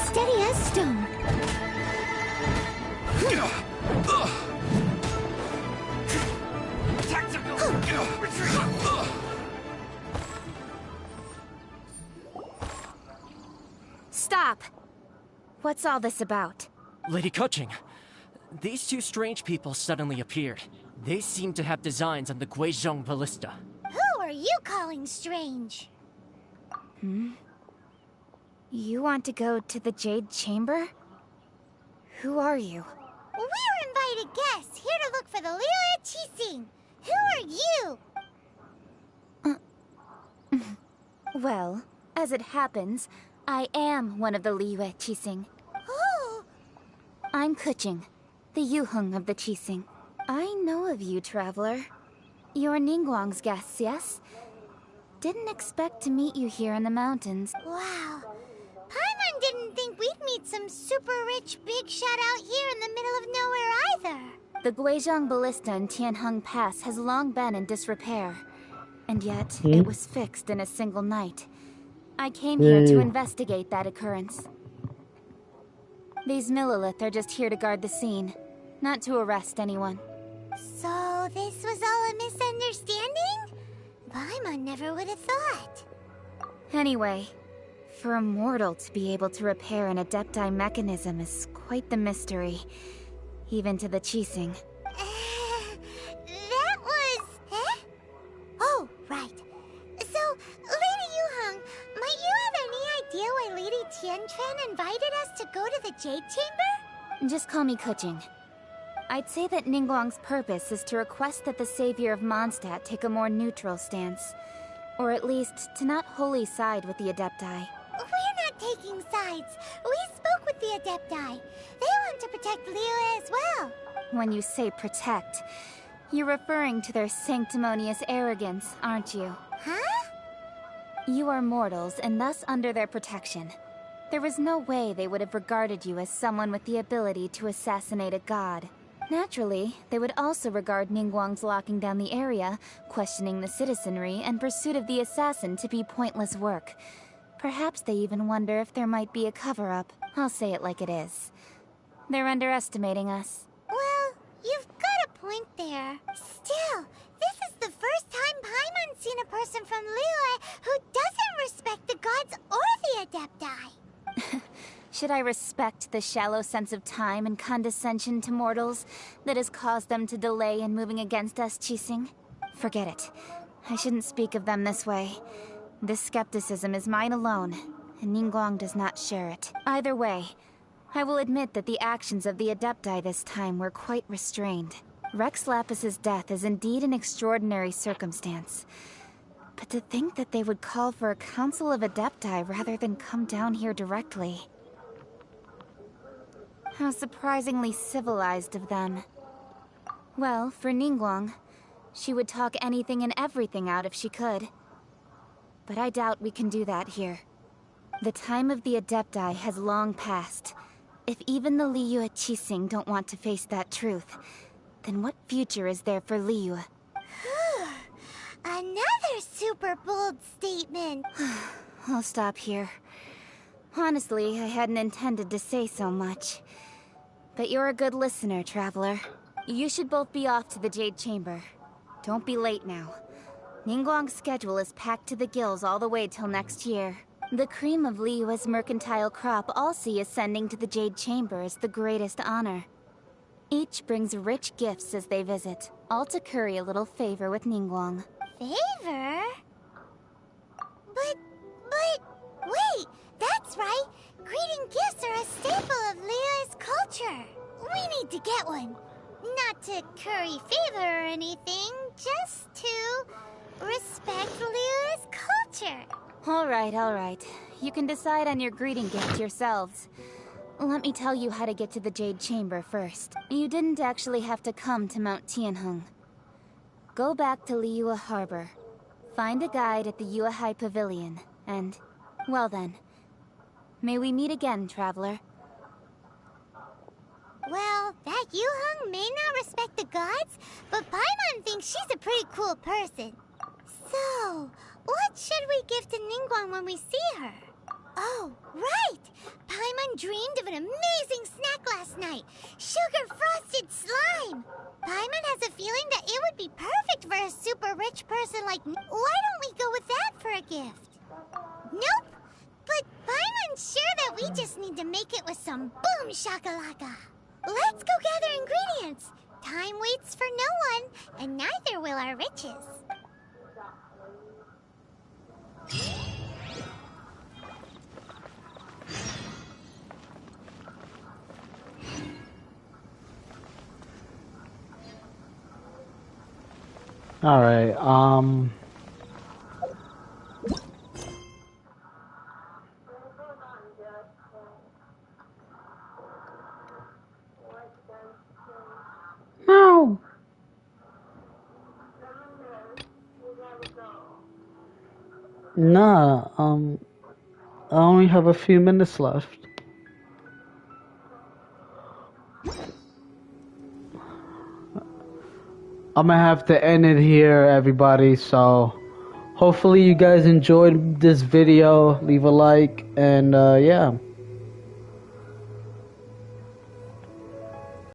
Steady as stone. Stop! What's all this about? Lady Keqing, these two strange people suddenly appeared. They seem to have designs on the Guizhong Ballista. Who are you calling strange? You want to go to the Jade Chamber? Who are you? We're invited guests here to look for the Liyue Qixing. Who are you? Well, as it happens, I am one of the Liyue Qixing. Oh! I'm Keqing, the Yuheng of the Qixing. I know of you, traveler. You're Ningguang's guests, yes? Didn't expect to meet you here in the mountains. Wow. Paimon didn't think we'd meet some super rich big shot out here in the middle of nowhere either. The Guizhong Ballista in Tianheng Pass has long been in disrepair. And yet, it was fixed in a single night. I came here to investigate that occurrence. These Millilith are just here to guard the scene, not to arrest anyone. So this was all a misunderstanding? Paimon never would have thought. Anyway, for a mortal to be able to repair an Adepti mechanism is quite the mystery, even to the Qixing. That was... Huh? Oh, right. So, Lady Yuheng, might you have any idea why Lady Tianquan invited us to go to the Jade Chamber? Just call me Keqing. I'd say that Ningguang's purpose is to request that the savior of Mondstadt take a more neutral stance. Or at least, to not wholly side with the Adepti. We're not taking sides. We spoke with the Adepti. They want to protect Liyue as well. When you say protect, you're referring to their sanctimonious arrogance, aren't you? Huh? You are mortals, and thus under their protection. There was no way they would have regarded you as someone with the ability to assassinate a god. Naturally, they would also regard Ningguang's locking down the area, questioning the citizenry, and pursuit of the assassin to be pointless work. Perhaps they even wonder if there might be a cover-up. I'll say it like it is. They're underestimating us. Well, you've got a point there. Still, this is the first time Paimon's seen a person from Liyue who doesn't respect the gods or the Adepti. Should I respect the shallow sense of time and condescension to mortals that has caused them to delay in moving against us, Qixing? Forget it. I shouldn't speak of them this way. This skepticism is mine alone, and Ningguang does not share it. Either way, I will admit that the actions of the Adepti this time were quite restrained. Rex Lapis's death is indeed an extraordinary circumstance. But to think that they would call for a council of Adepti rather than come down here directly. How surprisingly civilized of them. Well, for Ningguang, she would talk anything and everything out if she could. But I doubt we can do that here. The time of the Adepti has long passed. If even the Liyue Qixing don't want to face that truth, then what future is there for Liyue? Another super bold statement. I'll stop here. Honestly, I hadn't intended to say so much. But you're a good listener, traveler. You should both be off to the Jade Chamber. Don't be late now. Ningguang's schedule is packed to the gills all the way till next year. The cream of Liyue's mercantile crop all see ascending to the Jade Chamber as the greatest honor. Each brings rich gifts as they visit, all to curry a little favor with Ningguang. Favor? But, wait, that's right. Greeting gifts are a staple of Liyue's culture. We need to get one. Not to curry favor or anything, just to respect Liyue's culture. All right. You can decide on your greeting gift yourselves. Let me tell you how to get to the Jade Chamber first. You didn't actually have to come to Mount Tianheng. Go back to Liyue Harbor. Find a guide at the Yuehai Pavilion, and, well then, may we meet again, traveler. Well, that Yuheng may not respect the gods, but Paimon thinks she's a pretty cool person. So, What should we give to Ningguang when we see her? Oh, right! Paimon dreamed of an amazing snack last night. Sugar-frosted slime! Paimon has a feeling that it would be perfect for a super rich person like me. Why don't we go with that for a gift? Nope! But Paimon's sure that we just need to make it with some boom shakalaka. Let's go gather ingredients. Time waits for no one, and neither will our riches. All right. No. Nah. I only have a few minutes left. I'm gonna have to end it here, everybody. So, hopefully you guys enjoyed this video. Leave a like, and yeah.